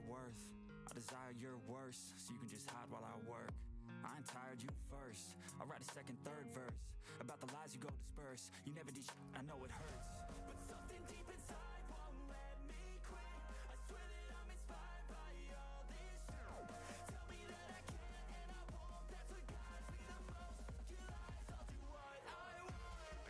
worth. I desire your worst, so you can just hide while I work. I ain't tired, you first. I'll write a second, third verse about the lies you go disperse. You never did I know it hurts, but something deep inside won't let me quit. I swear that I'm inspired by all this shit. Tell me that I can and I won't. That's what guides me the most. Your lies, I'll do what I want.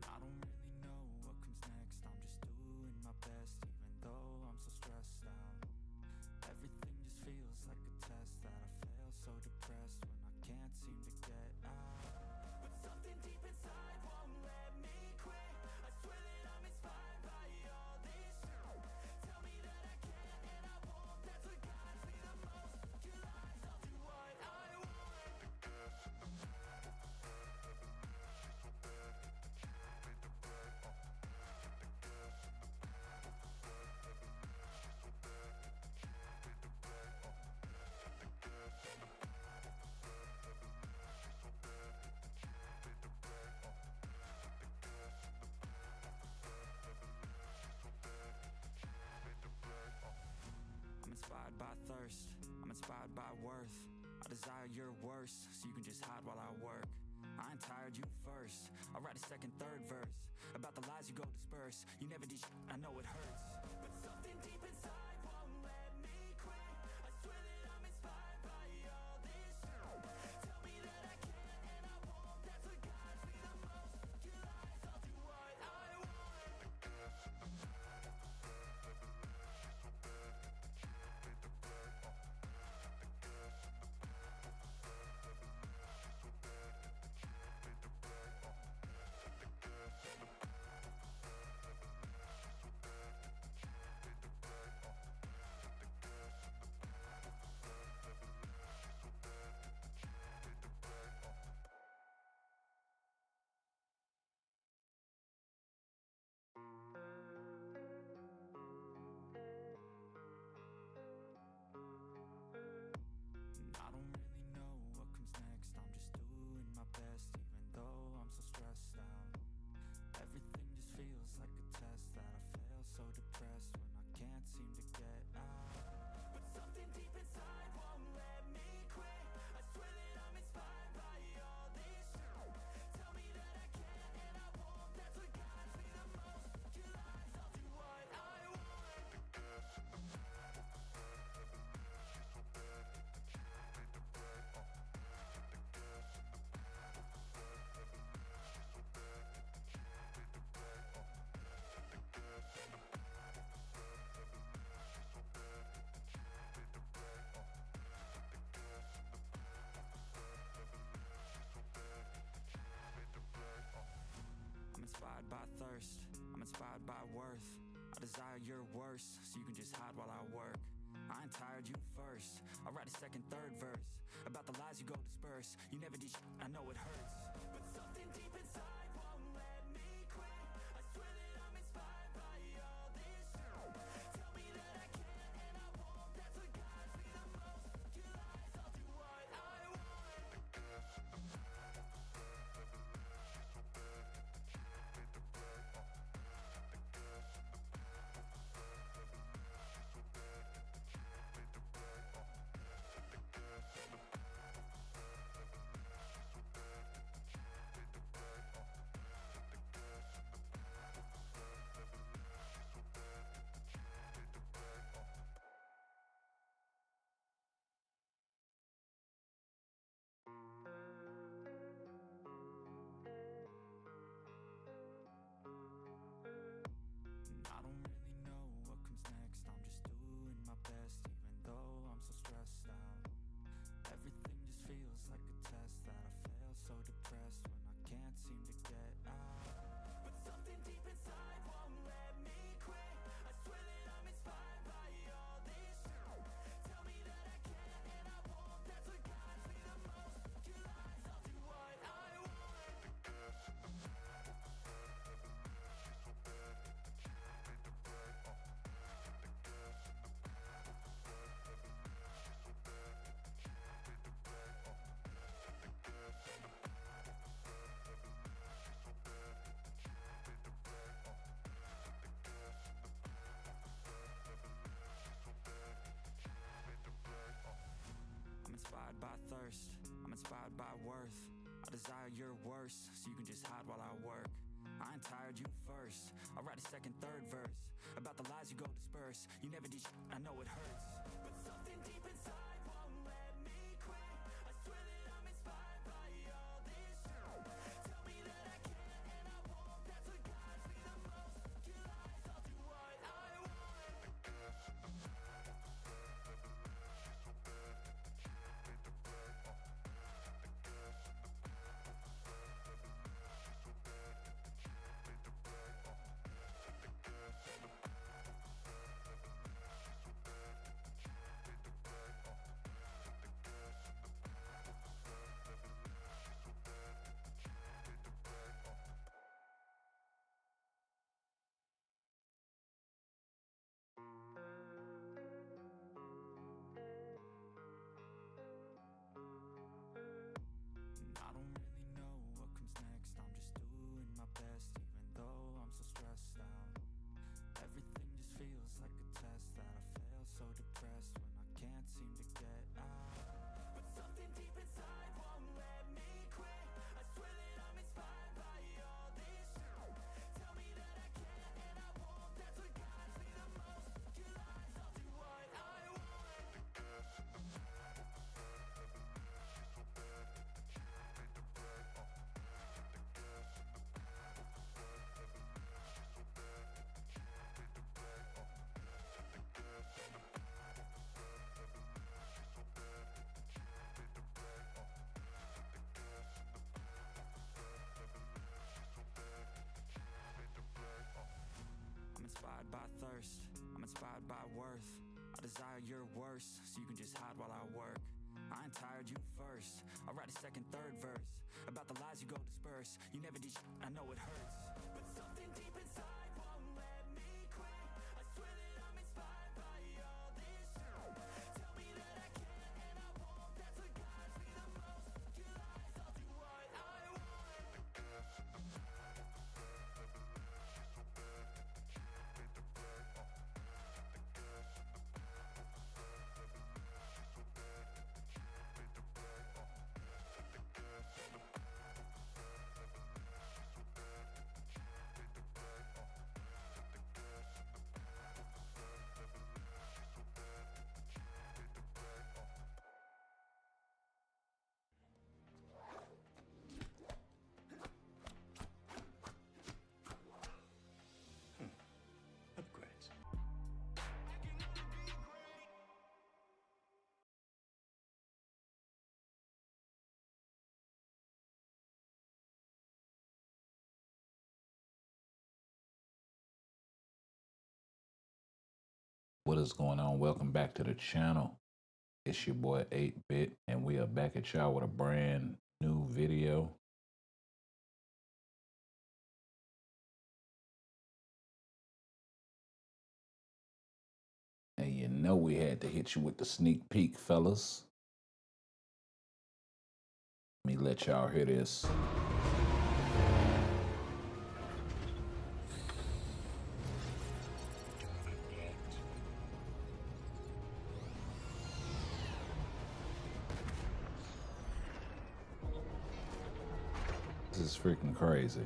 I don't really know what comes next. I'm just doing my best, even though I'm so stressed out. Everything just feels like a test that I fail, so depressed when I can't seem to get out. But something deep inside won't let me quit. I swear that I'm inspired by all this shit. Tell me that I can and I won't. That's what guides me the most. Your lies, I'll do what I want. I'm inspired by thirst, I'm inspired by worth. I desire your worst, so you can just hide while I work. I ain't tired, you first. I'll write a second, third verse about the lies you go disperse. You never did I know it hurts, but something deep inside won't let me quit. I swear that I'm inspired by all this shit. Tell me that I can and I won't. That's what guides me the most. Your lies, I'll do what I want. I don't really know what comes next. I'm just doing my best, even though I'm so stressed out. Everything just feels like a test that I fail, so depressed when I can't seem to get out. But something deep inside won't let me quit. I swear that I'm inspired by all this shit. Tell me that I can and I won't. That's what guides me the most. Your lies, I'll do what I want. I'm inspired by thirst, I'm inspired by worth. I desire your worst, so you can just hide while I work. I ain't tired, you first. I'll write a second, third verse about the lies you go disperse. You never did I know it hurts, but something deep inside won't let me quit. I swear that I'm inspired by all this shit. Tell me that I can and I won't. That's what guides me the most. Your lies, I'll do what I want. inspired by thirst, I'm inspired by worth. I desire your worst, so you can just hide while I work. I ain't tired, you first. I'll write a second, third verse about the lies you go disperse. You never did I know it hurts, but something deep inside won't let me quit. I swear that I'm inspired by all this shit. Tell me that I can and I won't. That's what guides me the most. Kill lies, I'll do what I want. The gas in the back of the bed, never leave. She's so bad that she made the bed. The gas in the back of the bed, never leave. She's so bad that she made the bed. The gas in the back of the bed, never leave. She's so bad that she made the bed. The gas in the back of the bed, never leave. She's so bad that she made the bed. I don't really know what comes next. I'm just doing my best, even though I'm so stressed out. Everything just feels like a test that I fail, so depressed when I can't seem to get out. But something deep inside won't let me quit. I swear that I'm inspired by all this shit. Tell me that I can and I won't. That's what guides me the most. Kill lies, I'll do what I want. The gas in the back of the bed, never leave. She's so bad that she made the bed. The gas in the back of the bed, never leave. She's so bad that she made the bed. The gas in the back of the bed, never leave. She's so bad that she made the bed. The gas in the back of the bed, never leave. She's so bad that she made the bed. I'm inspired by thirst, I'm inspired by worth. I desire your worst, so you can just hide while I work. I ain't tired, you first. I'll write a second, third verse about the lies you go disperse. You never did I know it hurts, but something deep inside won't let me quit. I swear that I'm inspired by all this shit. Tell me that I can and I won't. That's what guides me the most. Kill lies, I'll do what I want. The gas in the back of the bed, never leave. She's so bad that she made the bed. The gas in the back of the bed, never leave. She's so bad that she made the bed. The gas in the back of the bed, never leave. She's so bad that she made the bed. The gas in the back of the bed, never leave. She's so bad that she made the bed. Upgrades. What is going on? Welcome back to the channel. It's your boy 8-Bit, and we are back at y'all with a brand new video. And you know we had to hit you with the sneak peek, fellas. Let me let y'all hear this. This is freaking crazy.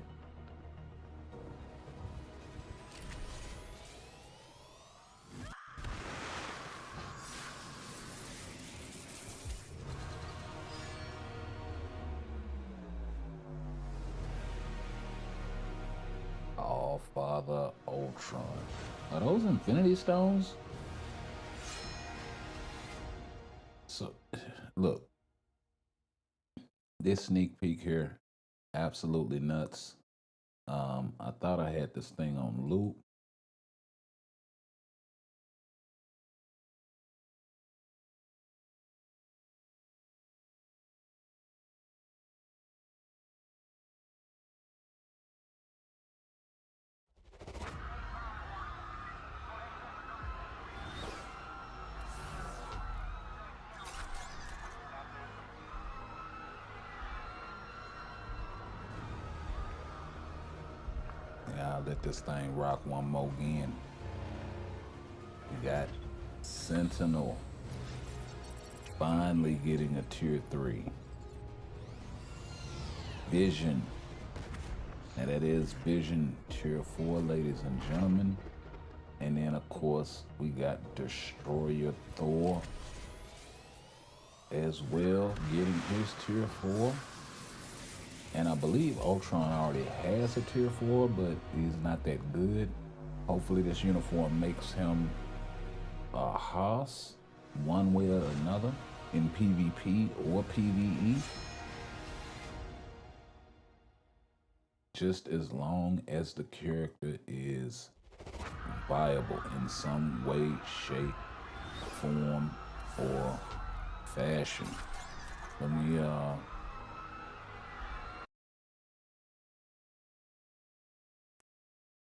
All Father Ultron. Are those Infinity Stones? So, look. This sneak peek here, absolutely nuts. I thought I had this thing on loop. Yeah, I'll let this thing rock one more again. We got Sentinel. Finally getting a tier 3. Vision. And that is Vision tier 4, ladies and gentlemen. And then, of course, we got Destroyer Thor as well, getting his tier 4. And I believe Ultron already has a tier 4, but he's not that good. Hopefully this uniform makes him a Haas one way or another in PvP or PvE. Just as long as the character is viable in some way, shape, form, or fashion. Let me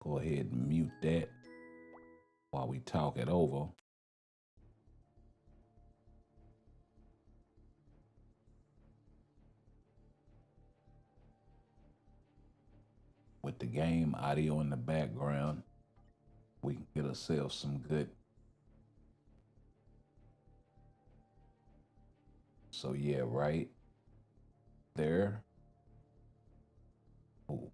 go ahead and mute that while we talk it over. With the game audio in the background, we can get ourselves some good. So yeah, right there. Ooh.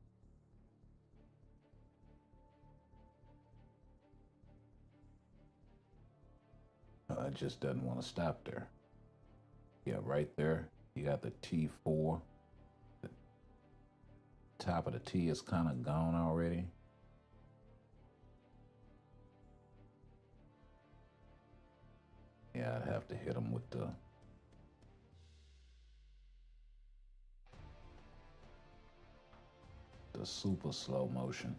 It just doesn't want to stop there. Yeah, right there. You got the T4. The top of the T is kind of gone already. Yeah, I'd have to hit him with the super slow motion.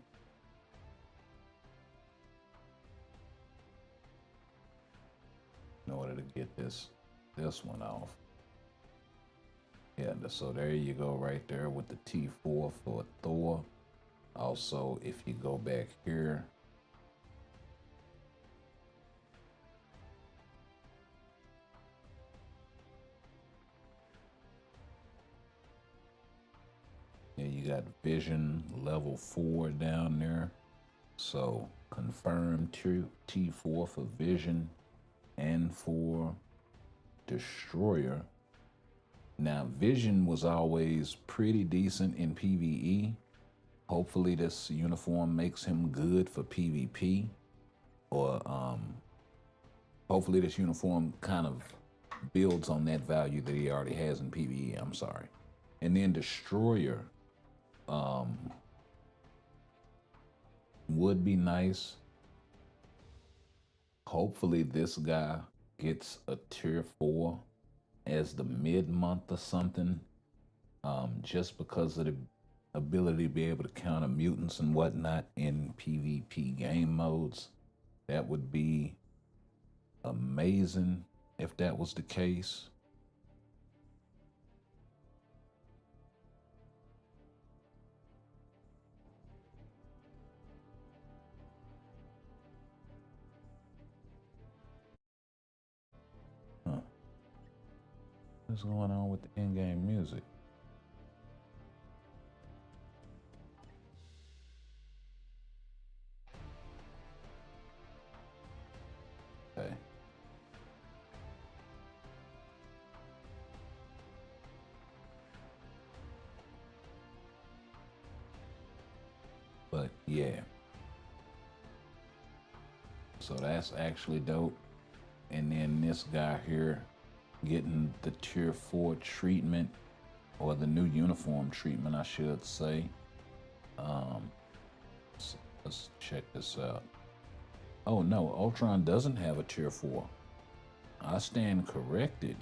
In order to get this one off. Yeah, so there you go right there with the T4 for Thor. Also, if you go back here, yeah, you got Vision level 4 down there. So confirmed T4 for Vision and for Destroyer. Now, Vision was always pretty decent in PvE. Hopefully this uniform makes him good for PvP. Or hopefully this uniform kind of builds on that value that he already has in PvE, I'm sorry. And then Destroyer would be nice. Hopefully this guy gets a tier 4 as the mid-month or something, just because of the ability to be able to counter mutants and whatnot in PvP game modes. That would be amazing if that was the case. Huh. What's going on with the in-game music? Okay. But yeah. So that's actually dope. And then this guy here getting the tier 4 treatment, or the new uniform treatment, I should say. So let's check this out. Oh no, Ultron doesn't have a tier 4. I stand corrected.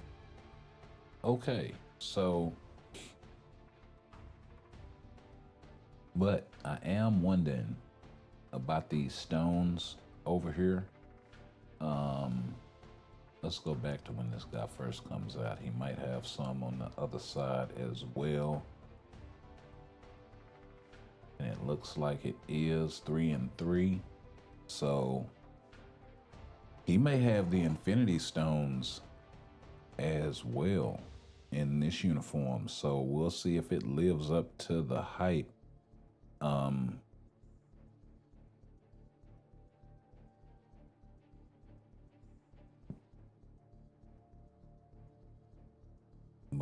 Okay, so, but I am wondering about these stones over here. Let's go back to when this guy first comes out. He might have some on the other side as well. And it looks like it is 3 and 3. So he may have the Infinity Stones as well in this uniform. So we'll see if it lives up to the hype.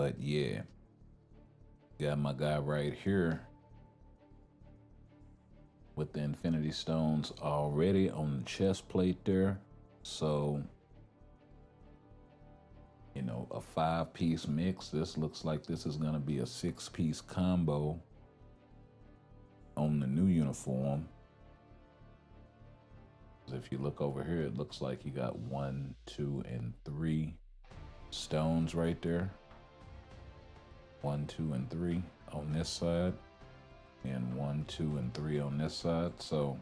But yeah, got my guy right here with the Infinity Stones already on the chest plate there. So, you know, a 5-piece mix. This looks like this is going to be a 6-piece combo on the new uniform. If you look over here, it looks like you got 1, 2, and 3 stones right there. 1, 2, and 3 on this side, and 1, 2, and 3 on this side. So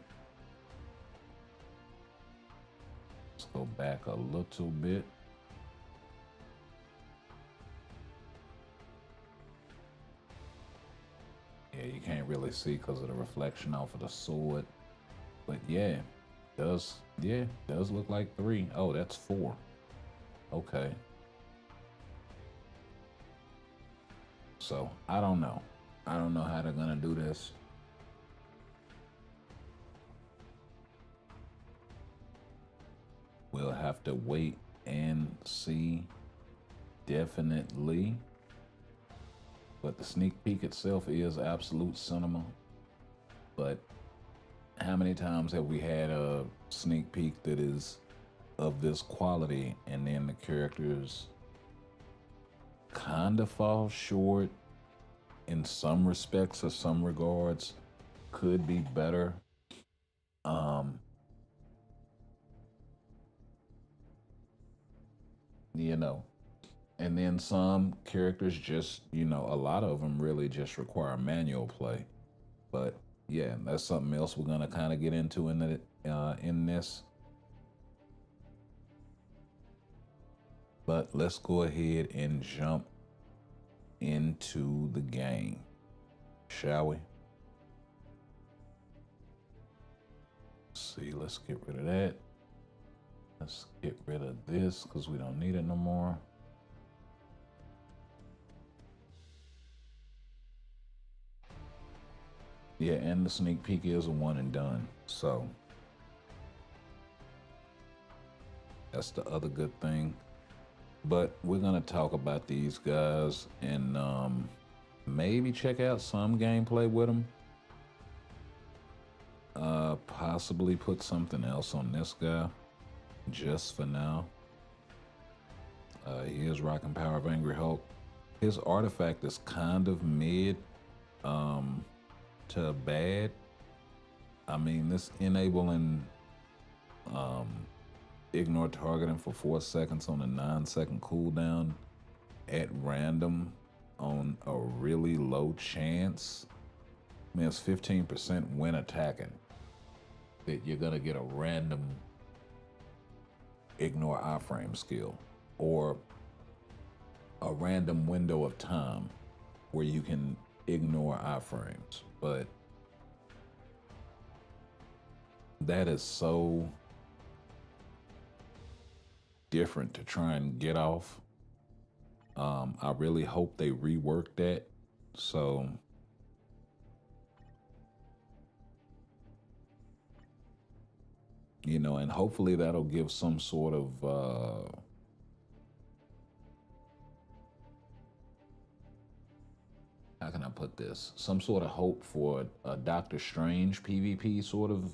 let's go back a little bit. Yeah, you can't really see because of the reflection off of the sword. But yeah, does look like 3. Oh, that's 4. Okay. So I don't know. I don't know how they're gonna do this. We'll have to wait and see, definitely. But the sneak peek itself is absolute cinema. But how many times have we had a sneak peek that is of this quality and then the characters kind of fall short in some respects or some regards, could be better? You know, and then some characters just, you know, a lot of them really just require manual play. But yeah, that's something else we're gonna kind of get into in this. But let's go ahead and jump into the game, shall we? See, let's get rid of that. Let's get rid of this because we don't need it no more. Yeah, and the sneak peek is a one and done. So that's the other good thing. But we're going to talk about these guys and maybe check out some gameplay with them. Possibly put something else on this guy just for now. He is rocking Power of Angry Hulk. His artifact is kind of mid to bad. I mean, this enabling ignore targeting for 4 seconds on a 9-second cooldown at random on a really low chance. I mean, it's 15% when attacking that you're gonna get a random ignore iframe skill or a random window of time where you can ignore iframes. But that is so different to try and get off. I really hope they rework that. So you know, and hopefully that'll give some sort of how can I put this? Some sort of hope for a Doctor Strange PvP sort of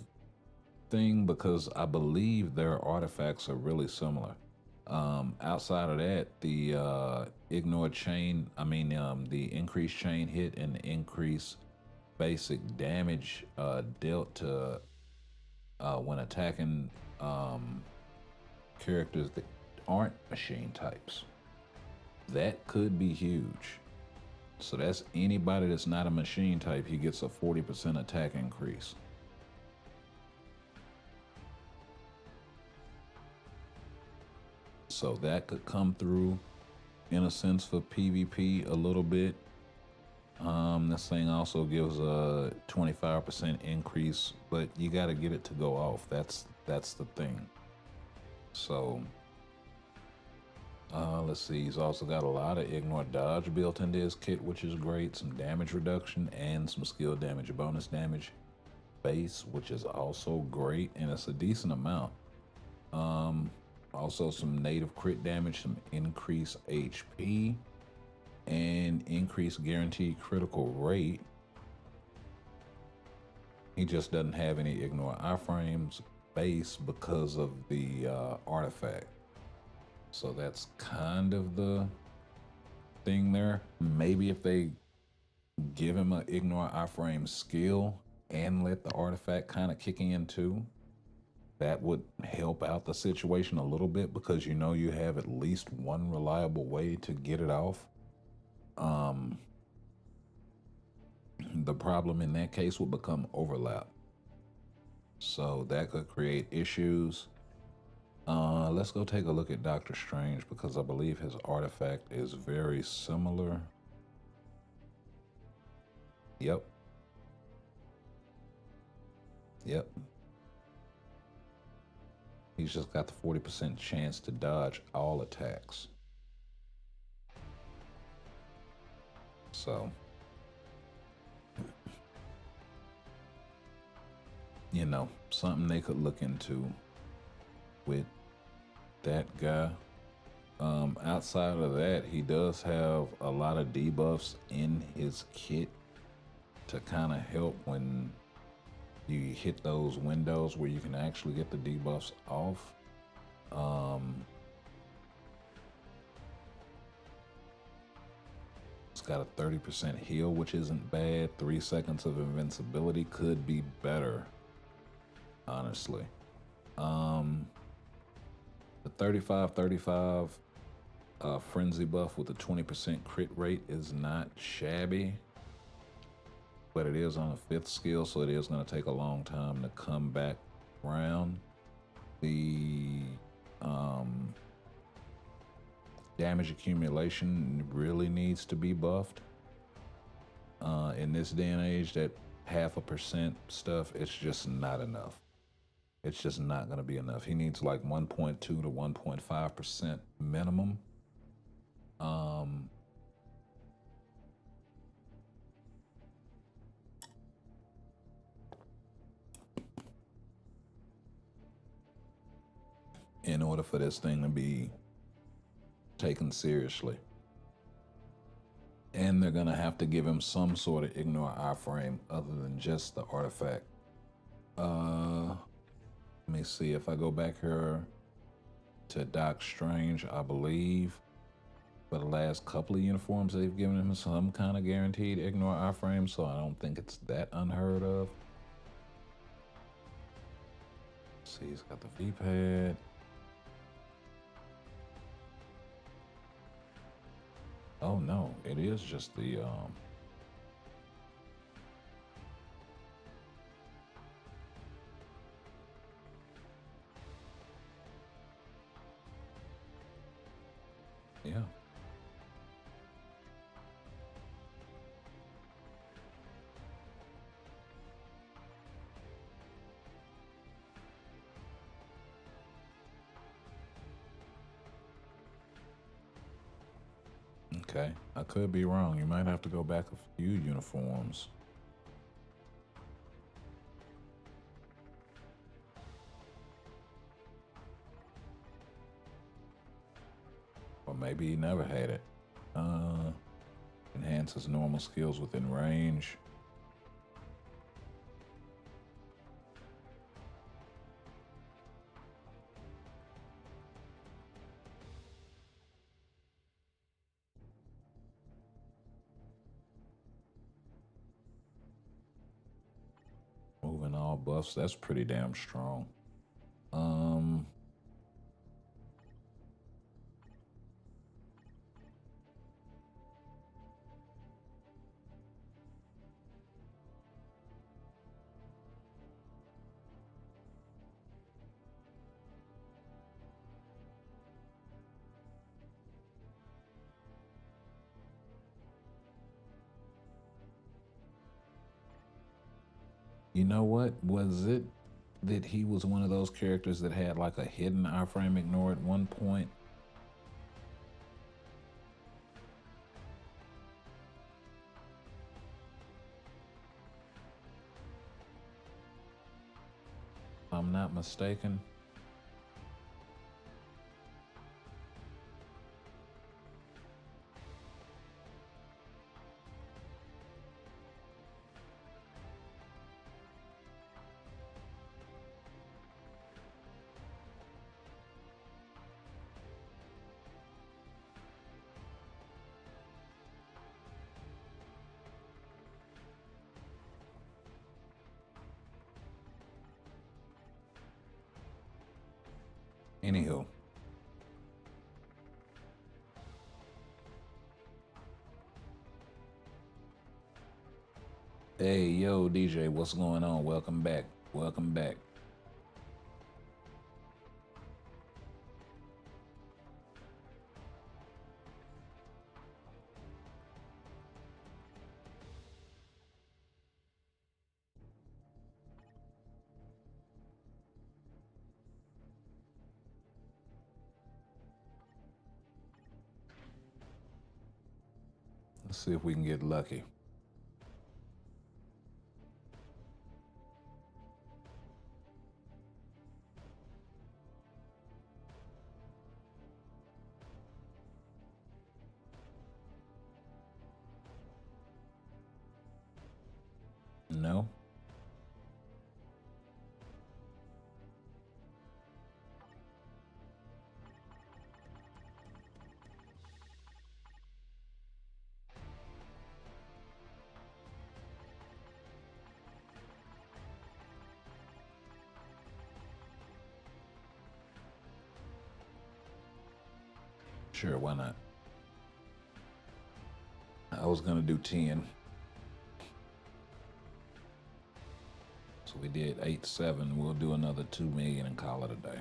thing, because I believe their artifacts are really similar. Outside of that, the ignored chain, the increased chain hit and the increased basic damage dealt to when attacking characters that aren't machine types. That could be huge. So that's anybody that's not a machine type, he gets a 40% attack increase. So that could come through in a sense for PvP a little bit. This thing also gives a 25% increase, but you got to get it to go off. That's the thing. So let's see. He's also got a lot of ignore dodge built into his kit, which is great. Some damage reduction and some skill damage, bonus damage base, which is also great, and it's a decent amount. Also some native crit damage, some increased HP. and increased guaranteed critical rate. He just doesn't have any ignore iframes base because of the artifact. So that's kind of the thing there. Maybe if they give him an ignore iframe skill and let the artifact kind of kick in too, that would help out the situation a little bit, because you know you have at least one reliable way to get it off. The problem in that case would become overlap. So that could create issues. Let's go take a look at Doctor Strange, because I believe his artifact is very similar. Yep. He's just got the 40% chance to dodge all attacks. So, you know, something they could look into with that guy. Outside of that, he does have a lot of debuffs in his kit to kind of help when you hit those windows where you can actually get the debuffs off. It's got a 30% heal, which isn't bad. 3 seconds of invincibility could be better, honestly. The 35-35 frenzy buff with a 20% crit rate is not shabby, but it is on a 5th skill, so it is going to take a long time to come back around. The damage accumulation really needs to be buffed. In this day and age, that 0.5% stuff, it's just not enough. It's just not going to be enough. He needs like 1.2 to 1.5% minimum. In order for this thing to be taken seriously. And they're going to have to give him some sort of ignore iframe other than just the artifact. Let me see. If I go back here to Doc Strange, I believe for the last couple of uniforms, they've given him some kind of guaranteed ignore iframe, so I don't think it's that unheard of. Let's see, he's got the V-pad. Oh no, it is just the yeah. Okay, I could be wrong. You might have to go back a few uniforms. Or maybe he never had it. Enhances normal skills within range. Moving all buffs, that's pretty damn strong. You know what? Was it that he was one of those characters that had like a hidden iframe ignore at one point? If I'm not mistaken. Anywho. Hey, yo, DJ, what's going on? Welcome back. Welcome back. Let's see if we can get lucky. No? Sure, why not? I was gonna do 10. So we did 8-7. We'll do another 2 million and call it a day.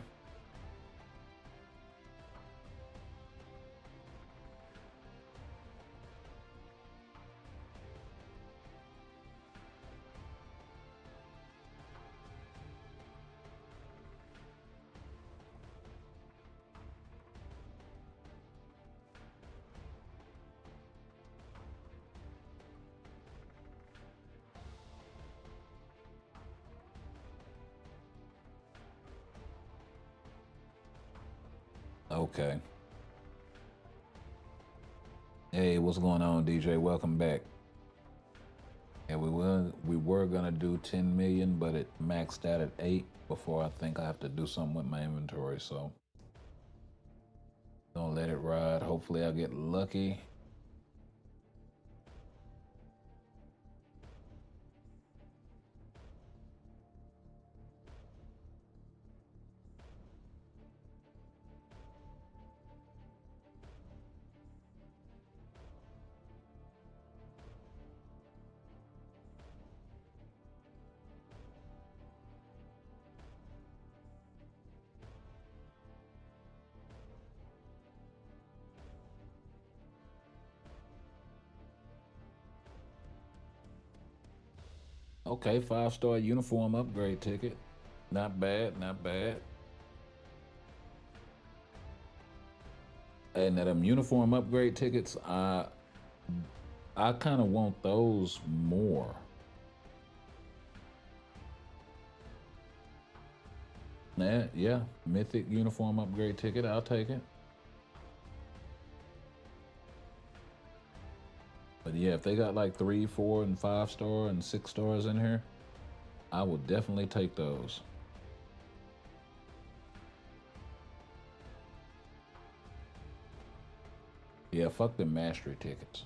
Okay. Hey, what's going on, DJ? Welcome back. Yeah, we were gonna do 10 million, but it maxed out at 8 before I think I have to do something with my inventory, so don't let it ride. Hopefully I'll get lucky. Okay, 5-star uniform upgrade ticket. Not bad, not bad. And them uniform upgrade tickets, I kind of want those more. Yeah, mythic uniform upgrade ticket, I'll take it. But yeah, if they got like 3, 4, and 5-star and 6 stars in here, I will definitely take those. Yeah, fuck the mastery tickets.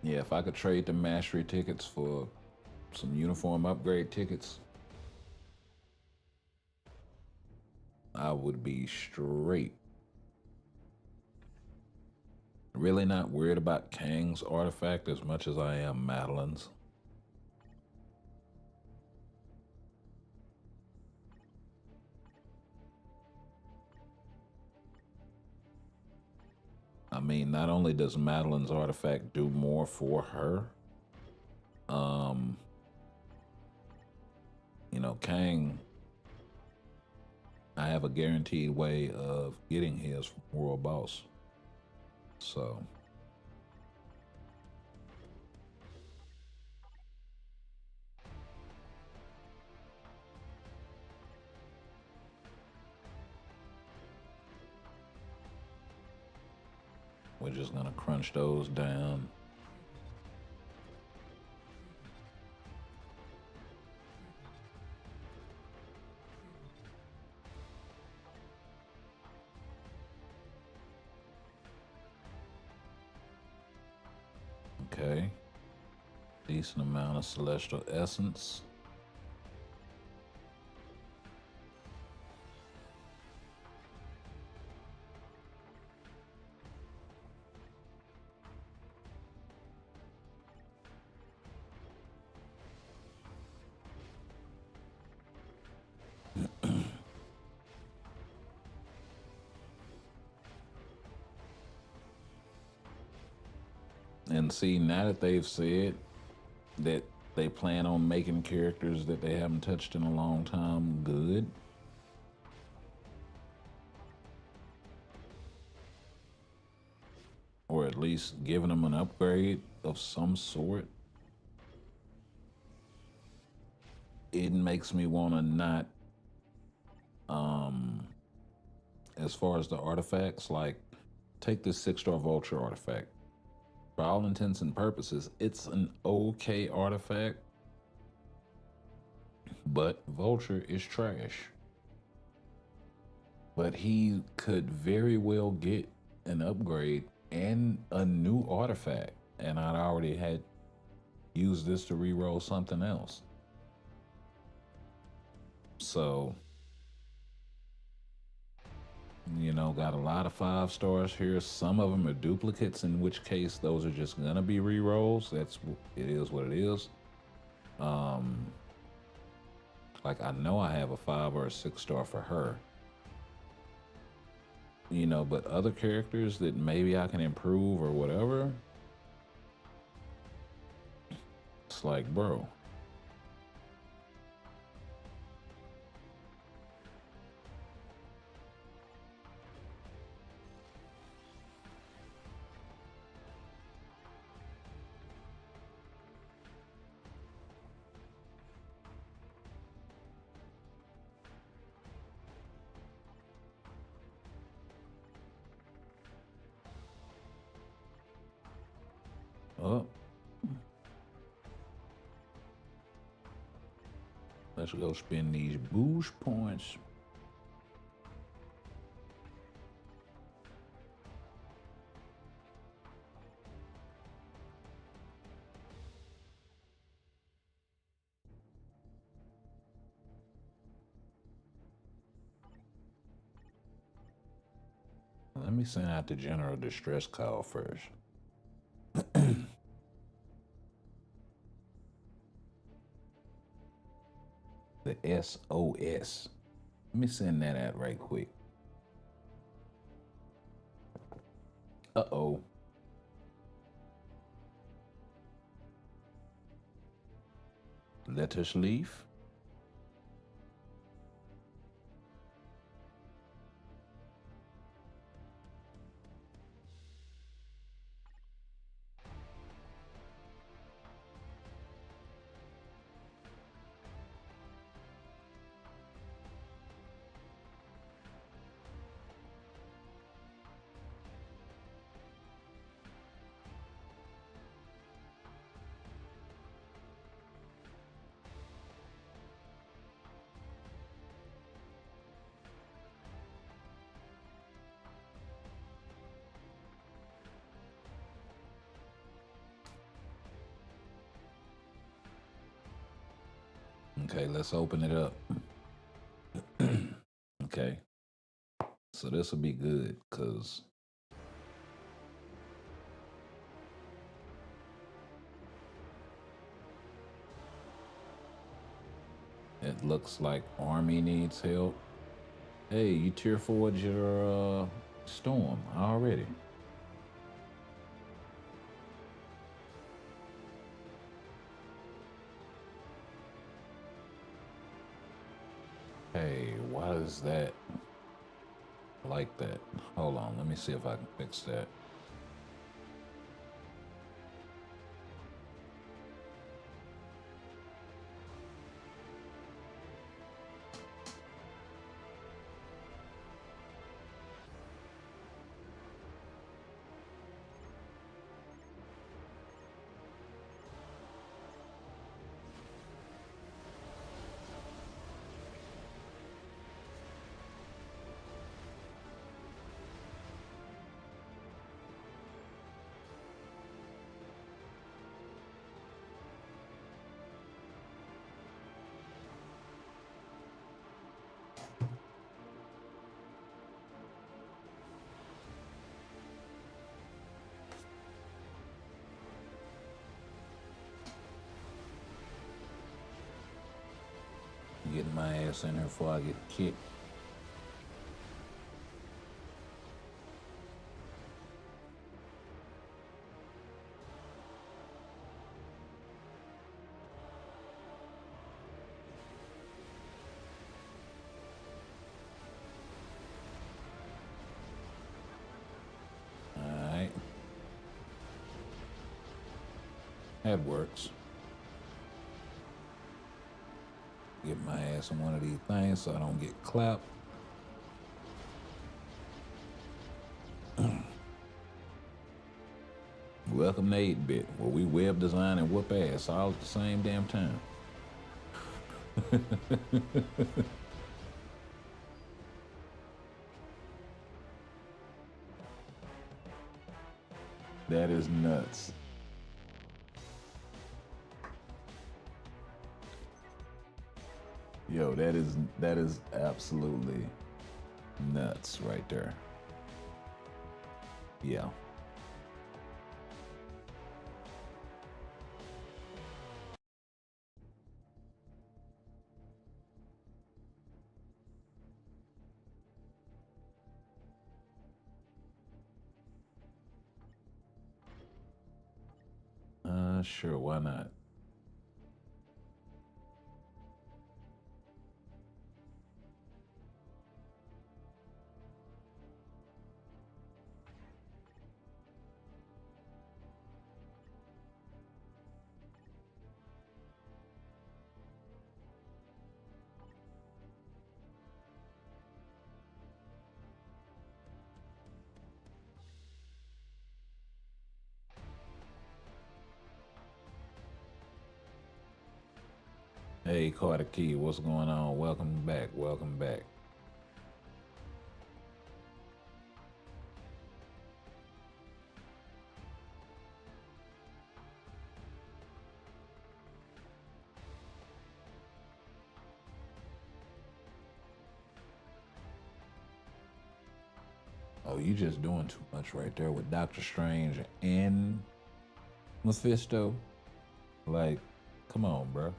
Yeah, if I could trade the mastery tickets for some uniform upgrade tickets, I would be straight. Really not worried about Kang's artifact as much as I am Madeline's. I mean, not only does Madeline's artifact do more for her, um, you know, Kang, I have a guaranteed way of getting his from World Boss. So we're just gonna crunch those down. Okay. Decent amount of celestial essence. And see, now that they've said that they plan on making characters that they haven't touched in a long time good, or at least giving them an upgrade of some sort, it makes me want to not, um, as far as the artifacts, like take this 6-star vulture artifact. For all intents and purposes, it's an okay artifact, but vulture is trash. But he could very well get an upgrade and a new artifact, and I'd already had used this to reroll something else. So, you know, got a lot of 5-stars here. Some of them are duplicates, in which case those are just gonna be rerolls. It is what it is. Like I know I have a 5 or a 6-star for her. You know, but other characters that maybe I can improve or whatever, it's like, bro. Oh, let's go spend these boost points. Let me send out the general distress call first. The SOS. Let me send that out right quick. Uh-oh. Let us leave. Okay, let's open it up. Okay. So this will be good because it looks like Army needs help. Hey, you tier 4'd your storm already. Hey, why is that like that? Hold on, let me see if I can fix that. my ass in here before I get kicked. Alright. That works. Get my ass on one of these things so I don't get clapped. Welcome to 8-bit, where we web design and whoop ass all at the same damn time. That is nuts. Yo, that is absolutely nuts right there. Yeah. Sure, why not? Hey, Carter Key, what's going on? Welcome back. Welcome back. Oh, you just doing too much right there with Doctor Strange and Mephisto. Like, come on, bro.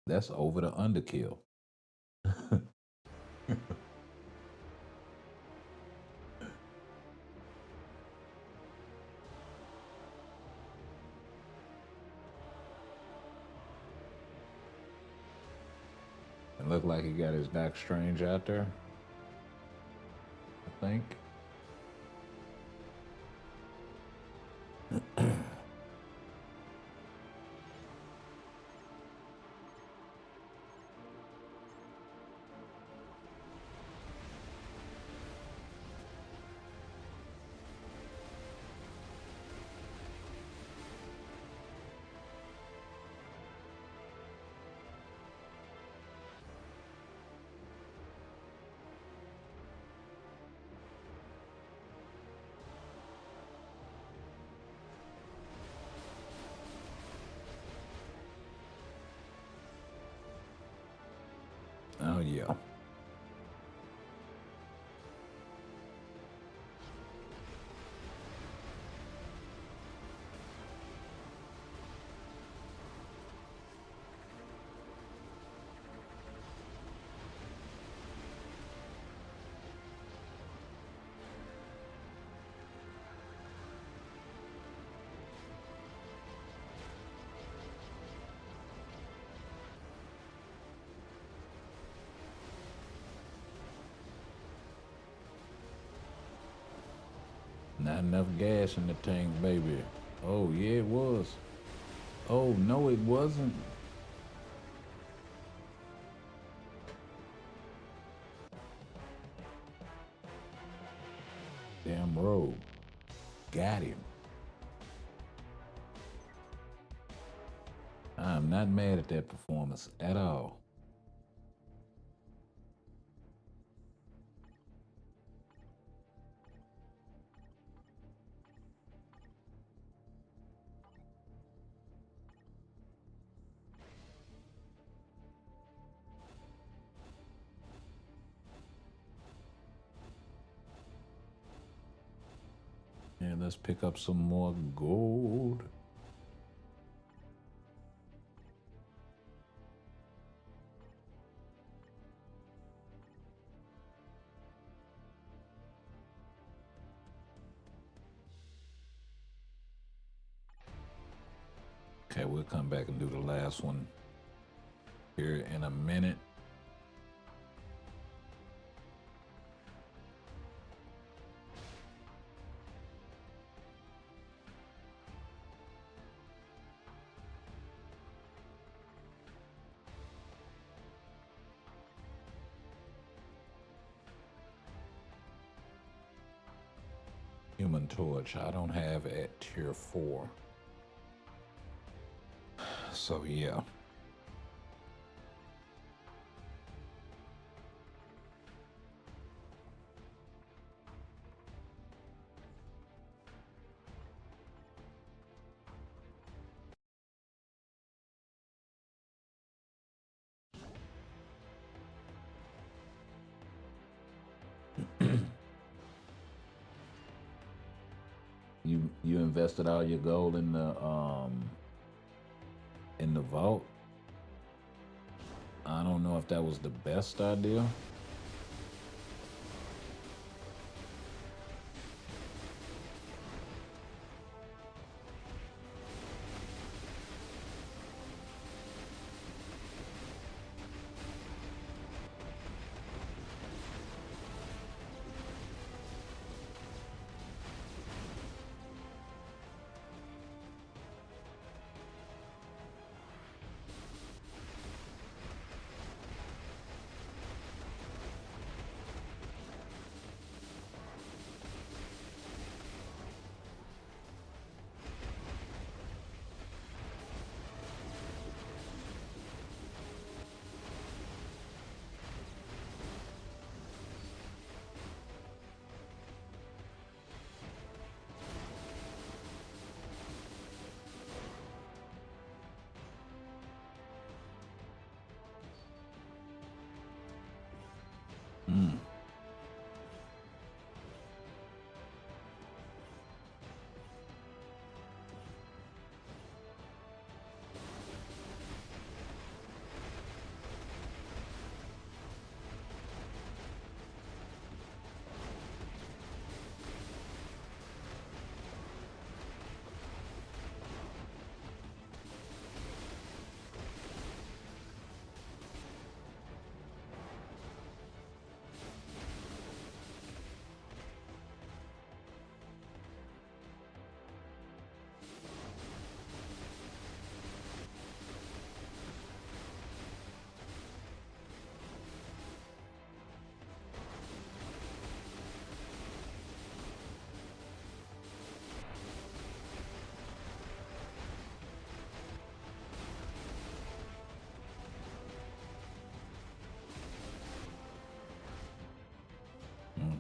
That's over the underkill. It looked like he got his Doctor Strange out there, I think. Oh, yeah. Not enough gas in the tank, baby. Oh, yeah, it was. Oh, no, it wasn't. Damn road. Got him. I'm not mad at that performance at all. And let's pick up some more gold. Okay, we'll come back and do the last one here in a minute. Human Torch, I don't have at tier 4. So yeah. You invested all your gold in the vault. I don't know if that was the best idea. Hmm.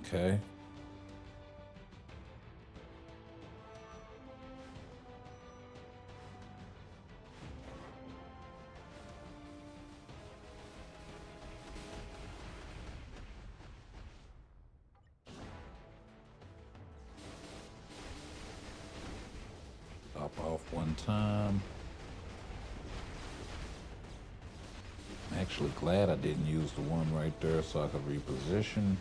Okay. Pop off one time. I'm actually glad I didn't use the one right there so I could reposition.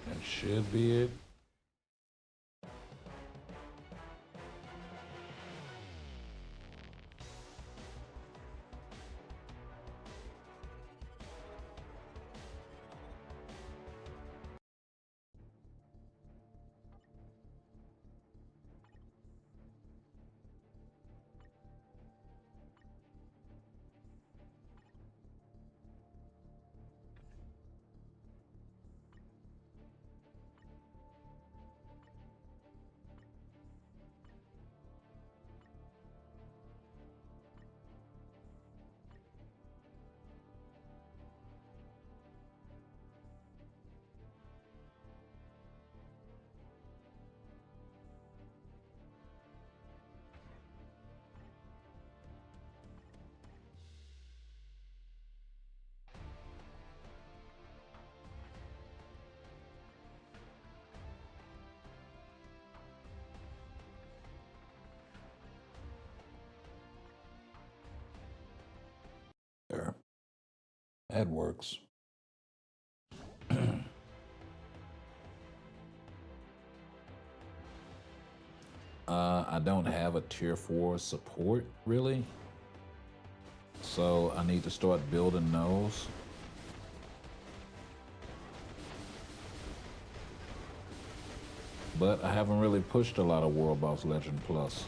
That should be it. That works. I don't have a tier 4 support really, so I need to start building those. But I haven't really pushed a lot of World Boss Legend Plus.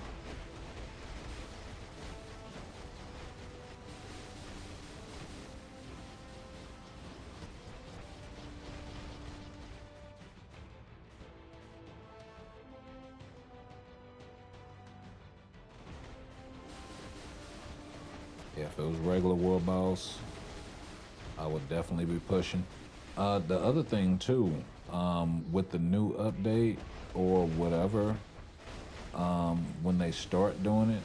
Yeah, if it was regular World Boss, I would definitely be pushing. The other thing too, with the new update or whatever, when they start doing it,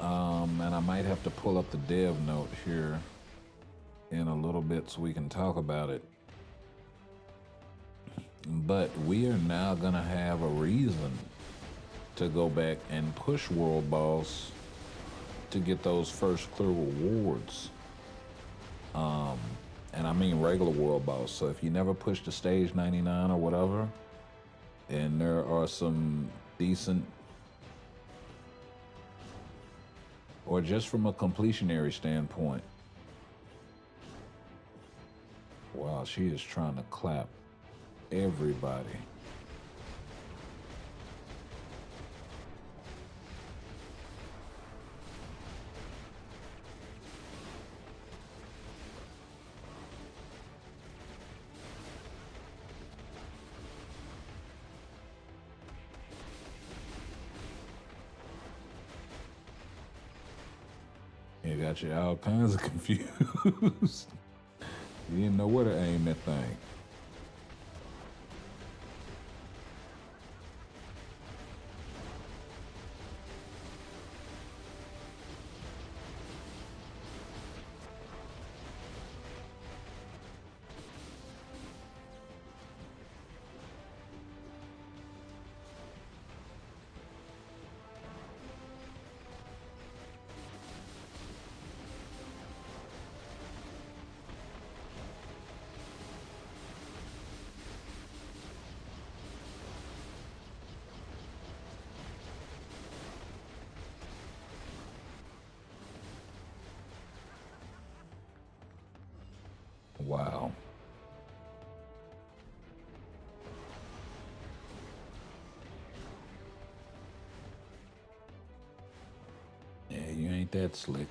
and I might have to pull up the dev note here in a little bit so we can talk about it. But we are now gonna have a reason to go back and push World Boss to get those first clear rewards. And I mean regular World Boss. So if you never pushed the stage 99 or whatever, and there are some decent, or just from a completionary standpoint. Wow, she is trying to clap everybody. You got you all kinds of confused. You didn't know where to aim that thing. Wow. Yeah, you ain't that slick.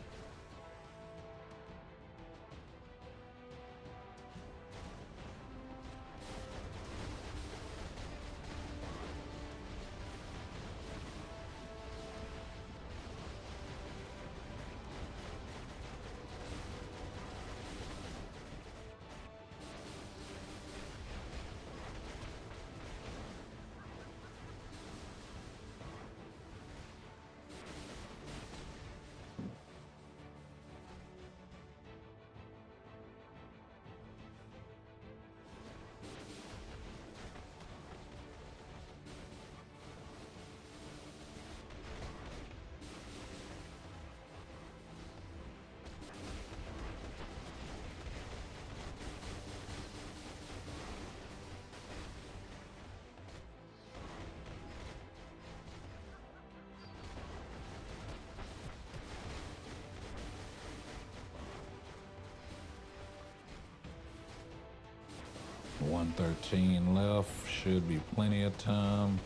$113 left. Should be plenty of time.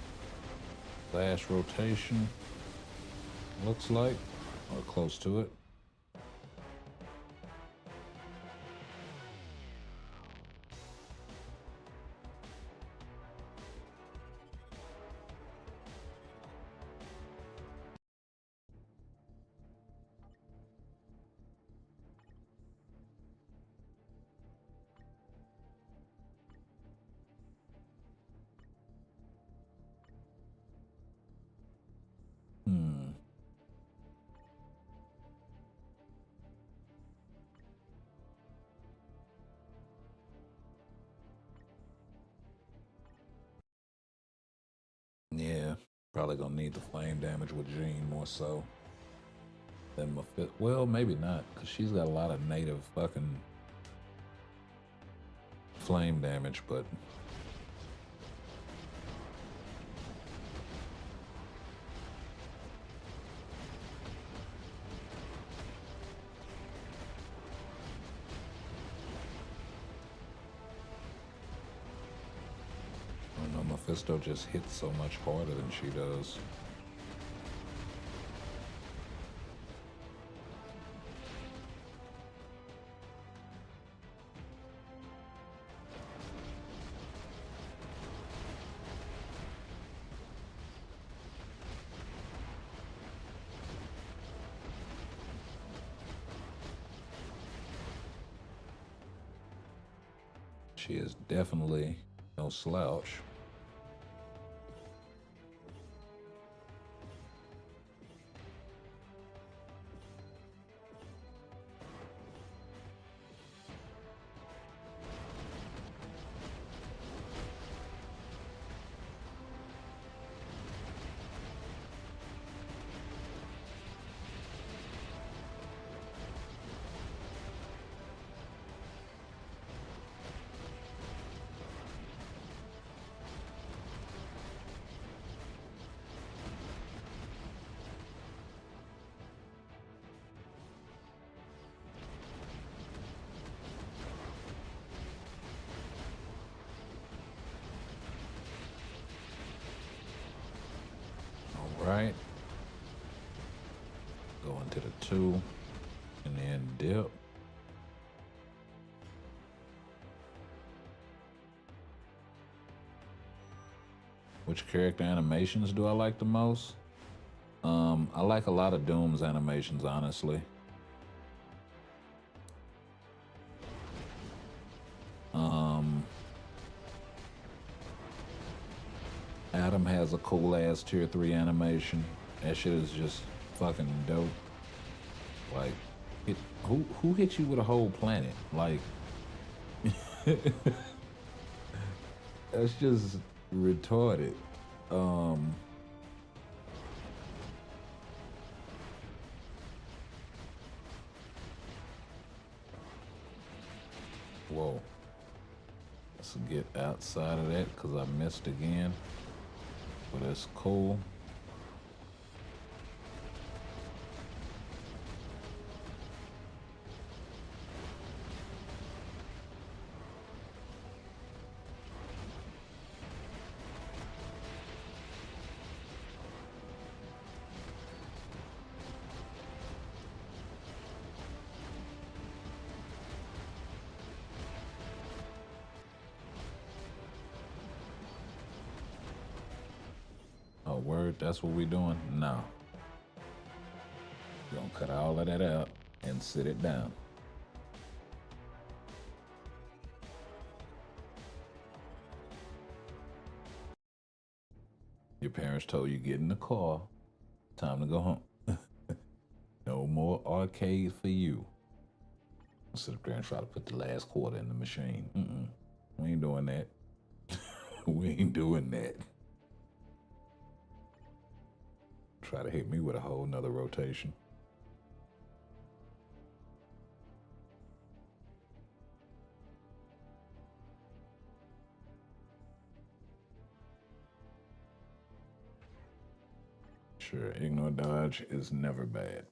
Last rotation. Looks like. Or close to it. Hmm. Yeah. Probably gonna need the flame damage with Jean more so. than Mephisto. Well, maybe not, because she's got a lot of native fucking flame damage, but I don't know, Mephisto just hits so much harder than she does. She is definitely no slouch. Right. Go into the 2 and then dip. Which character animations do I like the most? I like a lot of Doom's animations, honestly. Adam has a cool ass tier 3 animation. That shit is just fucking dope. Like, who hit you with a whole planet? Like, that's just retarded. Whoa. Let's get outside of that because I missed again. But it's cool. Oh, word, that's what we doing? No. We're gonna cut all of that out and sit it down. Your parents told you get in the car. Time to go home. No more arcade for you. I'll sit up there and try to put the last quarter in the machine. We ain't doing that. We ain't doing that. Try to hit me with a whole nother rotation. Sure, ignore dodge is never bad.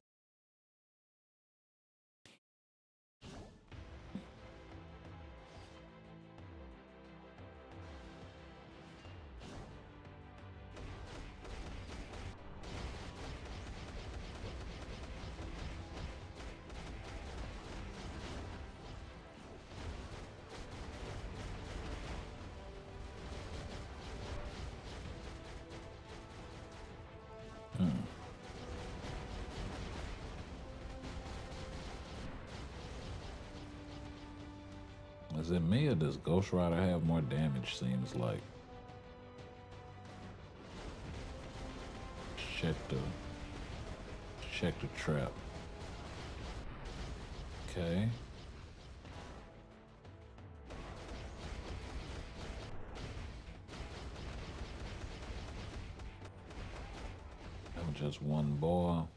Is it me or does Ghost Rider have more damage, seems like? Check the trap. Okay. That was just one ball.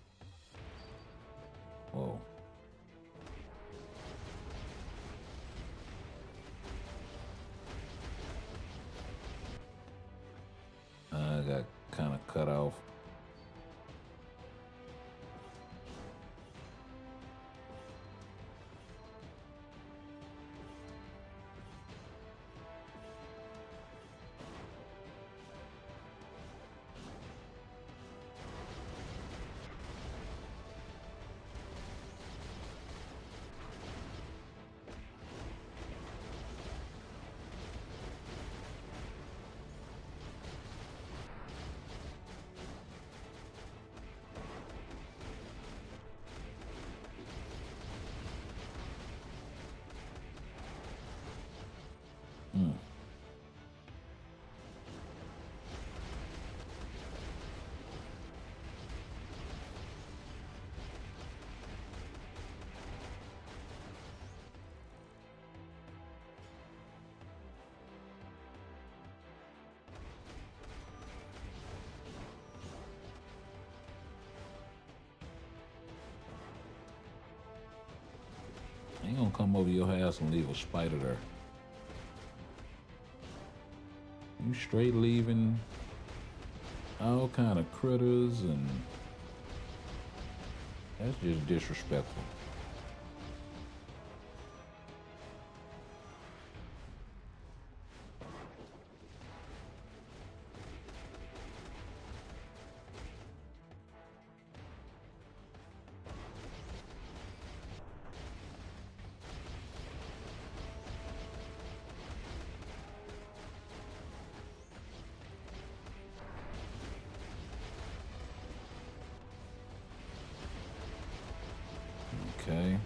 ain't gonna come over your house and leave a spider there. You straight leaving all kind of critters, and that's just disrespectful. Okay.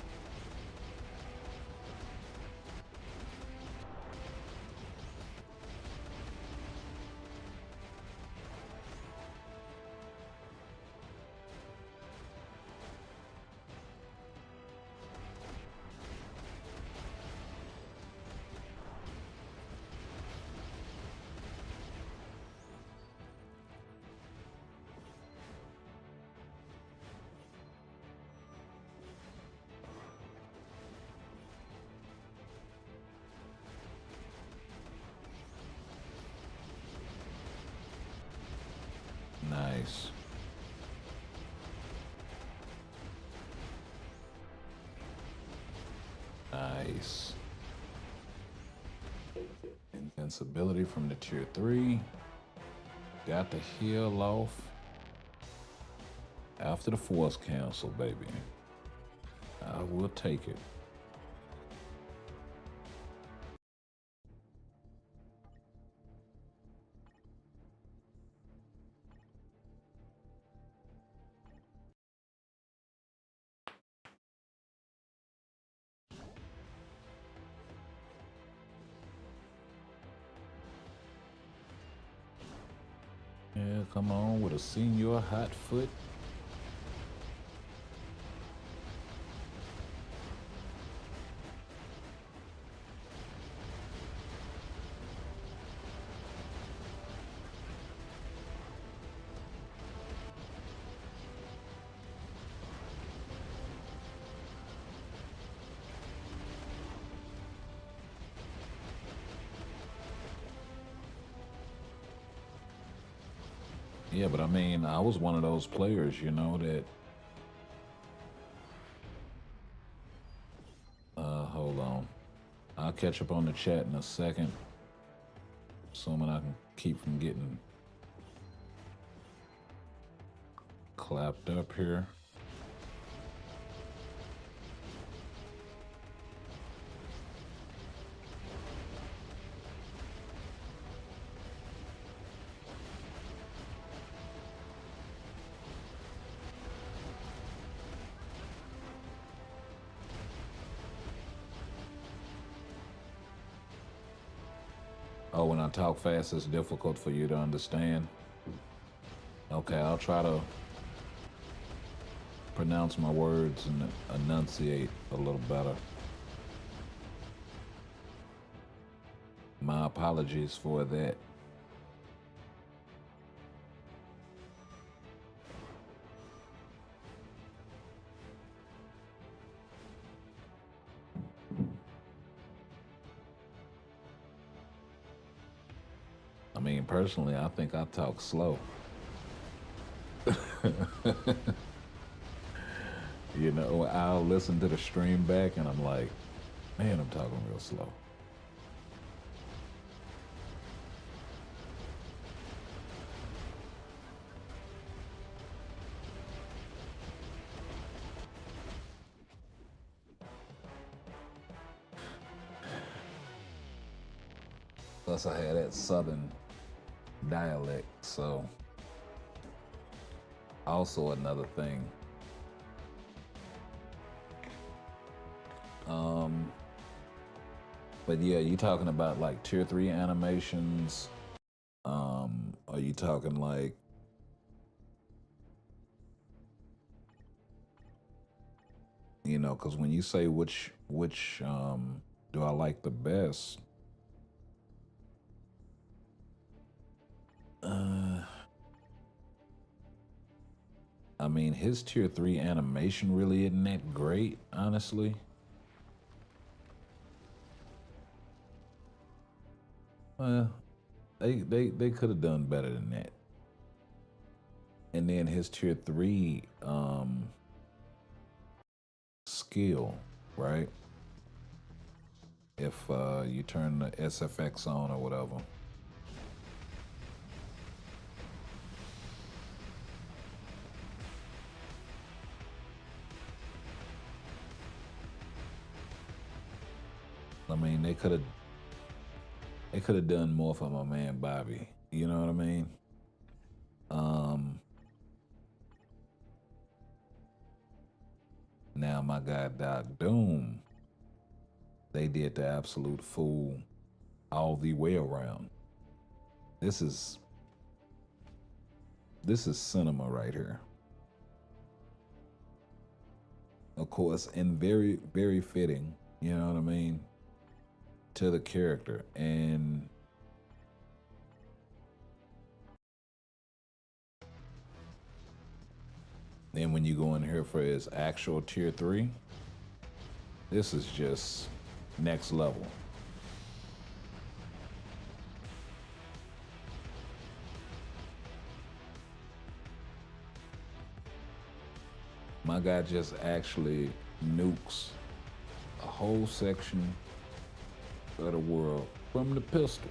Nice. Nice. Invincibility from the tier 3. Got the heal off. After the force cancel, baby. I will take it. Yeah, come on with a senior hot foot. Yeah, but I mean, I was one of those players, you know, that... hold on. I'll catch up on the chat in a second. Assuming I can keep from getting clapped up here. Oh, when I talk fast, it's difficult for you to understand. Okay, I'll try to pronounce my words and enunciate a little better. My apologies for that. I mean, personally, I think I talk slow. You know, I'll listen to the stream back and I'm like, man, I'm talking real slow. Plus, I had that southern dialect, so also another thing. But yeah, you talking about like tier 3 animations? Are you talking like you know, because when you say which do I like the best? I mean, his tier 3 animation really isn't that great, honestly. Well, they could have done better than that. And then his tier three skill, right? If you turn the SFX on or whatever. I mean, they could have done more for my man Bobby. You know what I mean? Um, Now my guy Doc Doom, they did the absolute fool all the way around. This is this is cinema right here. Of course, and very, very fitting, you know what I mean, to the character. And then when you go in here for his actual tier three, this is just next level. My guy just actually nukes a whole section of the world from the pistol.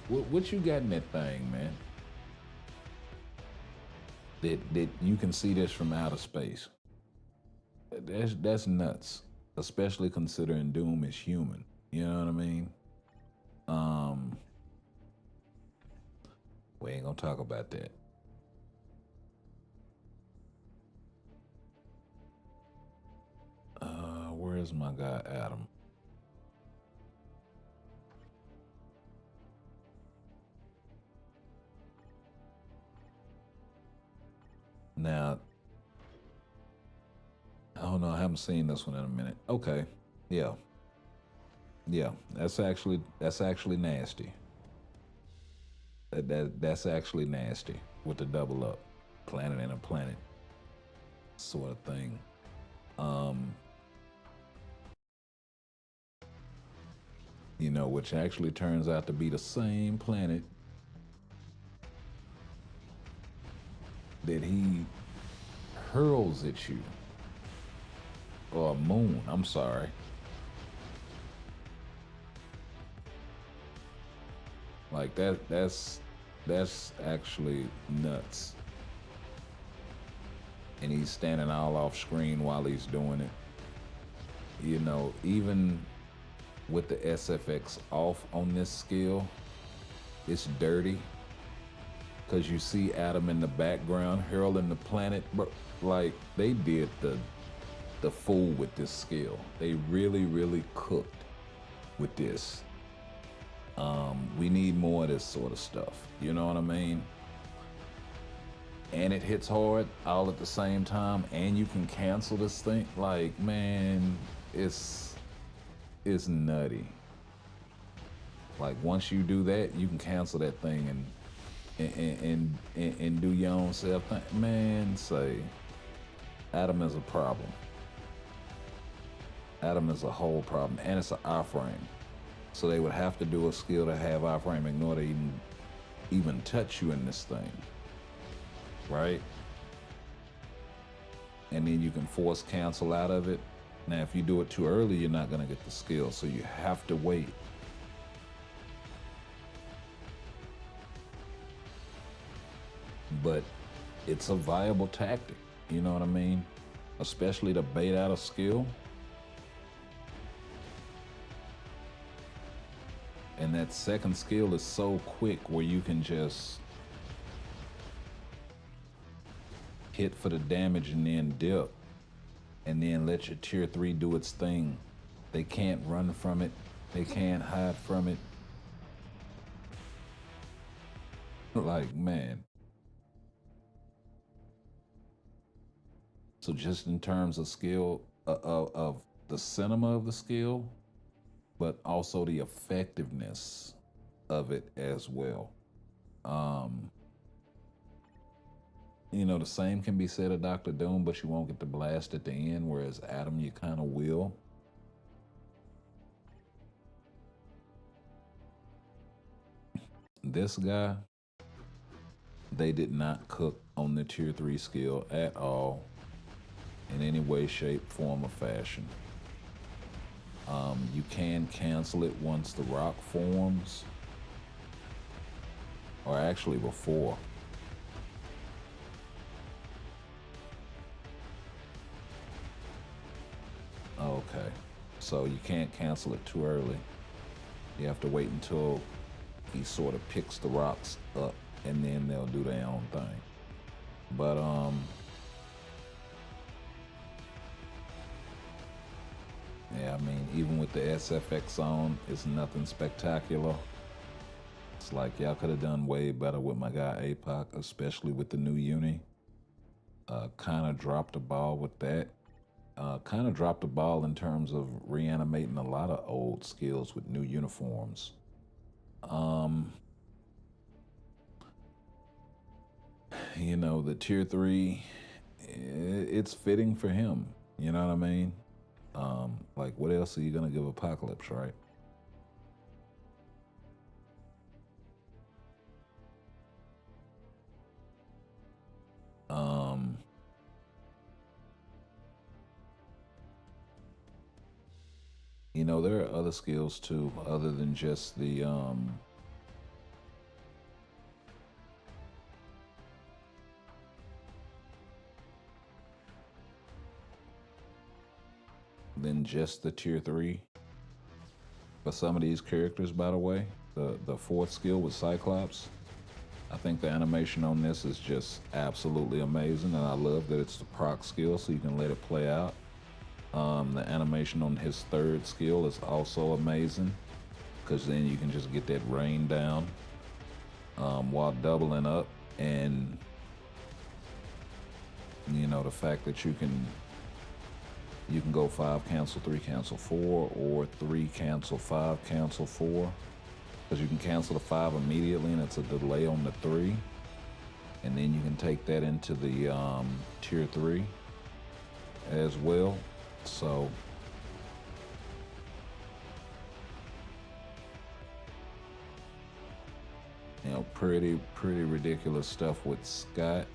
What you got in that thing, man? That you can see this from outer space. That's nuts. Especially considering Doom is human. You know what I mean? Um, we ain't gonna talk about that. Where's my guy Adam? Now, oh no, I haven't seen this one in a minute. Okay, yeah, yeah, that's actually nasty. That's actually nasty with the double up, planet and a planet sort of thing. Um, which actually turns out to be the same planet that he hurls at you, or moon. I'm sorry. Like that's actually nuts. And he's standing all off screen while he's doing it. Even with the SFX off on this skill, it's dirty because you see Adam in the background hurling the planet. But like they did the fool with this skill. They really, really cooked with this. We need more of this sort of stuff. You know what I mean? And it hits hard all at the same time, and you can cancel this thing. Like, man, it's nutty. Like once you do that, you can cancel that thing and do your own self thing. Man, say Adam is a problem. Adam is a whole problem, and it's an iframe. So they would have to do a skill to have iframe in order to even touch you in this thing, right? And then you can force cancel out of it. Now, if you do it too early, you're not gonna get the skill, so you have to wait. But it's a viable tactic, you know what I mean? Especially to bait out a skill. And that second skill is so quick where you can just hit for the damage and then dip. And then let your tier 3 do its thing. They can't run from it. They can't hide from it. Like, man. So just in terms of skill, of the cinema of the skill, but also the effectiveness of it as well. Um, the same can be said of Dr. Doom, but you won't get the blast at the end, whereas Adam, you kind of will. this guy, they did not cook on the tier 3 skill at all in any way, shape, form, or fashion. You can cancel it once the rock forms, or actually before. Okay, so you can't cancel it too early. You have to wait until he sort of picks the rocks up, and then they'll do their own thing. But yeah, I mean, even with the SFX on, it's nothing spectacular. It's like y'all could have done way better with my guy APOC, especially with the new uni. Kind of dropped the ball with that. Kind of dropped the ball in terms of reanimating a lot of old skills with new uniforms. You know, the tier 3, it's fitting for him. You know what I mean? Like, what else are you gonna give Apocalypse, right? You know, there are other skills too, other than just the tier 3 for some of these characters. By the way, the fourth skill with Cyclops, I think the animation on this is just absolutely amazing, and I love that it's the proc skill, so you can let it play out. The animation on his third skill is also amazing, because then you can just get that rain down while doubling up. And you know, the fact that you can go 5 cancel 3 cancel 4, or 3 cancel 5 cancel 4, because you can cancel the 5 immediately and it's a delay on the 3, and then you can take that into the tier 3 as well. So you know, pretty ridiculous stuff with Scott.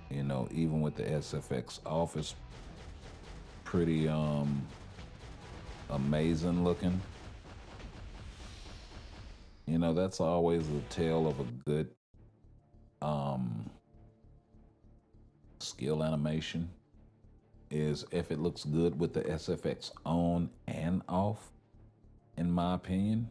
You know, even with the SFX office, pretty amazing looking. You know, that's always the tale of a good skill animation, is if it looks good with the SFX on and off, in my opinion.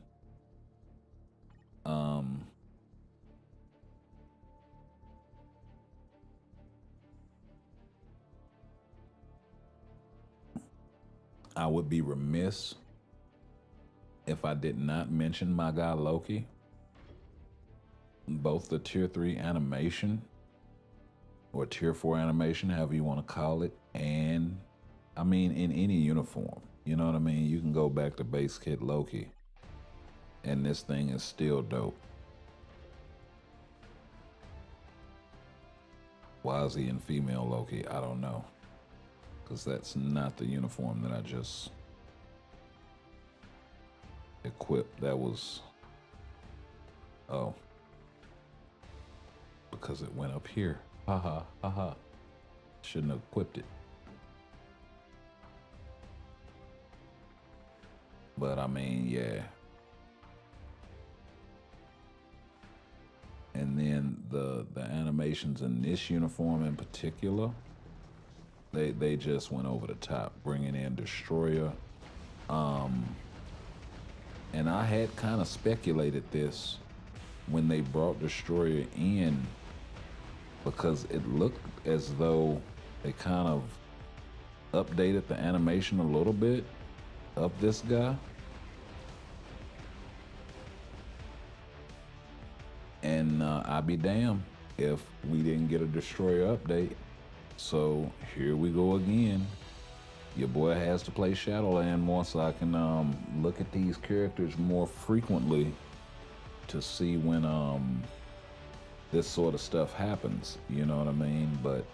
I would be remiss if I did not mention my guy Loki. Both the tier 3 animation, or tier 4 animation, however you want to call it, and I mean, in any uniform, you know what I mean? You can go back to base kit Loki, and this thing is still dope. Why is he in female Loki? I don't know, because that's not the uniform that I just equipped. That was, oh, because it went up here. Haha, haha. Shouldn't have equipped it. But I mean, yeah. And then the animations in this uniform in particular, they just went over the top, bringing in Destroyer. And I had kind of speculated this when they brought Destroyer in, because it looked as though they kind of updated the animation a little bit of this guy. And I'd be damned if we didn't get a Destroyer update. So here we go again. Your boy has to play Shadowland more so I can look at these characters more frequently to see when this sort of stuff happens. You know what I mean? But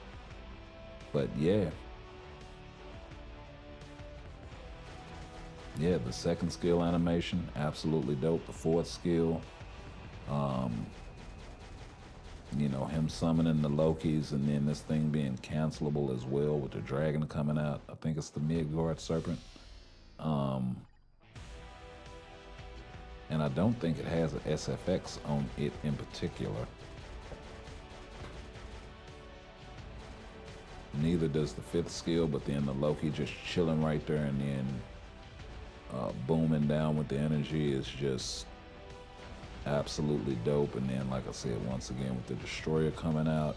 yeah. Yeah, the second skill animation, absolutely dope. The fourth skill, you know, him summoning the Lokis and then this thing being cancelable as well with the dragon coming out. I think it's the Midgard serpent. And I don't think it has an SFX on it in particular. Neither does the fifth skill, but then the Loki just chilling right there and then booming down with the energy is just absolutely dope. And then, like I said, once again with the Destroyer coming out,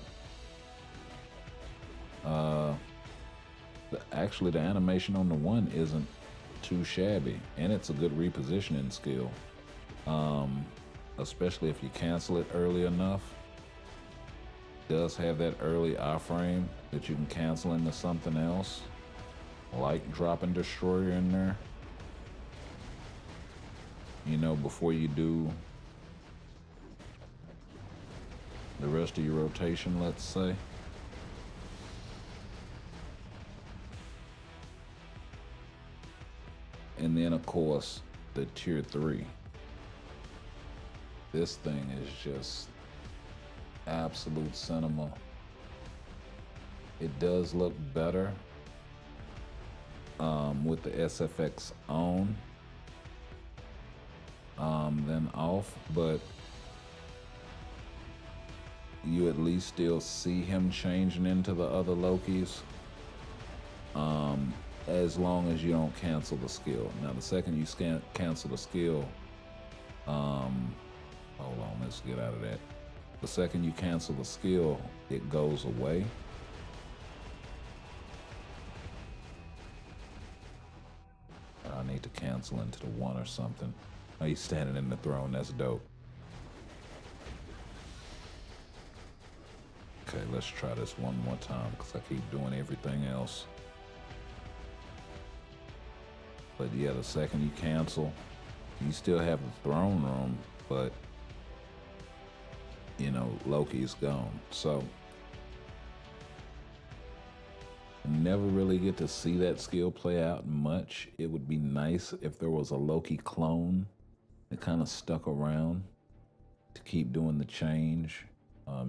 actually the animation on the one isn't too shabby, and it's a good repositioning skill, especially if you cancel it early enough. It does have that early iframe that you can cancel into something else, like dropping Destroyer in there, you know, before you do the rest of your rotation, let's say. And then, of course, the tier 3. This thing is just absolute cinema. It does look better with the SFX on than off, but you at least still see him changing into the other Lokis, as long as you don't cancel the skill. Now, the second you cancel the skill, hold on, let's get out of that. The second you cancel the skill, it goes away. I need to cancel into the 1 or something. Oh, he's standing in the throne, that's dope. Okay, let's try this one more time because I keep doing everything else. But yeah, the second you cancel, you still have the throne room, but you know, Loki's gone. So never really get to see that skill play out much. It would be nice if there was a Loki clone that kind of stuck around to keep doing the change,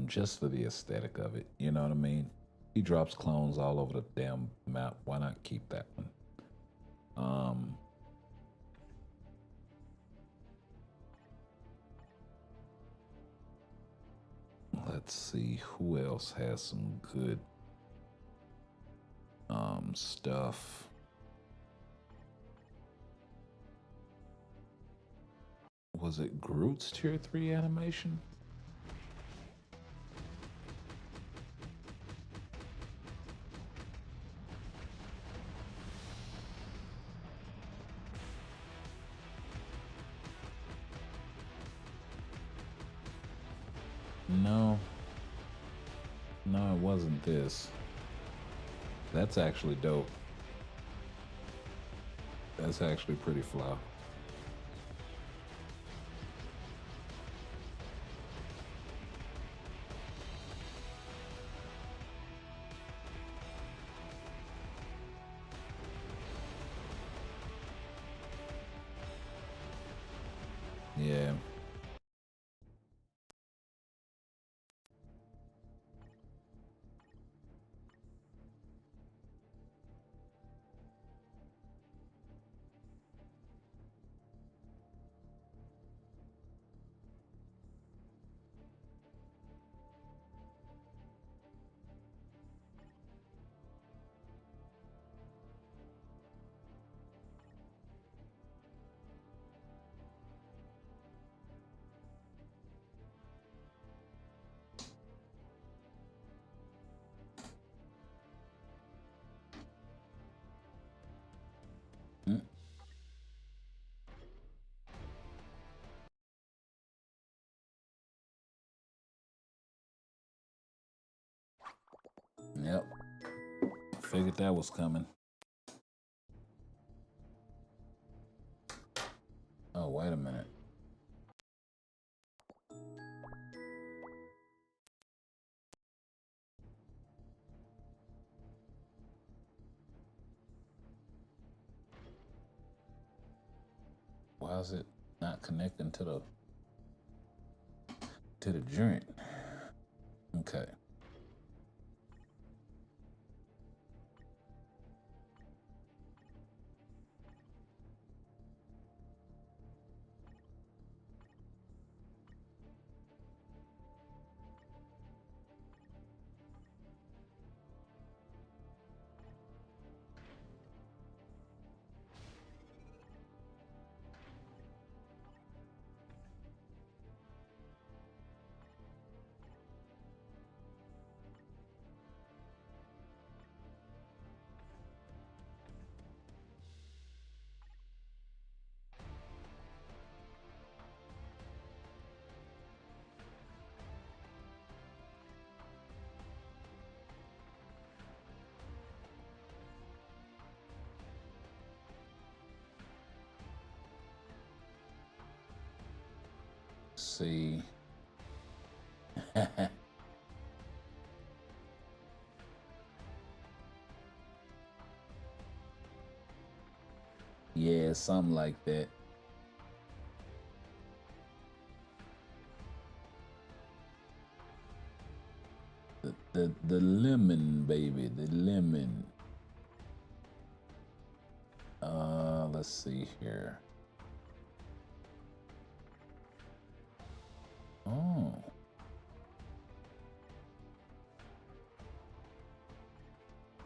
just for the aesthetic of it. You know what I mean? He drops clones all over the damn map. Why not keep that one? Let's see who else has some good stuff. Was it Groot's tier 3 animation? No, it wasn't this. That's actually dope. That's actually pretty fly. Yeah. Mm. Yep. I figured that was coming. Oh, wait a minute. Why is it not connecting to the joint? Okay. See. Yeah, something like that. The lemon, baby, the lemon. Let's see here. Oh.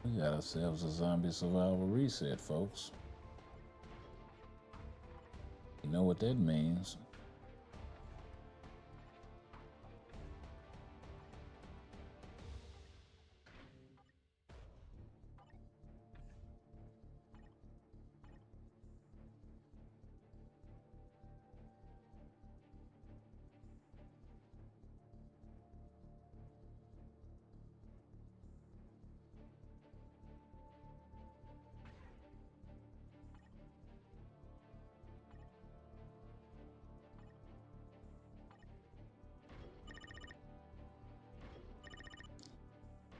We got ourselves a zombie survival reset, folks. You know what that means.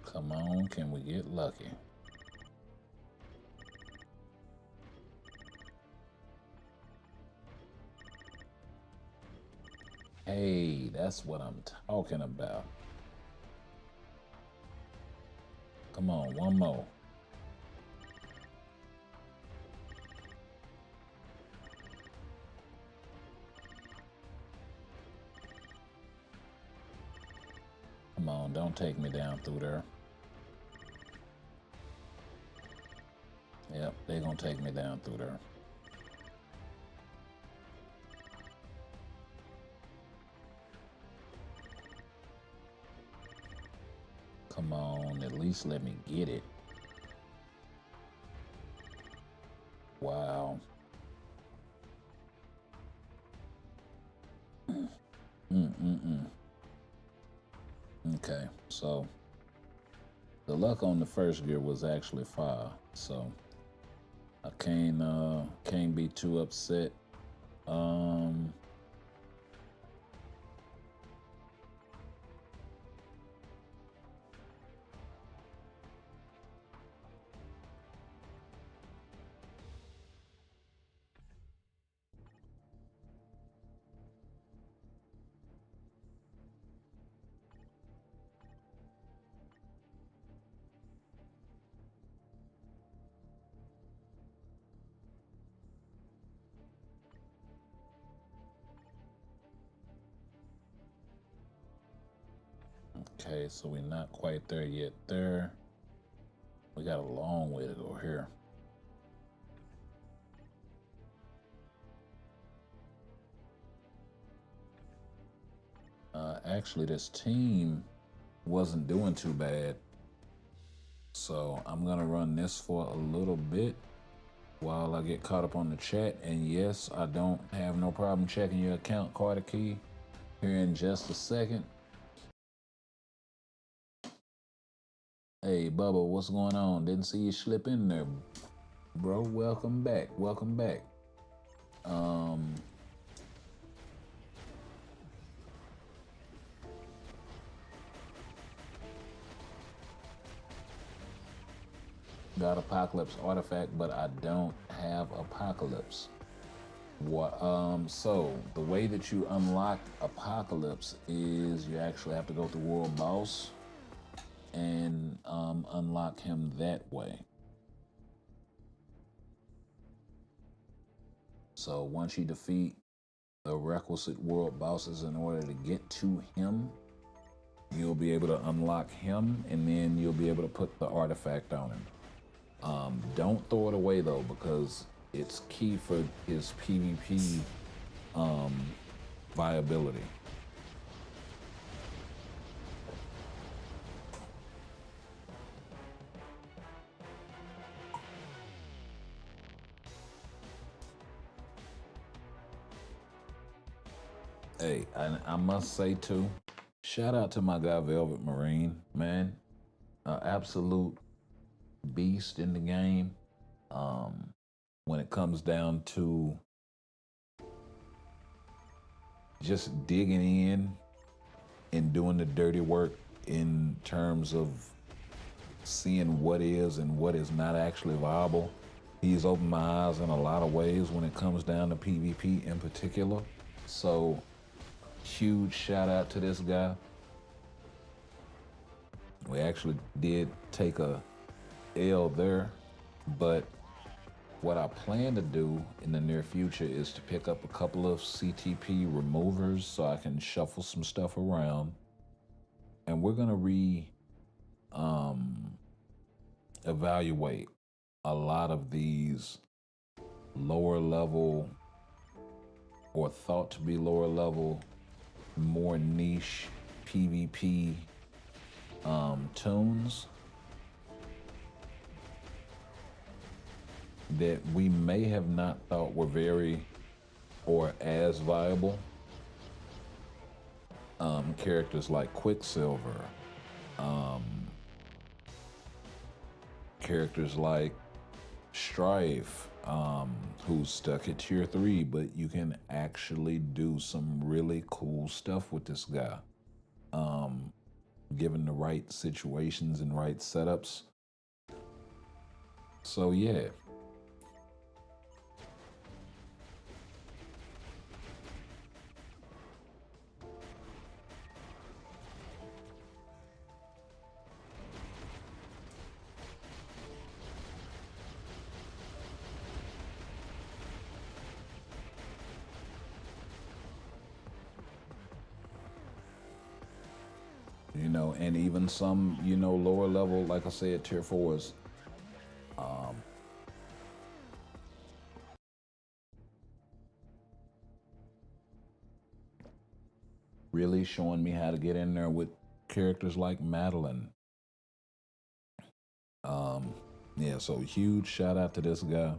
Come on, can we get lucky? Hey, that's what I'm talking about. Come on, one more. Come on, don't take me down through there. Yep, they're gonna take me down through there. Come on, at least let me get it. Wow. Okay, so the luck on the first gear was actually 5, so I can't be too upset. Okay, so we're not quite there yet. There, we got a long way to go here. Actually, this team wasn't doing too bad, so I'm gonna run this for a little bit while I get caught up on the chat. And yes, I don't have no problem checking your account, Carter Key, here in just a second. Hey, Bubba, what's going on? Didn't see you slip in there, bro. Welcome back. Welcome back. Got Apocalypse artifact, but I don't have Apocalypse. So the way that you unlock Apocalypse is you actually have to go through World Boss and unlock him that way. So once you defeat the requisite world bosses in order to get to him, you'll be able to unlock him, and then you'll be able to put the artifact on him. Don't throw it away though, because it's key for his PvP viability. Hey, I must say too, shout out to my guy Velvet Marine, man. Absolute beast in the game. When it comes down to just digging in and doing the dirty work in terms of seeing what is and what is not actually viable. He's opened my eyes in a lot of ways when it comes down to PvP in particular. So huge shout out to this guy. We actually did take a L there, but what I plan to do in the near future is to pick up a couple of CTP removers so I can shuffle some stuff around. And we're gonna evaluate a lot of these lower level or thought to be lower level, more niche PvP tunes that we may have not thought were very or as viable. Characters like Quicksilver, characters like Strife, who's stuck at tier 3, but you can actually do some really cool stuff with this guy. Given the right situations and right setups. So yeah. You know, and even some, you know, lower level, like I said, tier 4s, really showing me how to get in there with characters like Madeline. Yeah, so huge shout out to this guy.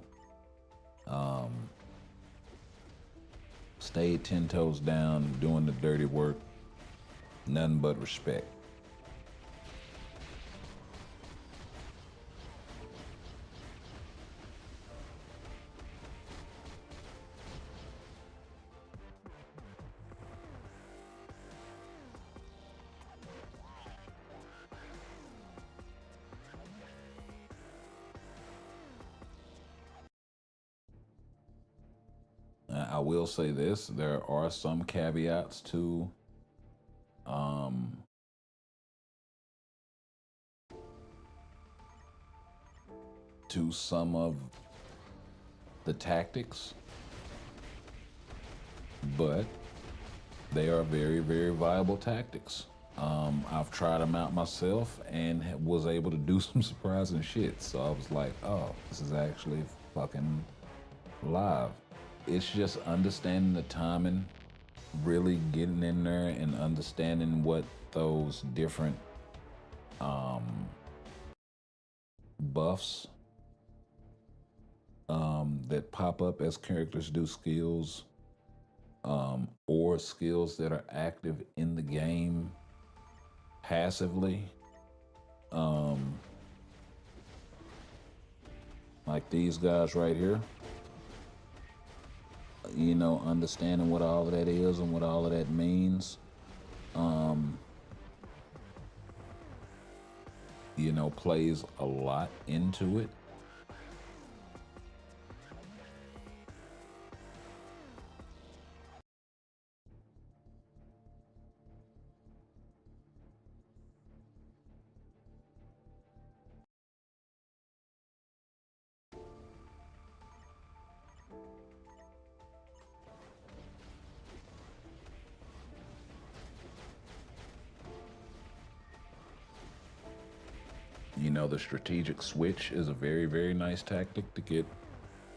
Stayed 10 toes down, doing the dirty work. Nothing but respect. I will say this, there are some caveats to some of the tactics, but they are very, very viable tactics. I've tried them out myself and was able to do some surprising shit. So I was like, oh, this is actually fucking live. It's just understanding the timing, really getting in there and understanding what those different buffs that pop up as characters do skills, or skills that are active in the game passively. Like these guys right here. You know, understanding what all of that is and what all of that means. You know, plays a lot into it. You know, the strategic switch is a very, very nice tactic to get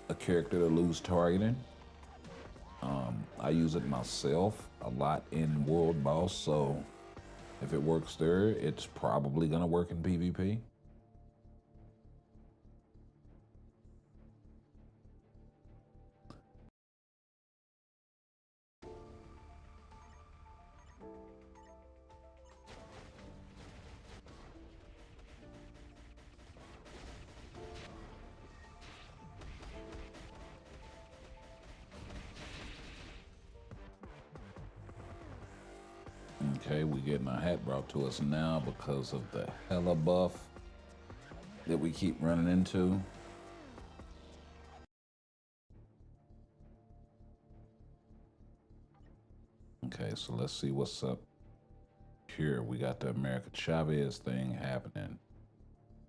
a character to lose targeting. I use it myself a lot in World Boss, so if it works there, it's probably going to work in PvP. Okay, we're getting our hat brought to us now because of the hella buff that we keep running into. Okay, so let's see what's up here. We got the America Chavez thing happening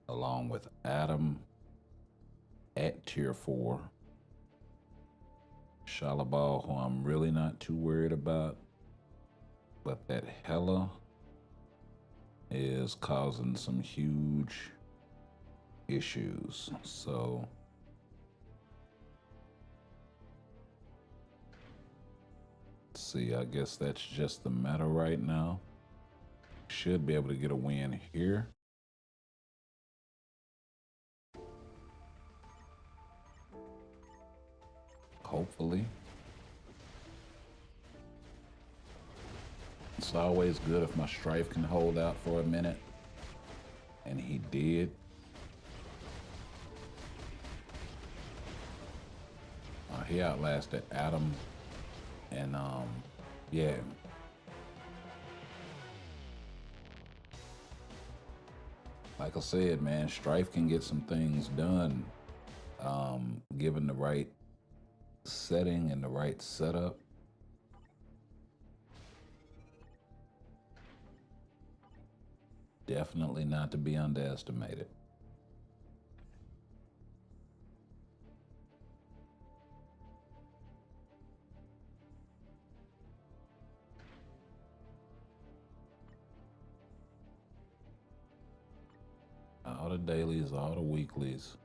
along with Adam at tier 4. Shalabal, who I'm really not too worried about, but that hella is causing some huge issues. So let's see, I guess that's just the meta right now. Should be able to get a win here. Hopefully. It's always good if my Strife can hold out for a minute. And he did. He outlasted Adam. And yeah. Like I said, man, Strife can get some things done given the right setting and the right setup. Definitely not to be underestimated. All the dailies, all the weeklies.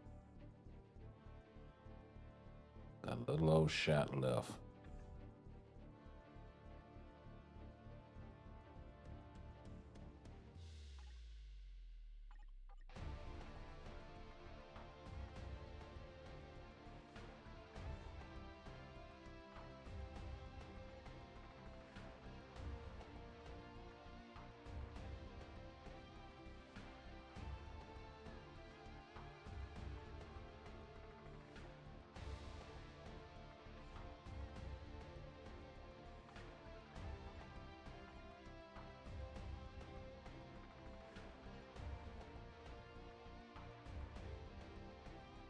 Got a little old shot left.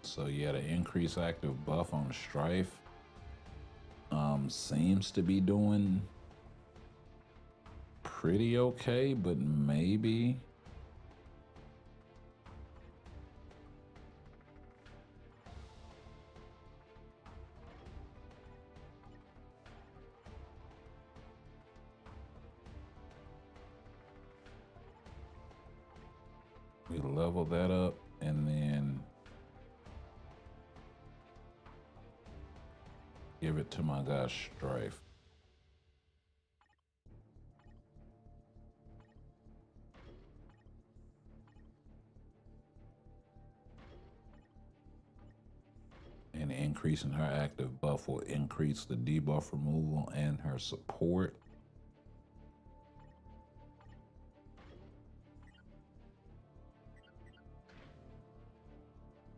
So yeah, the increased active buff on Strife seems to be doing pretty okay, but maybe we level that up and then give it to my guy Strife. And increasing her active buff will increase the debuff removal and her support.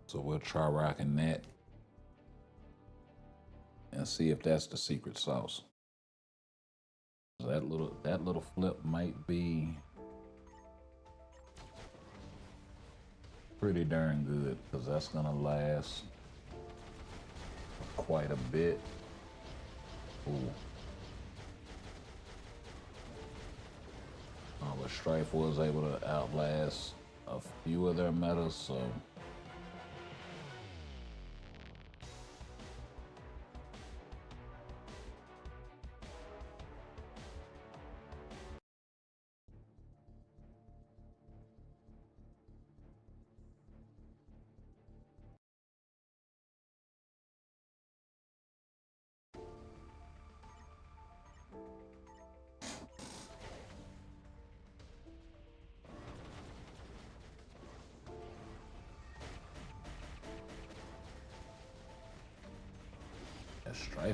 So we'll try rocking that and see if that's the secret sauce. That little flip might be pretty darn good because that's gonna last quite a bit. Ooh. But Strife was able to outlast a few of their metas, so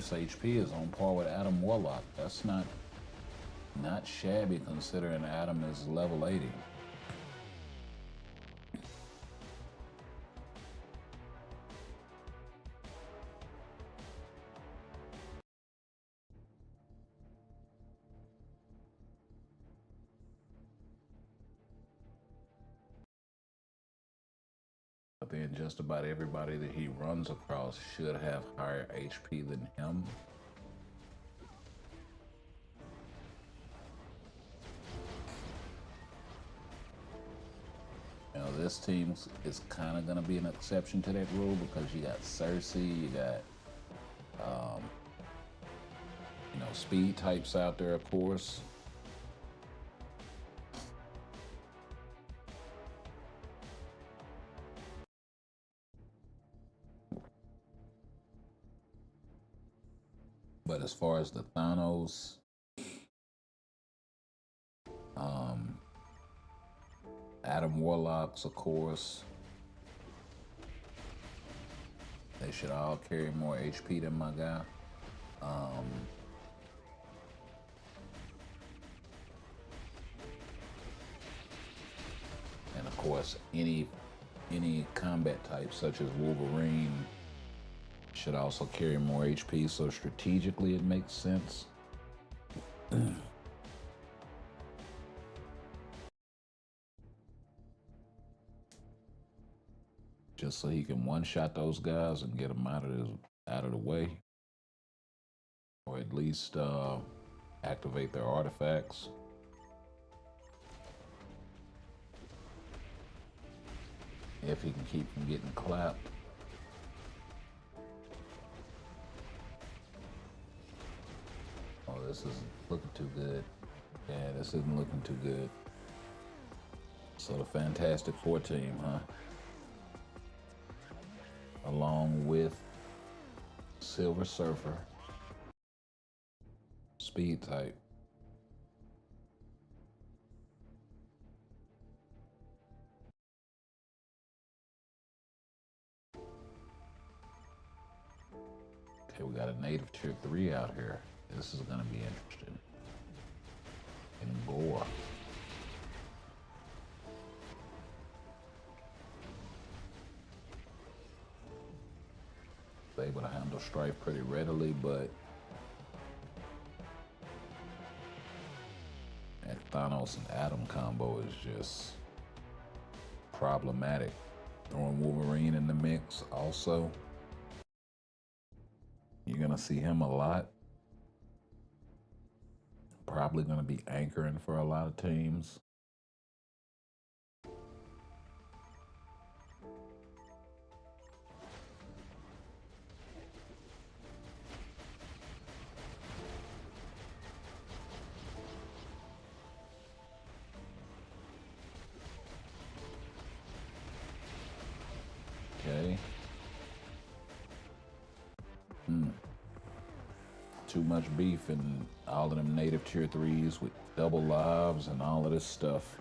Strife's HP is on par with Adam Warlock. That's not shabby considering Adam is level 80. But then just about everybody that he runs across should have higher HP than him. Now this team is kind of going to be an exception to that rule because you got Cersei, you got, you know, speed types out there, of course. But as far as the Thanos, Adam Warlocks, of course, they should all carry more HP than my guy. And of course, any combat type such as Wolverine should also carry more HP, so strategically it makes sense. Just so he can one-shot those guys and get them out of the way, or at least activate their artifacts. If he can keep from getting clapped. Oh, this isn't looking too good. Yeah, this isn't looking too good. So the Fantastic Four team, huh? Along with Silver Surfer, speed type. Okay, we got a native tier 3 out here. This is gonna be interesting. And Gore. Able to handle Strife pretty readily, but that Thanos and Adam combo is just problematic. Throwing Wolverine in the mix also. You're gonna see him a lot. Probably gonna be anchoring for a lot of teams. Okay. Too much beef and all of them native tier 3s with double lives and all of this stuff.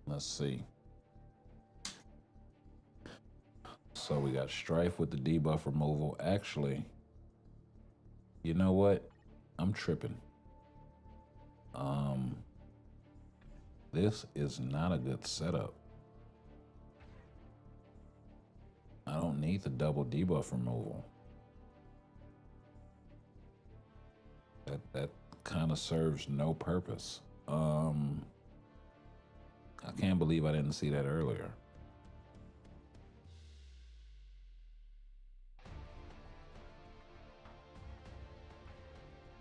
Let's see. So we got Strife with the debuff removal. Actually, you know what? I'm tripping. This is not a good setup. I don't need the double debuff removal. That kind of serves no purpose. I can't believe I didn't see that earlier.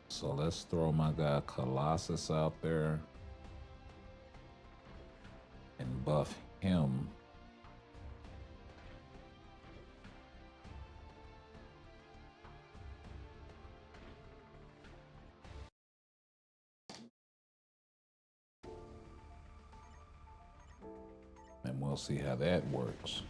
So let's throw my guy Colossus out there and buff him. And we'll see how that works.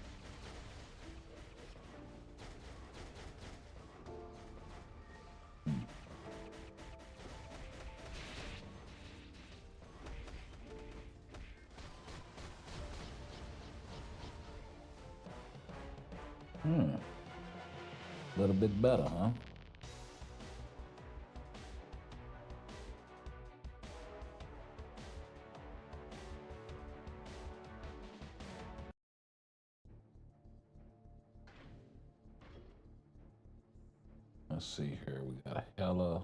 A little bit better, huh? Let's see here. We got a Hella.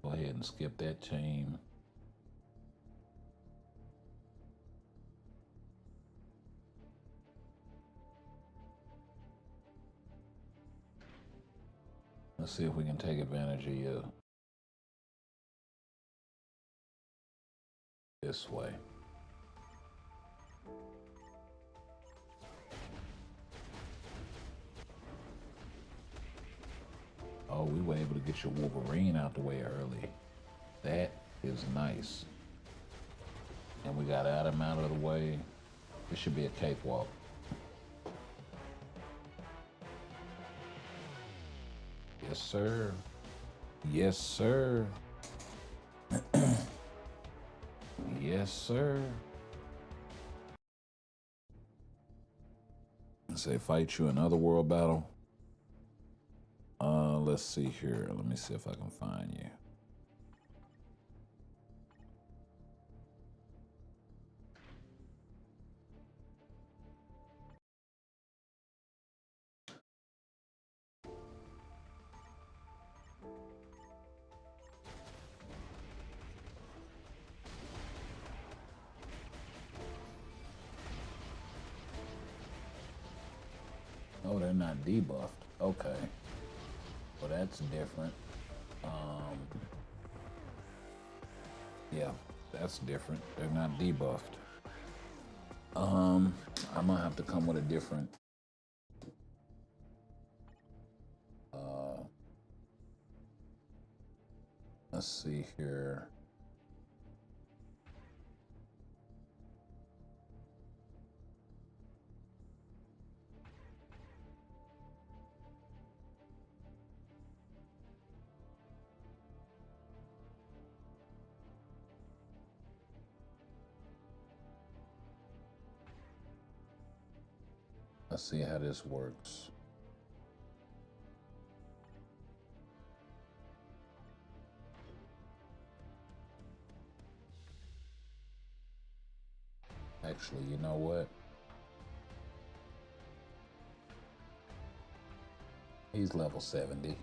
Go ahead and skip that team. Let's see if we can take advantage of you this way. Oh, we were able to get your Wolverine out the way early. That is nice. And we got Adam out of the way. This should be a cakewalk. Yes, sir. Yes, sir. Yes, sir. Say fight you another world battle. Let's see here. Let me see if I can find you. Oh, they're not debuffed. Okay. Well, that's different. Yeah, that's different. They're not debuffed. I might have to come with a different. Let's see here. Let's see how this works. Actually, you know what? He's level 70.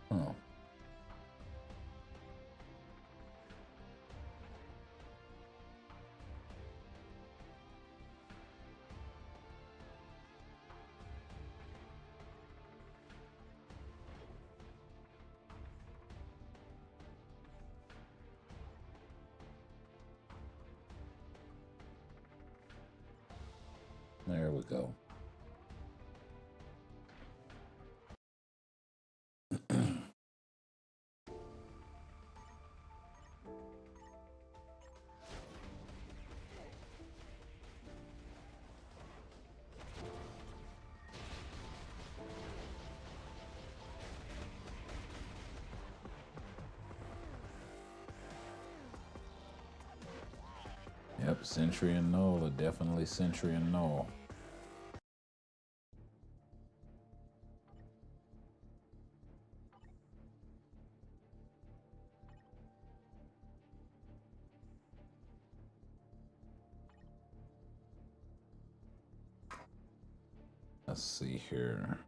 Huh. There we go. Yep, Sentry and Null are definitely Sentry and Null. Let's see here.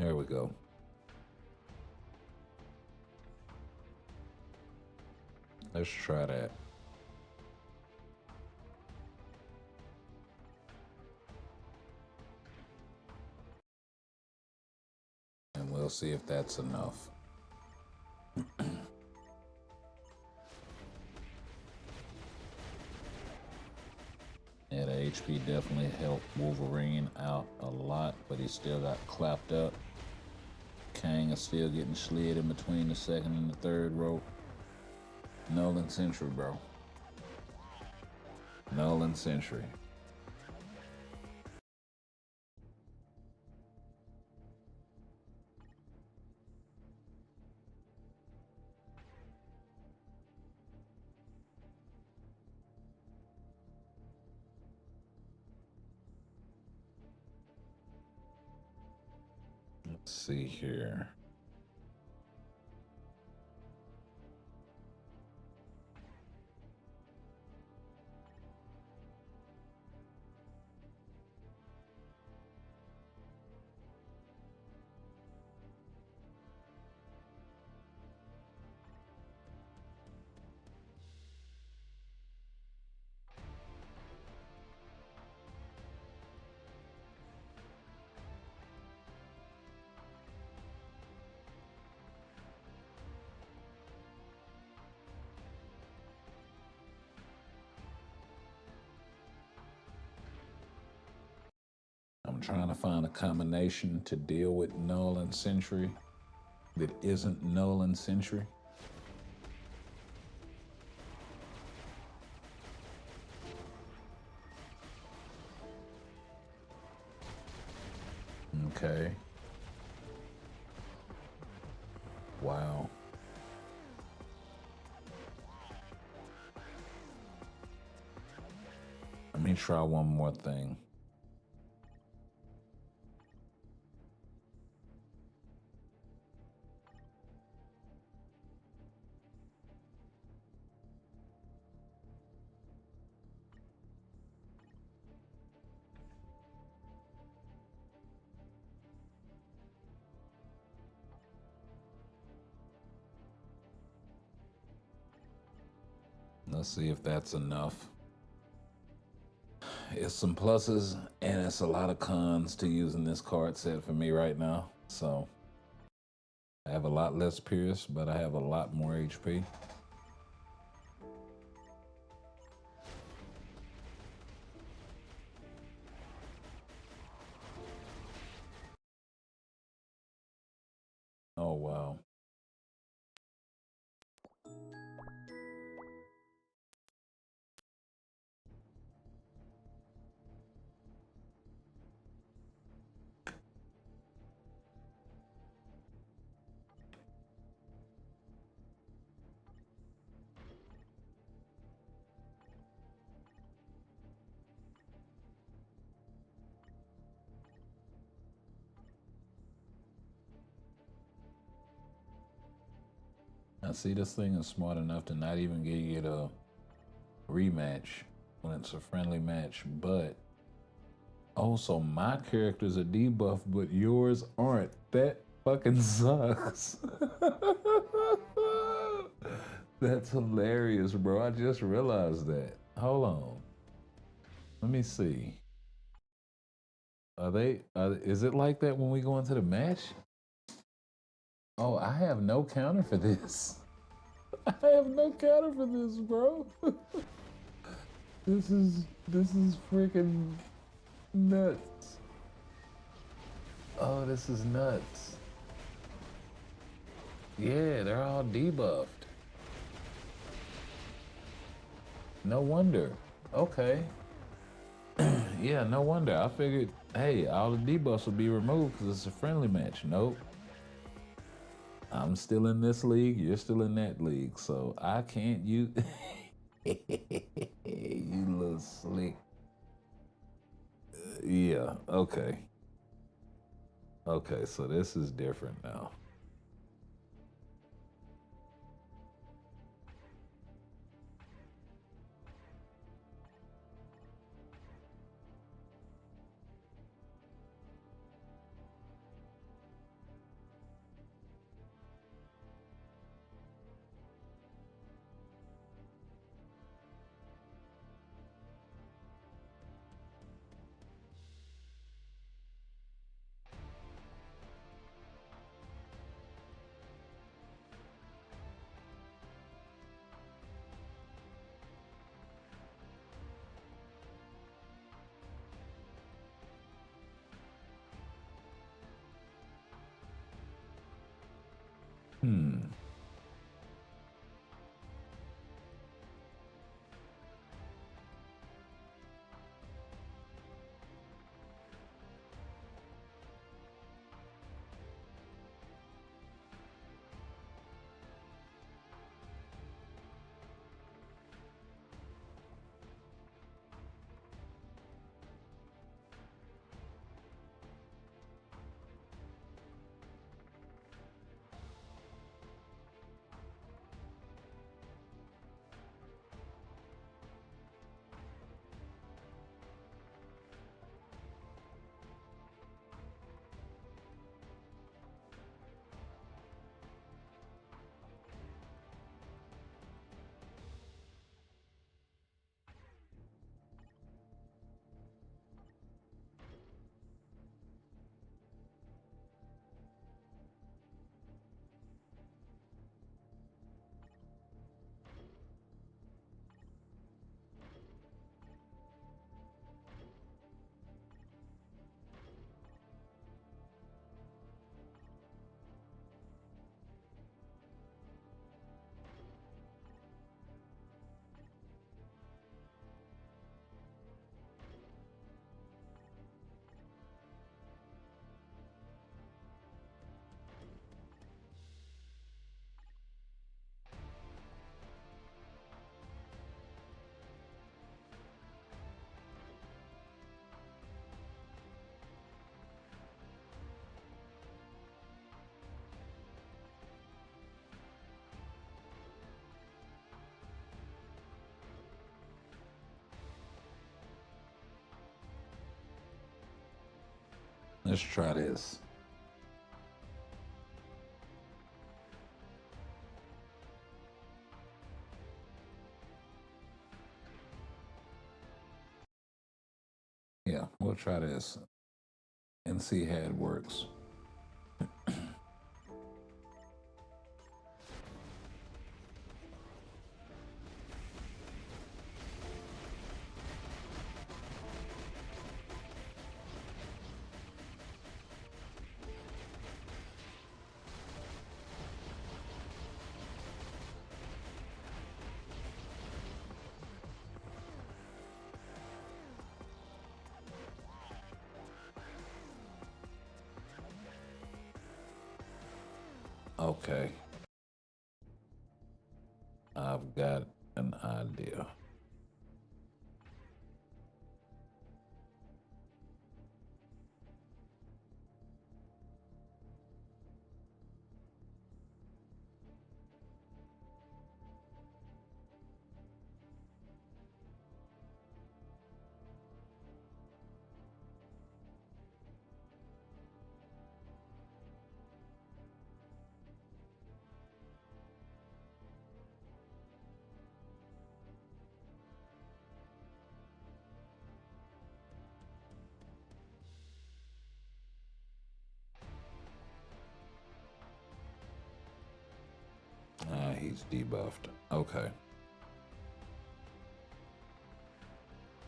There we go. Let's try that. And we'll see if that's enough. Yeah, the HP definitely helped Wolverine out a lot, but he still got clapped up. Kang is still getting slid in between the second and the third rope. Nolan Sentry, bro. Nolan Sentry. Let's see here. I'm trying to find a combination to deal with Nolan Sentry that isn't Nolan Sentry. Okay. Wow. Let me try one more thing. Let's see if that's enough. It's some pluses and it's a lot of cons to using this card set for me right now. So I have a lot less Pierce, but I have a lot more HP. Oh, wow. Now, see, this thing is smart enough to not even give you the rematch when it's a friendly match, but also my characters are debuffed, but yours aren't. That fucking sucks. That's hilarious, bro. I just realized that. Hold on. Let me see. Is it like that when we go into the match? Oh, I have no counter for this. I have no counter for this, bro. This is freaking nuts. Oh, this is nuts. Yeah, they're all debuffed. No wonder. Okay. Yeah, no wonder. I figured, hey, all the debuffs will be removed because it's a friendly match. Nope. I'm still in this league. You're still in that league. So I can't use... You little slick. Yeah, okay. Okay, so this is different now. Let's try this. Yeah, we'll try this and see how it works. Okay. I've got an idea. He's debuffed. Okay.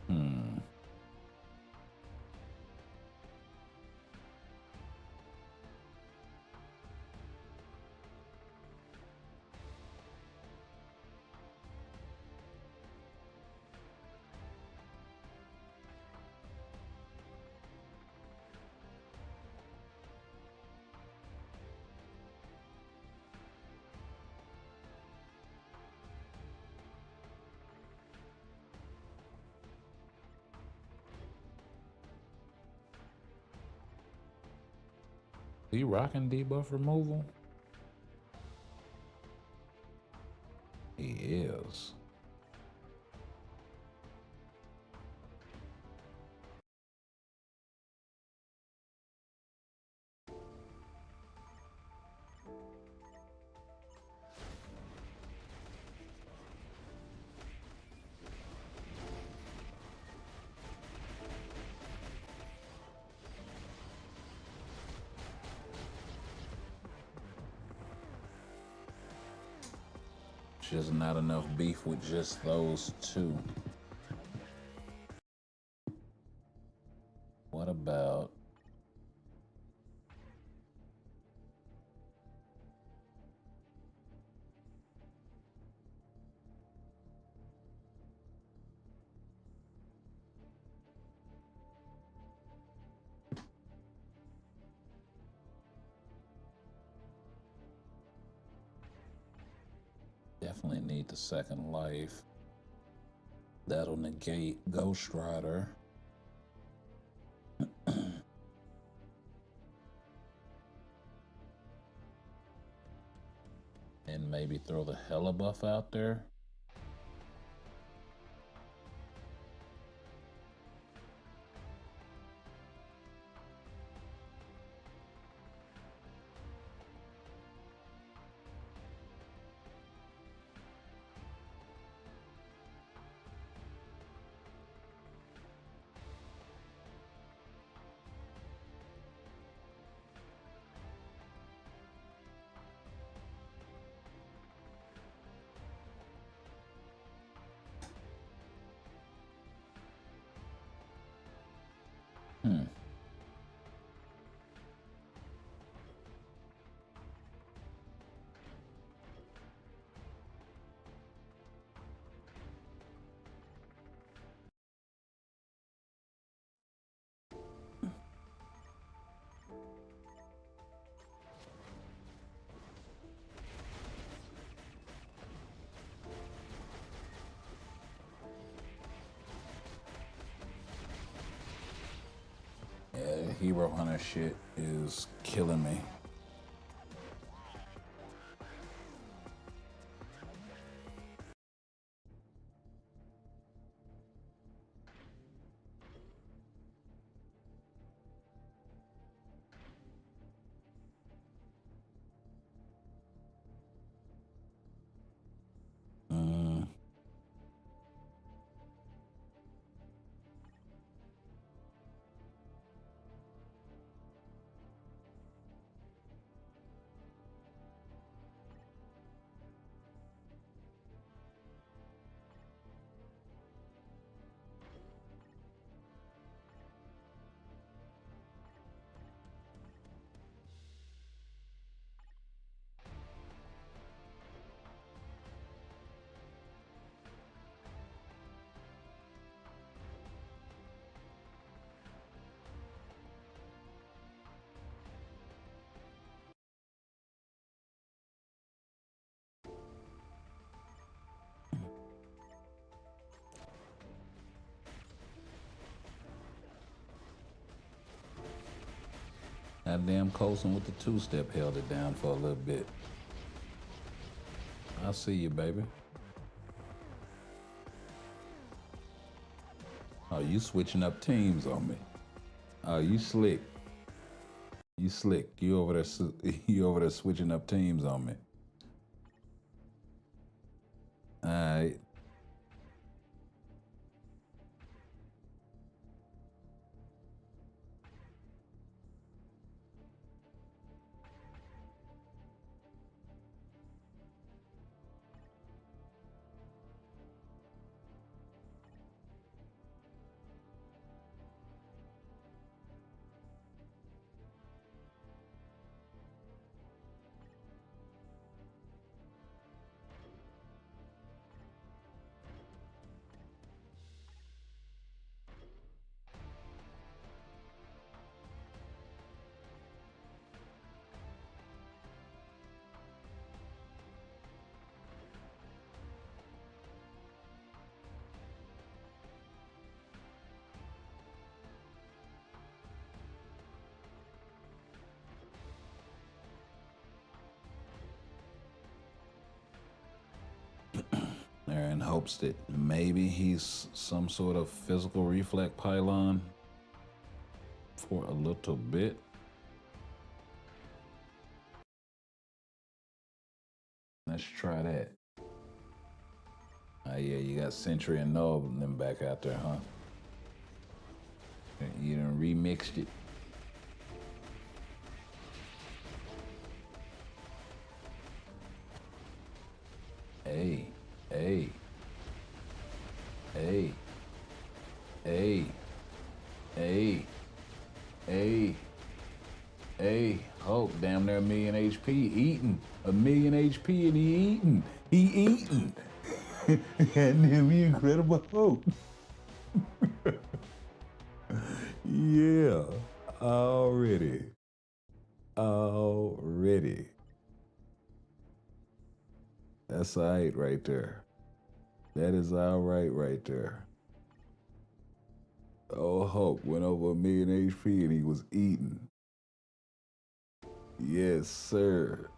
Hmm. He rocking debuff removal? He is. Just not enough beef with just those two. What about definitely need the second life. That'll negate Ghost Rider. And maybe throw the Hella buff out there. Hmm. Yeah, Hero Hunter shit is killing me. Goddamn Colson with the two-step held it down for a little bit. I see you, baby. Oh, you switching up teams on me. Oh, you slick. You slick. You over there switching up teams on me. All right. There in hopes that maybe he's some sort of physical reflex pylon for a little bit. Let's try that. Oh yeah, you got Sentry and Nob and them back out there, huh? You done remixed it. Hey, hey, hey, hey, hey, hey, hey, Hulk, damn near a million HP, eating. A million HP and he eating. He eating. And him, the Incredible Hulk. Yeah, already. Already. That's all right there. That is all right there. Oh, Hulk went over a million HP and he was eating. Yes, sir.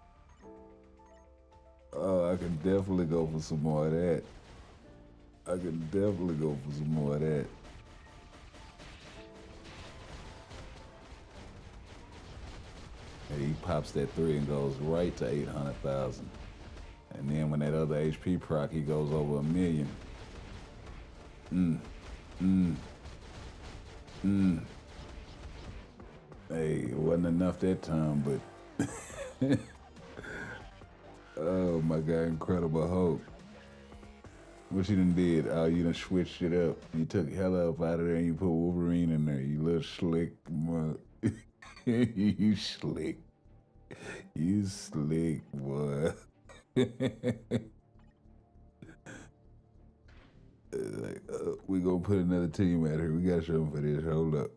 Oh, I can definitely go for some more of that. I can definitely go for some more of that. And he pops that 3 and goes right to 800,000. And then when that other HP proc, he goes over a million. Hey, it wasn't enough that time, but oh my God, Incredible Hulk. What you done did? Oh, you done switched it up. You took Hella up out of there and you put Wolverine in there. You little slick. You slick. You slick, boy. Like, we gonna put another team out here. We gotta show them for this. Hold up.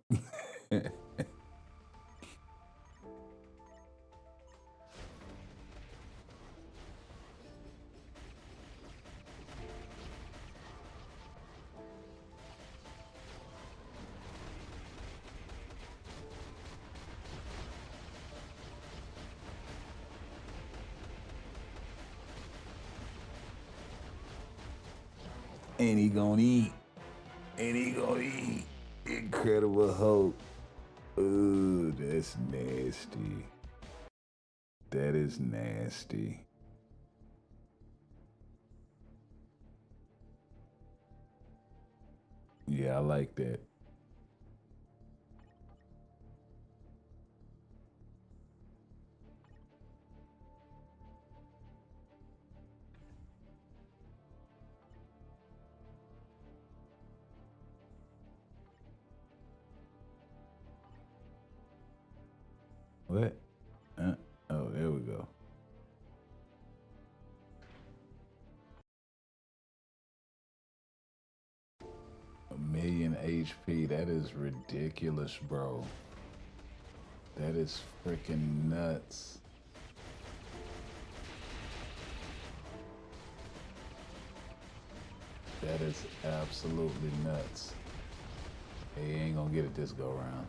And he gonna eat. And he gonna eat. Incredible Hulk. Ooh, that's nasty. That is nasty. Yeah, I like that. What? Oh, there we go. A million HP. That is ridiculous, bro. That is freaking nuts. That is absolutely nuts. He ain't gonna get it this go round.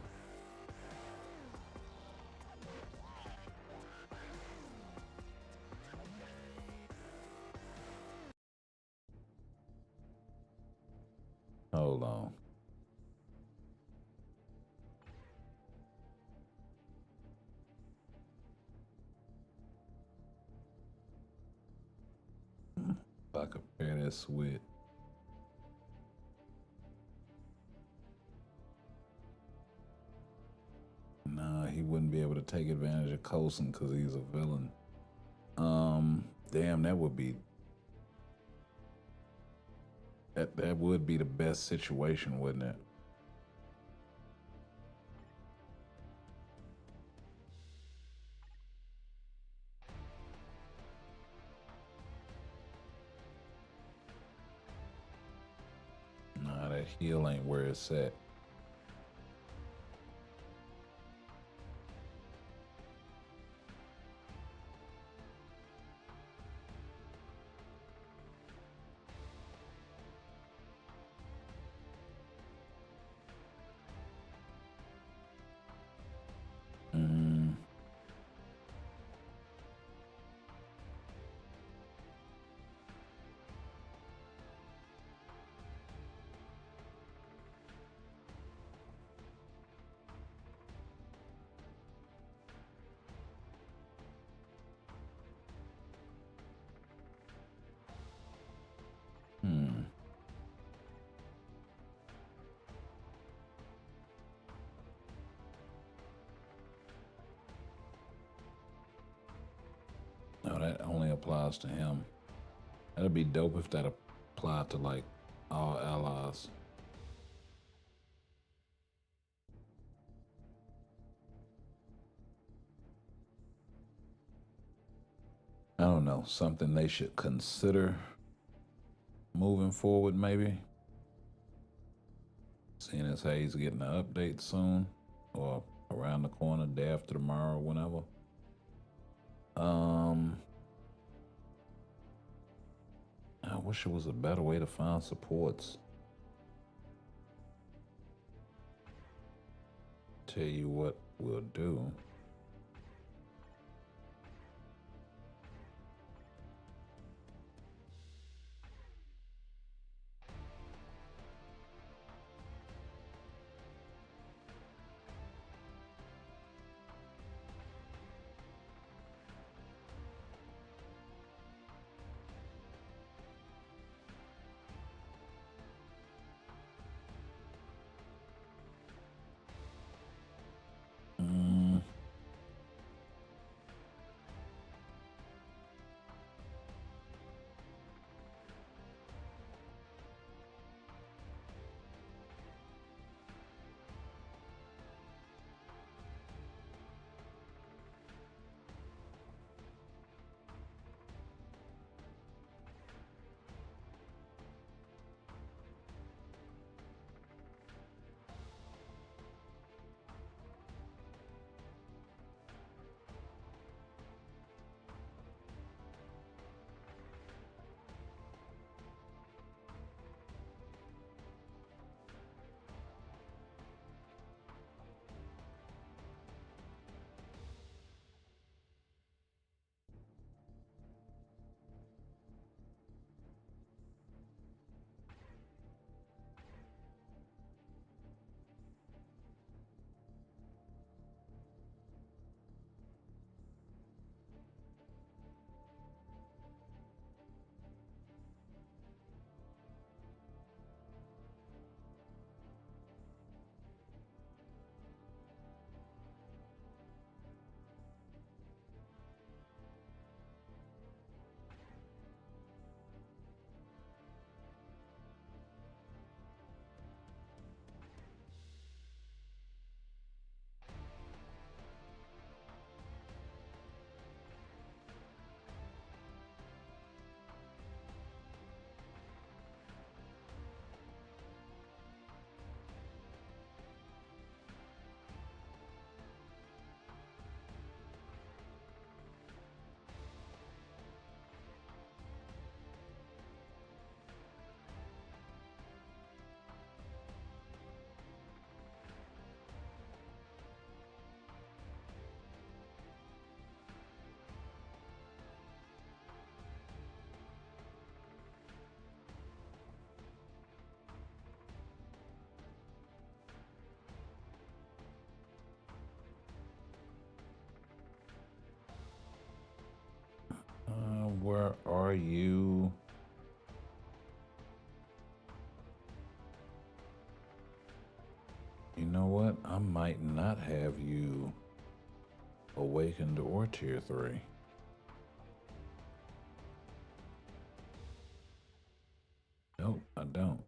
mess with. Nah, he wouldn't be able to take advantage of Coulson because he's a villain. Damn, that would be that would be the best situation, wouldn't it? Nah, that heel ain't where it's at. Mm. Hmm. No, that only applies to him. That'd be dope if that applied to like all allies. I don't know, something they should consider moving forward, maybe. Seeing as how he's getting an update soon, or around the corner, day after tomorrow, whenever. I wish it was a better way to find supports. Tell you what we'll do. Mm, where are you? You know what? I might not have you awakened or tier 3. Nope, I don't.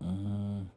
Mm,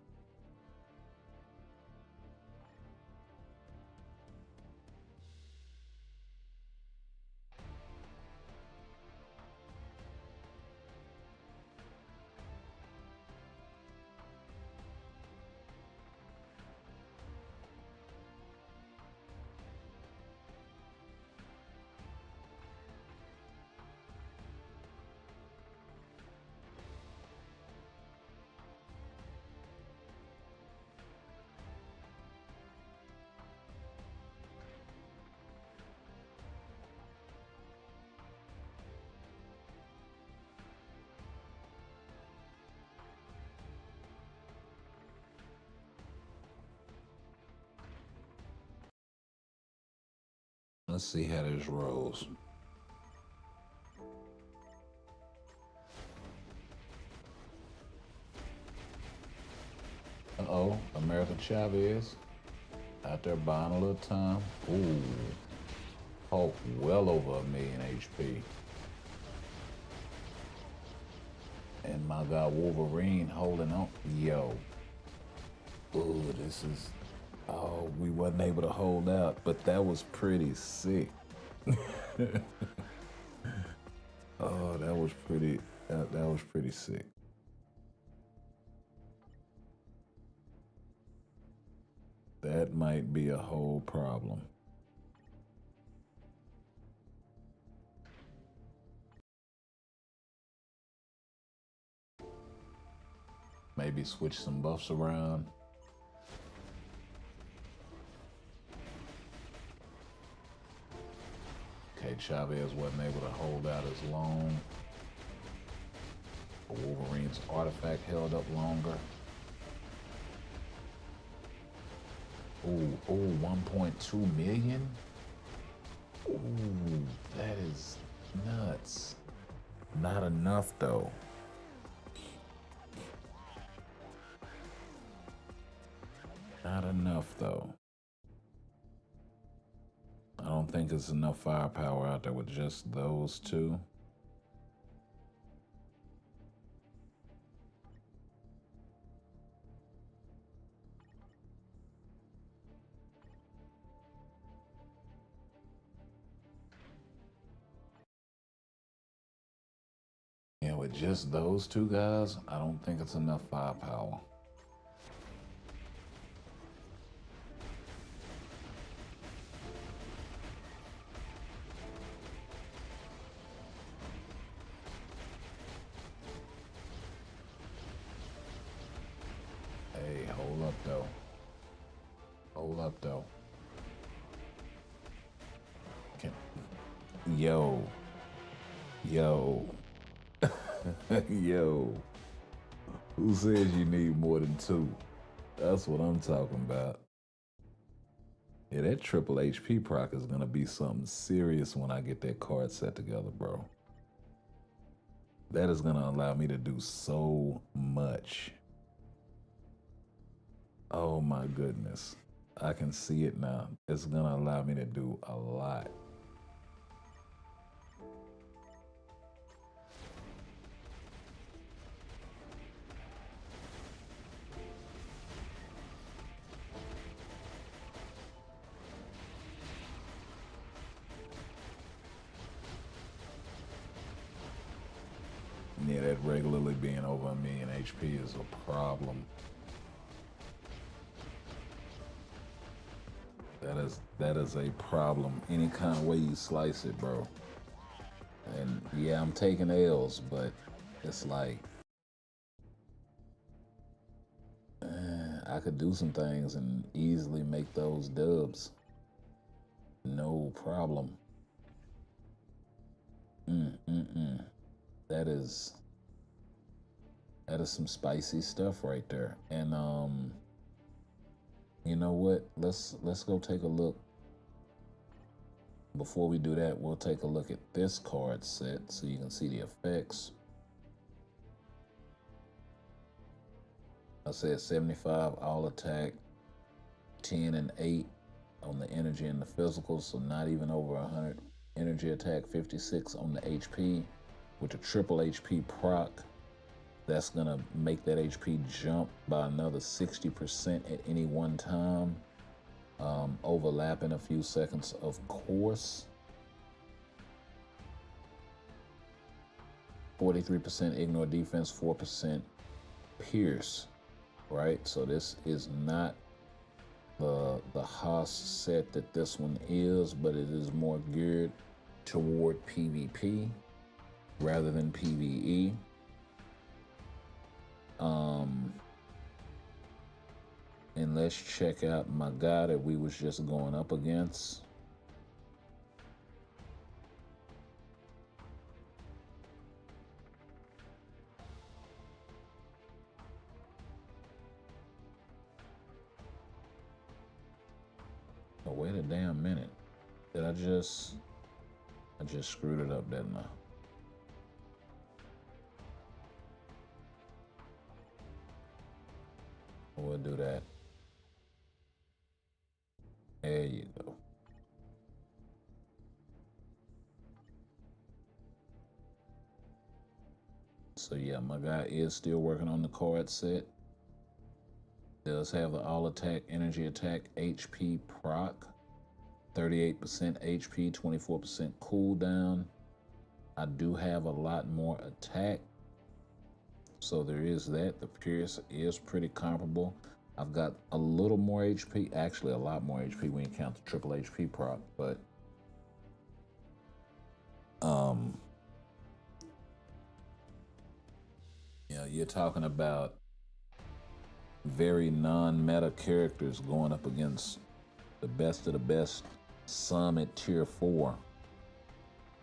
let's see how this rolls. Uh-oh, American Chavez out there buying a little time. Ooh, Hulk well over 1,000,000 HP. And my God, Wolverine holding on. Yo. Ooh, this is... Oh, we wasn't able to hold out, but that was pretty sick. Oh, that was pretty... That was pretty sick. That might be a whole problem. Maybe switch some buffs around. Okay, Chavez wasn't able to hold out as long. Wolverine's artifact held up longer. Ooh, 1.2 million? Ooh, that is nuts. Not enough though. Not enough though. I don't think it's enough firepower out there with just those two. Yeah, with just those two guys, I don't think it's enough firepower. Hey, hold up though. Hold up though. Can... Yo. Yo. Yo. Who says you need more than two? That's what I'm talking about. Yeah, that triple HP proc is gonna be something serious when I get that card set together, bro. That is gonna allow me to do so much. Oh my goodness. I can see it now. It's gonna allow me to do a lot. Yeah, that regularly being over 1,000,000 HP is a problem. That is a problem any kind of way you slice it, bro. And yeah, I'm taking L's, but it's like I could do some things and easily make those dubs. No problem. Mm-mm-mm. That is some spicy stuff right there. And you know what? Let's go take a look. Before we do that, we'll take a look at this card set so you can see the effects. I said 75 all attack, 10 and 8 on the energy and the physical, so not even over 100 energy attack, 56 on the HP with a triple HP proc. That's gonna make that HP jump by another 60% at any one time, overlapping a few seconds, of course. 43% ignore defense, 4% pierce, right? So this is not the Haas set that this one is, but it is more geared toward PvP rather than PvE. And let's check out my guy that we was just going up against. Oh, wait a damn minute. Did I just screwed it up, didn't I? We'll do that. There you go. So yeah, my guy is still working on the card set. Does have the all attack, energy attack, HP proc, 38% HP, 24% cooldown. I do have a lot more attack, so there is that. The Pierce is pretty comparable. I've got a little more HP, actually a lot more HP when you count the triple HP proc, but yeah, you're talking about very non-meta characters going up against the best of the best, some at tier 4,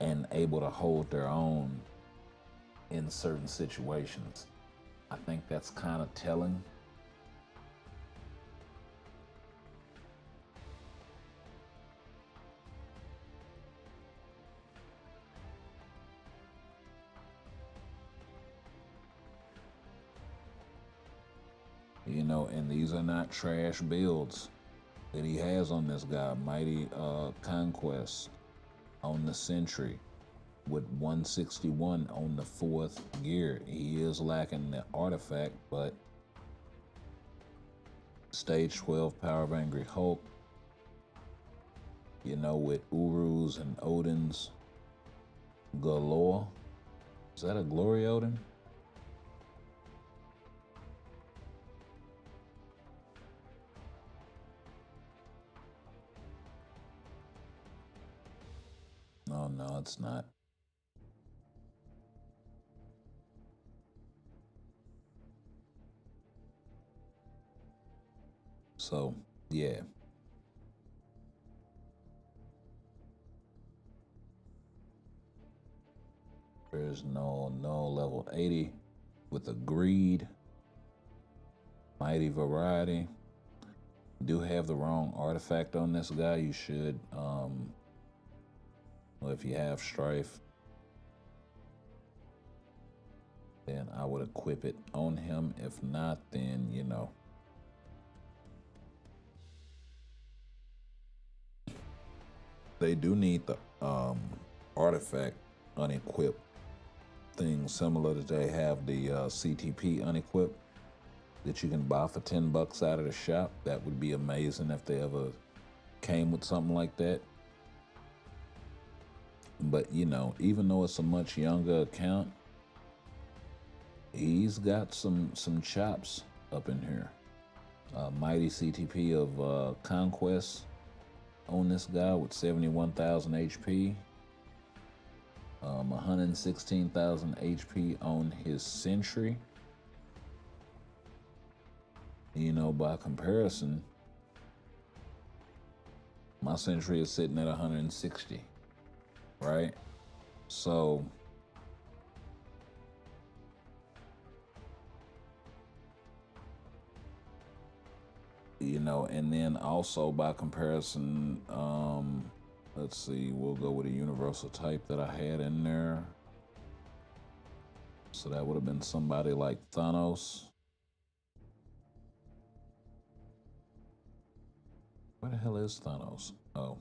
and able to hold their own in certain situations. I think that's kind of telling. You know, and these are not trash builds that he has on this guy. Mighty Conquest on the Sentry with 161 on the 4th gear. He is lacking the artifact, but stage 12 Power of Angry Hulk, you know, with Urus and Odins galore. Is that a Glory Odin? Oh, no, it's not. So, yeah. There's no level 80 with a Greed, Mighty Variety. Do have the wrong artifact on this guy. You should, well, if you have Strife, then I would equip it on him. If not, then, you know, they do need the artifact unequipped thing, similar that they have the CTP unequipped that you can buy for $10 out of the shop. That would be amazing if they ever came with something like that. But you know, even though it's a much younger account, he's got some chops up in here. Mighty CTP of Conquest on this guy with 71,000 HP. 116,000 HP on his Sentry. You know, by comparison, my Century is sitting at 160, right? So you know, and then also by comparison, let's see, we'll go with a universal type that I had in there. So that would have been somebody like Thanos. Where the hell is Thanos? Oh.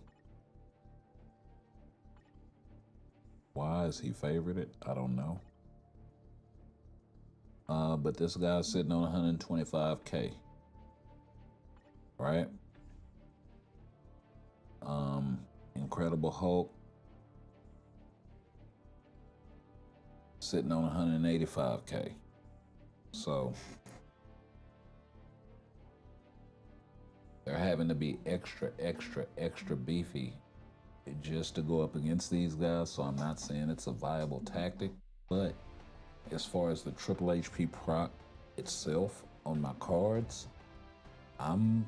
Why is he favorited? I don't know. But this guy's sitting on 125K. Right? Incredible Hulk sitting on 185K. So they're having to be extra beefy just to go up against these guys. So I'm not saying it's a viable tactic, but as far as the triple HP proc itself on my cards, I'm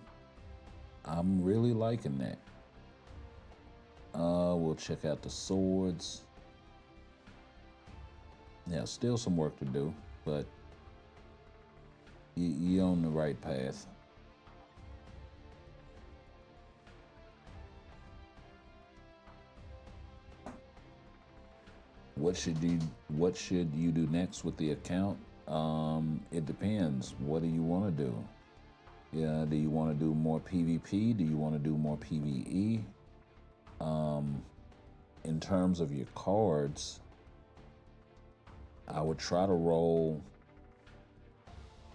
really liking that. We'll check out the swords. Yeah, still some work to do, but you're on the right path. What should you do next with the account? It depends. What do you want to do? Yeah, do you want to do more PvP? Do you want to do more PvE? In terms of your cards, I would try to roll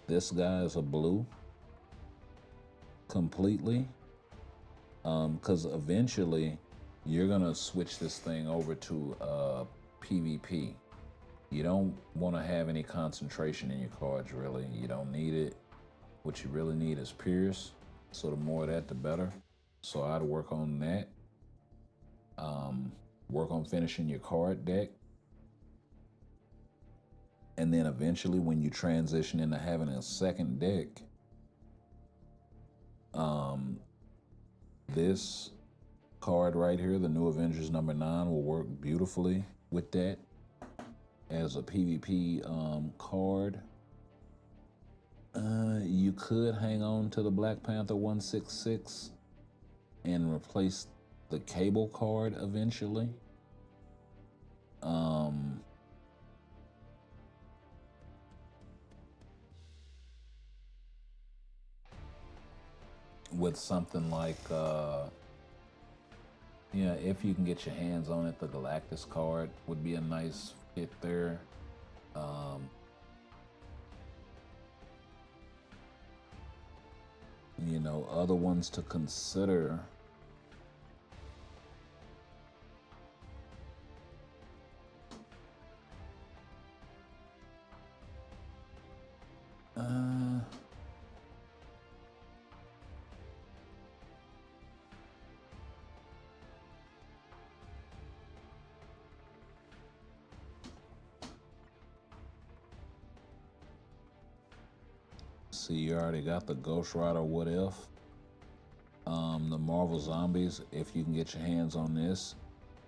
this guy as a blue completely, because eventually you're gonna switch this thing over to PvP. You don't want to have any concentration in your cards, really. You don't need it. What you really need is Pierce, so the more of that, the better. So I'd work on that. Work on finishing your card deck. And then eventually when you transition into having a second deck, this card right here, the New Avengers #9, will work beautifully with that as a PvP card. You could hang on to the Black Panther 166 and replace the Cable card eventually. With something like, yeah, if you can get your hands on it, the Galactus card would be a nice fit there. You know, other ones to consider. See, you already got the Ghost Rider What If. The Marvel Zombies, if you can get your hands on this.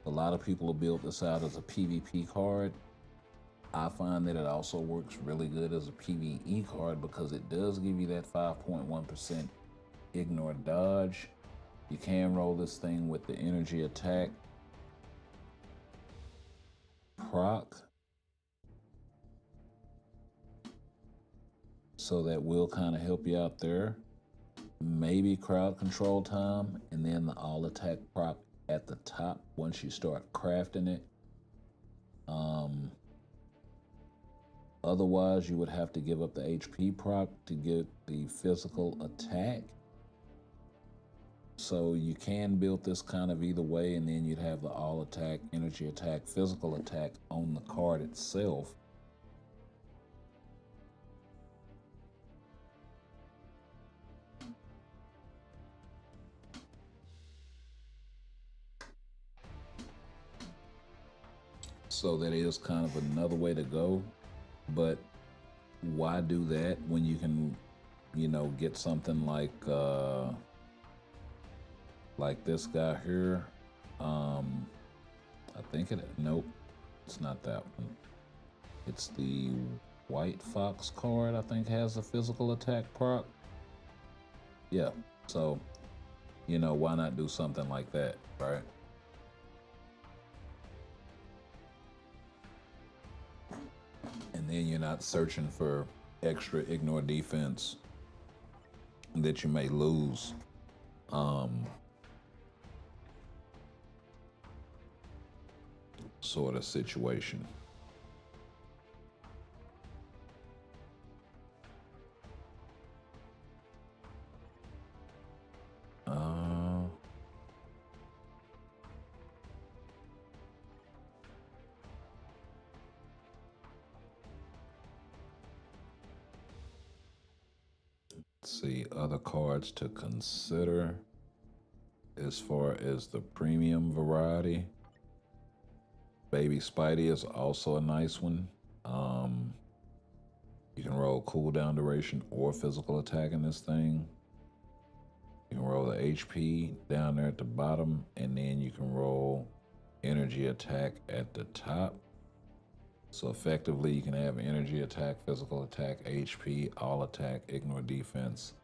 A lot of people have built this out as a PvP card. I find that it also works really good as a PvE card because it does give you that 5.1% ignore dodge. You can roll this thing with the energy attack proc. So that will kind of help you out there. Maybe crowd control time and then the all attack proc at the top once you start crafting it. Otherwise, you would have to give up the HP proc to get the physical attack. So you can build this kind of either way, and then you'd have the all attack, energy attack, physical attack on the card itself. So that is kind of another way to go. But why do that when you can get something like this guy here. I think nope, it's not that one. It's the White Fox card, I think, has a physical attack proc. Yeah, so, why not do something like that, right? And then you're not searching for extra ignore defense that you may lose. Sort of situation. Let's see, other cards to consider as far as the premium variety. Baby Spidey is also a nice one. You can roll cooldown duration or physical attack in this thing. You can roll the HP down there at the bottom, and then you can roll energy attack at the top. So effectively, you can have energy attack, physical attack, HP, all attack, ignore defense,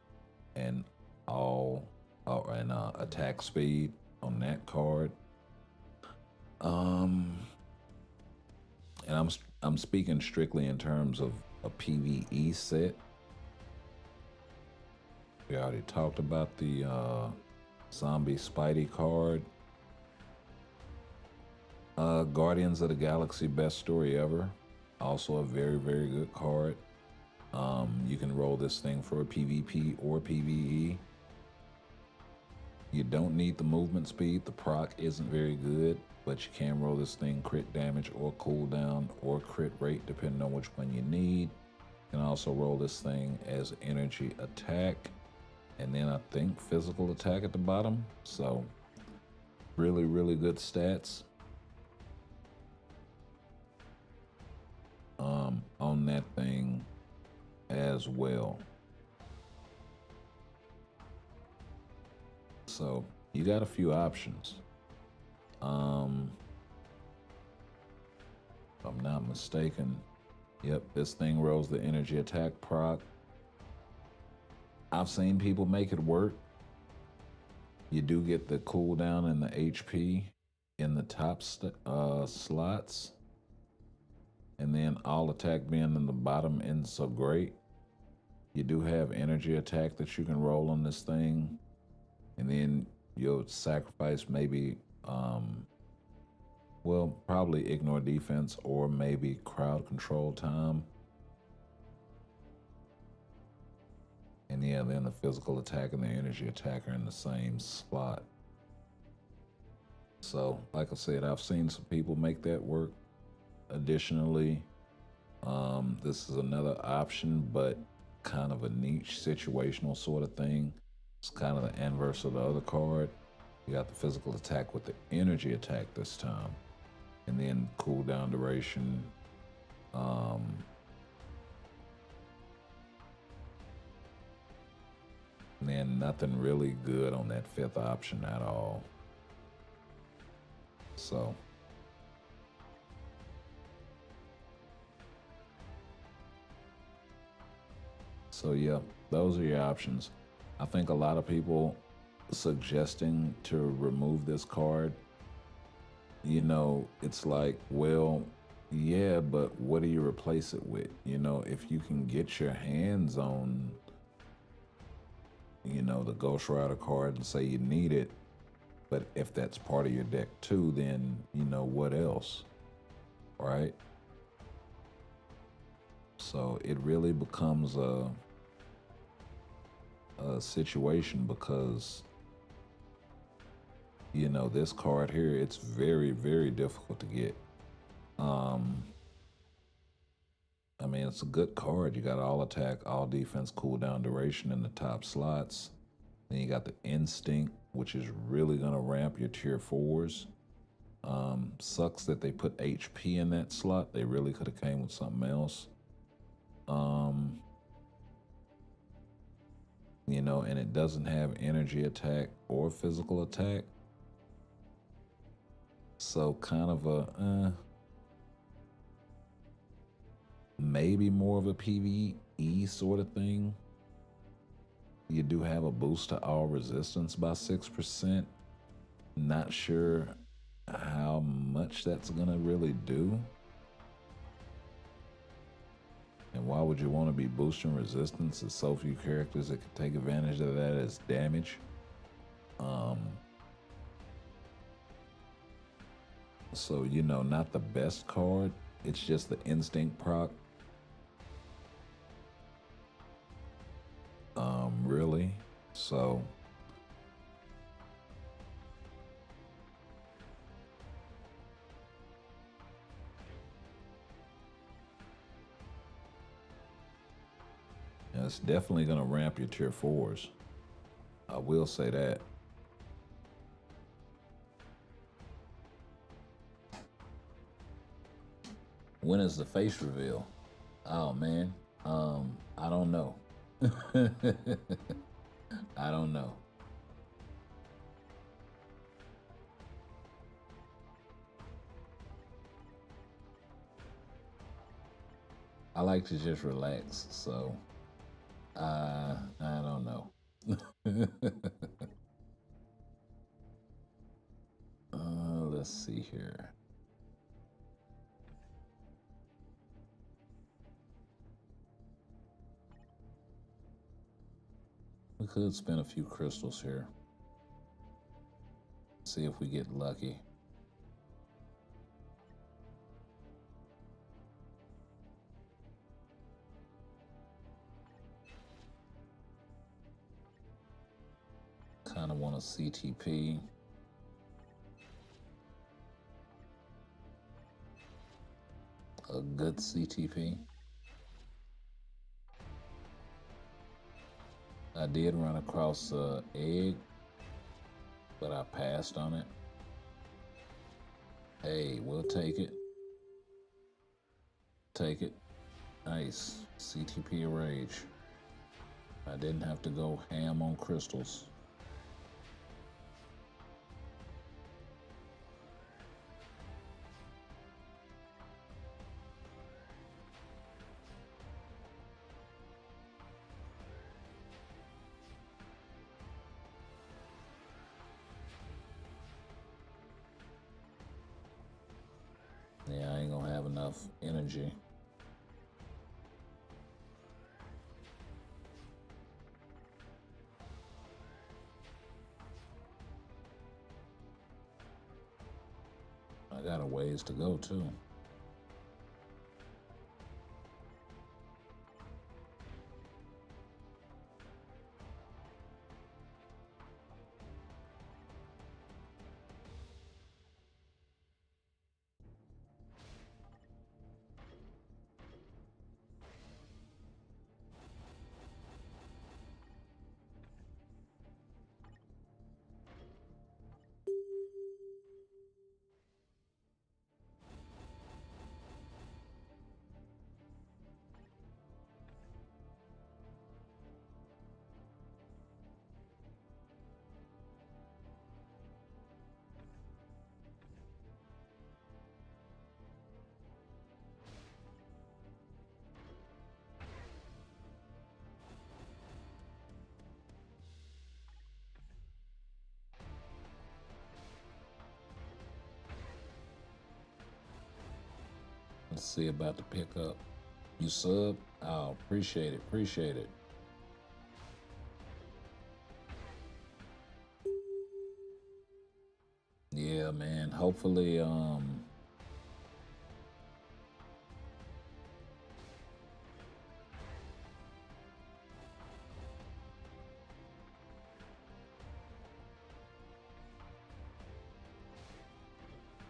and attack speed on that card. And I'm speaking strictly in terms of a PvE set. We already talked about the Zombie Spidey card. Guardians of the Galaxy Best Story Ever. Also a very, very good card. You can roll this thing for a PvP or PvE. You don't need the movement speed. The proc isn't very good, but you can roll this thing crit damage or cooldown or crit rate, depending on which one you need. You can also roll this thing as energy attack, and then I think physical attack at the bottom. So really, really good stats on that thing as well. So you got a few options. If I'm not mistaken, yep, this thing rolls the energy attack proc. I've seen people make it work. You do get the cooldown and the HP in the top slots. And then all attack being in the bottom isn't so great. You do have energy attack that you can roll on this thing. And then you'll sacrifice maybe, probably ignore defense or maybe crowd control time. And yeah, then the physical attack and the energy attack are in the same slot. So, like I said, I've seen some people make that work. Additionally, this is another option, but kind of a niche situational sort of thing. It's kind of the inverse of the other card. You got the physical attack with the energy attack this time. And then cooldown duration. And then nothing really good on that fifth option at all. So yeah, those are your options. I think a lot of people suggesting to remove this card, it's like, well, yeah, but what do you replace it with? If you can get your hands on, the Ghost Rider card and say you need it, but if that's part of your deck too, then, what else, right? So it really becomes a situation because this card here, it's very, very difficult to get. I mean, it's a good card. You got all attack, all defense, cooldown duration in the top slots. Then you got the instinct, which is really going to ramp your tier 4s. Sucks that they put HP in that slot. They really could have came with something else. you know, and it doesn't have energy attack or physical attack. So kind of a maybe more of a PvE sort of thing. You do have a boost to all resistance by 6%. Not sure how much that's gonna really do. And why would you want to be boosting resistance? There's so few characters that could take advantage of that as damage. So, you know, not the best card. It's just the instinct proc. Really. So it's definitely gonna ramp your tier 4s. I will say that. When is the face reveal? Oh man. I don't know. I don't know. I like to just relax, so I don't know. Let's see here. We could spend a few crystals here. See if we get lucky. Kind of want a CTP. A good CTP. I did run across an egg, but I passed on it. Hey, we'll take it. Take it. Nice. CTP Rage. I didn't have to go ham on crystals. Yeah, I ain't gonna have enough energy. I got a ways to go too. Let's see about the pickup. You sub? Oh, appreciate it. Appreciate it. Yeah, man. Hopefully,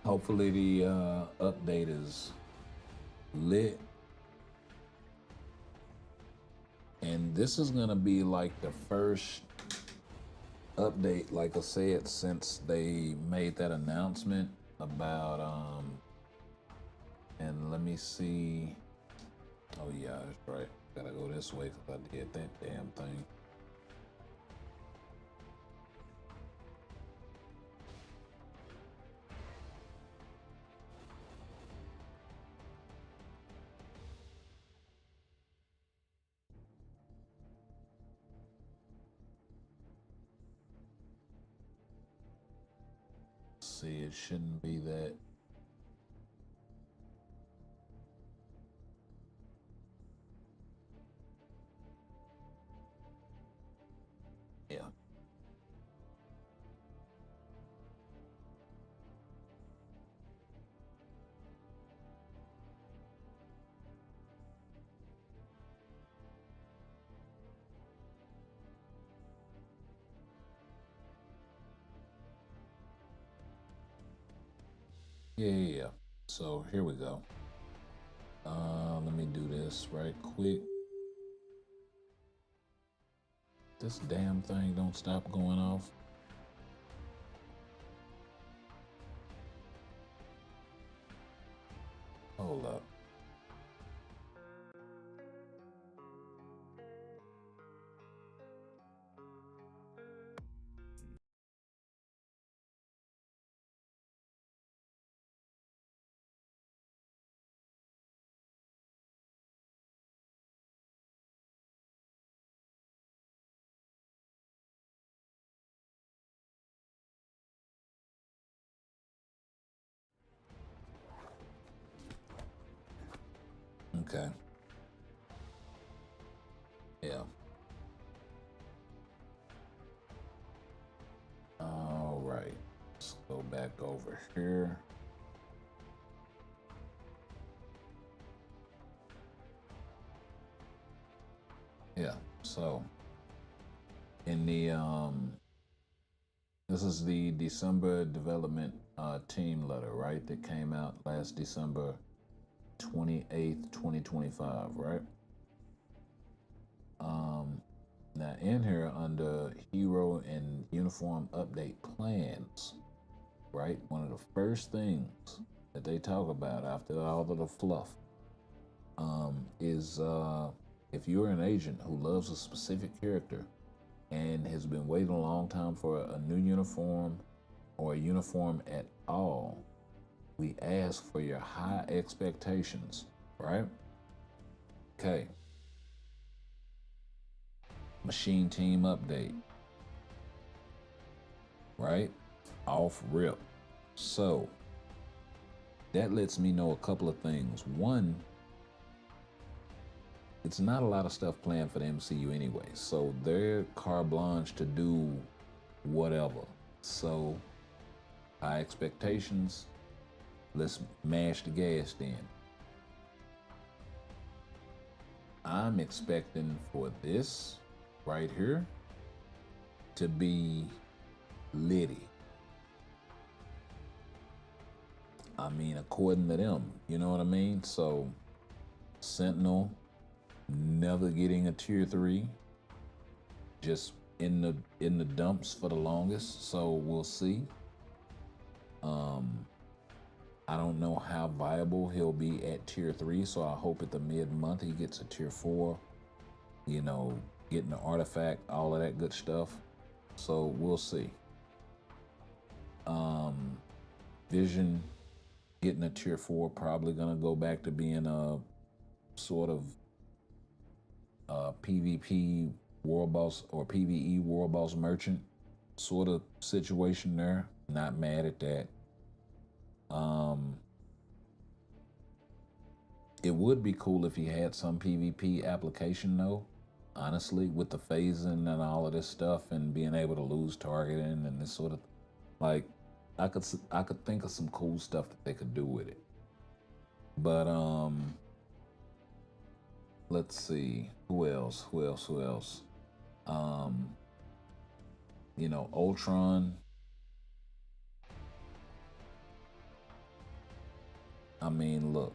hopefully the update is lit. And this is gonna be like the first update, like I said, since they made that announcement about and let me see. Oh yeah, that's right. Gotta go this way because I did that damn thing. it shouldn't be that. Yeah. Yeah. So here we go. Let me do this right quick. This damn thing don't stop going off. Hold up. Okay. Yeah. All right. Let's go back over here. Yeah. So in the this is the December development team letter, right? That came out last December 28th, 2025, right? Now in here under hero and uniform update plans, right? One of the first things that they talk about after all of the fluff is if you're an agent who loves a specific character and has been waiting a long time for a new uniform or a uniform at all, we ask for your high expectations, right? Okay. Machine team update, right? Off rip. So that lets me know a couple of things. One, it's not a lot of stuff planned for the MCU anyway, so they're carte blanche to do whatever. So high expectations, let's mash the gas then. I'm expecting for this right here to be litty. I mean, according to them, you know what I mean? So Sentinel never getting a tier 3, just in the dumps for the longest, so we'll see. I don't know how viable he'll be at tier 3, so I hope at the mid-month he gets a tier 4, you know, getting the artifact, all of that good stuff. So we'll see. Vision getting a tier 4, probably gonna go back to being a sort of PvP world boss or PvE world boss merchant sort of situation there. Not mad at that. It would be cool if he had some PvP application though, honestly, with the phasing and all of this stuff and being able to lose targeting and this sort of like I could think of some cool stuff that they could do with it. But let's see, who else? You know, Ultron. I mean, look,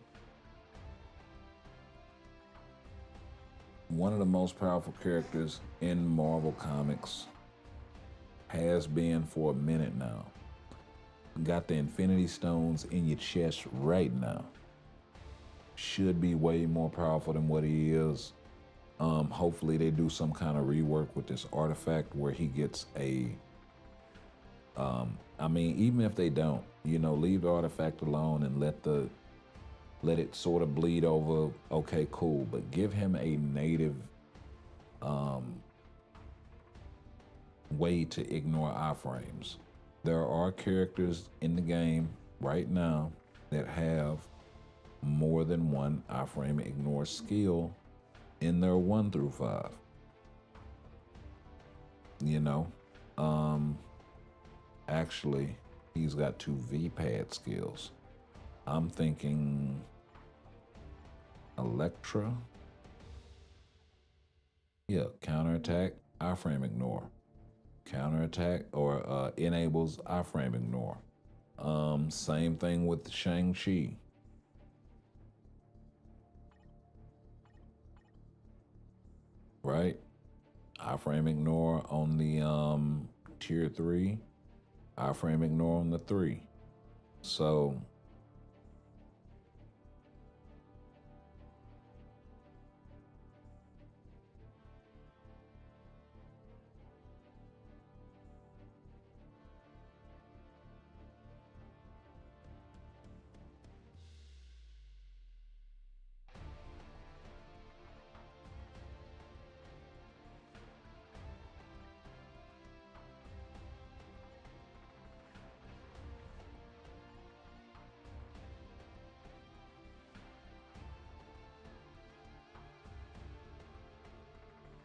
one of the most powerful characters in Marvel Comics, has been for a minute now. Got the Infinity Stones in your chest right now. Should be way more powerful than what he is. Hopefully they do some kind of rework with this artifact where he gets a I mean, even if they don't, you know, leave the artifact alone and let it sort of bleed over. Okay, cool, but give him a native way to ignore iframes. there are characters in the game right now that have more than one iframe ignore skill in their 1 through 5. You know, actually, he's got 2 V-pad skills. I'm thinking Electra. Yeah, counterattack, iframe ignore. Counterattack or enables iframe ignore. Same thing with Shang-Chi. Right? Iframe ignore on the tier 3. Iframe ignore on the 3. So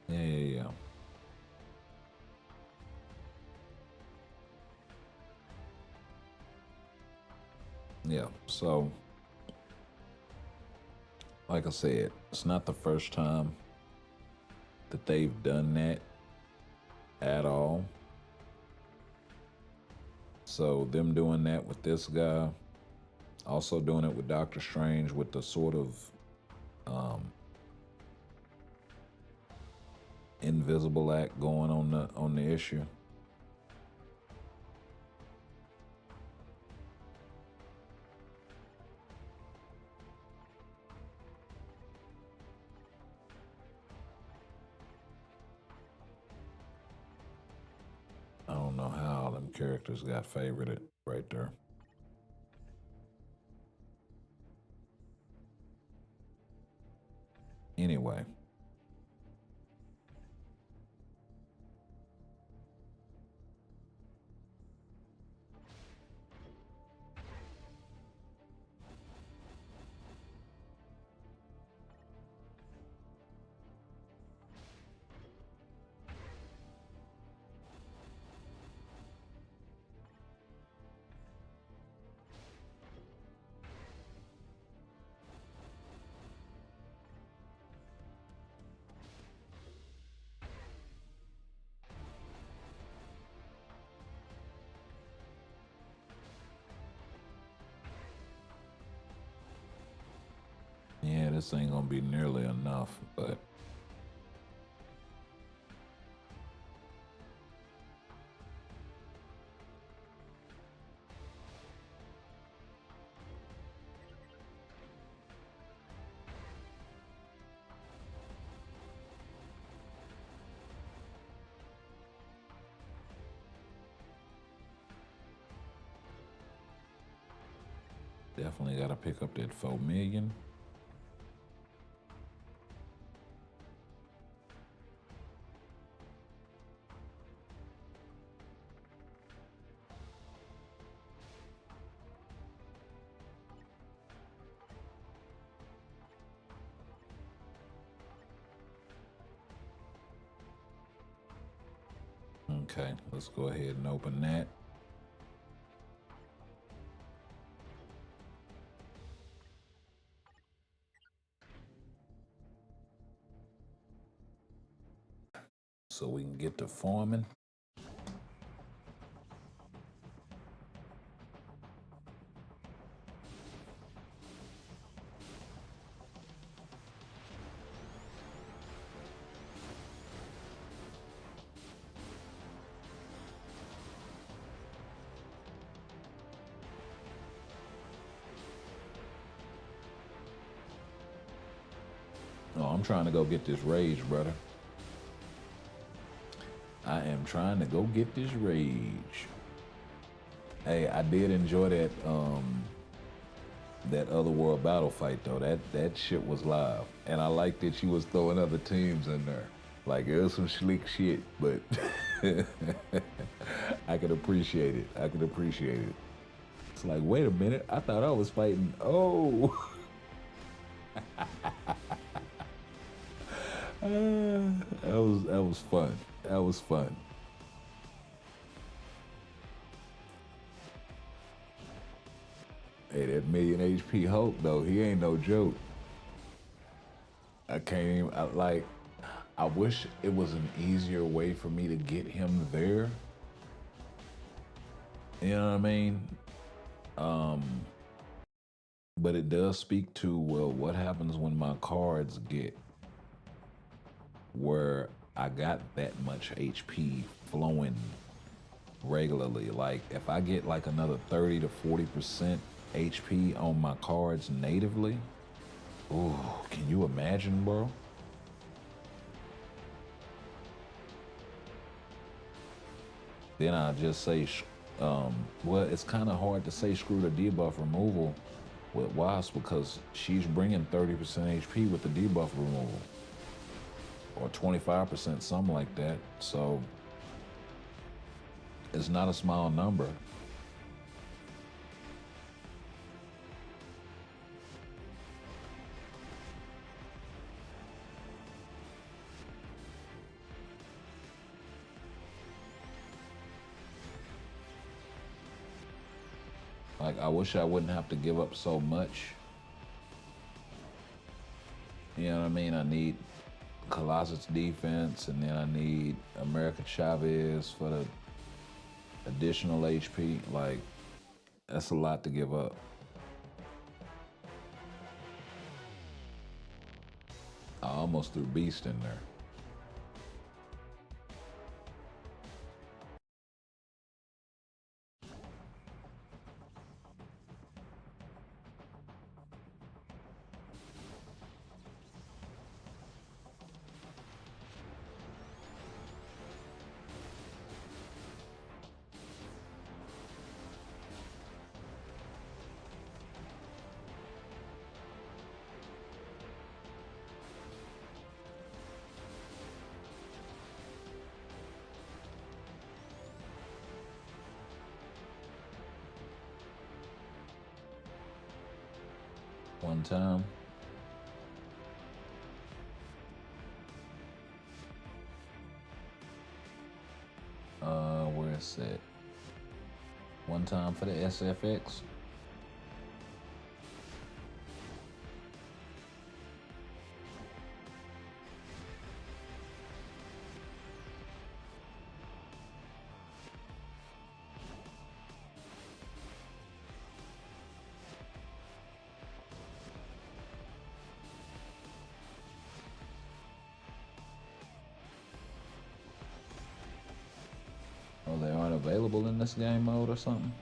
yeah. Yeah, so like I said, it's not the first time that they've done that at all. So them doing that with this guy, also doing it with Doctor Strange with the sort of invisible act going on the issue. I don't know how all them characters got favorited right there. Anyway. Yeah, this ain't gonna be nearly enough, but definitely gotta pick up that 4 million. Okay, let's go ahead and open that. So we can get to farming. Oh, I'm trying to go get this rage, brother. I am trying to go get this rage. Hey, I did enjoy that other world battle fight though. That shit was live, and I liked that you was throwing other teams in there. Like it was some slick shit, but I can appreciate it. I can appreciate it. It's like, wait a minute. I thought I was fighting. Oh, that was fun. That was fun. Hey, that million HP Hulk though, he ain't no joke. I can't even. Like, I wish it was an easier way for me to get him there. You know what I mean? Um, but it does speak to, well, what happens when my cards get where I got that much HP flowing regularly. Like if I get like another 30 to 40% HP on my cards natively, ooh, can you imagine, bro? Then I just say, well, it's kind of hard to say screw the debuff removal with Wasp because she's bringing 30% HP with the debuff removal, or 25%, something like that. So it's not a small number. Like, I wish I wouldn't have to give up so much. You know what I mean? I need Colossus defense, and then I need America Chavez for the additional HP. Like, that's a lot to give up. I almost threw Beast in there. One time. Where is it? One time for the SFX. Oh, they aren't available in this game mode or something?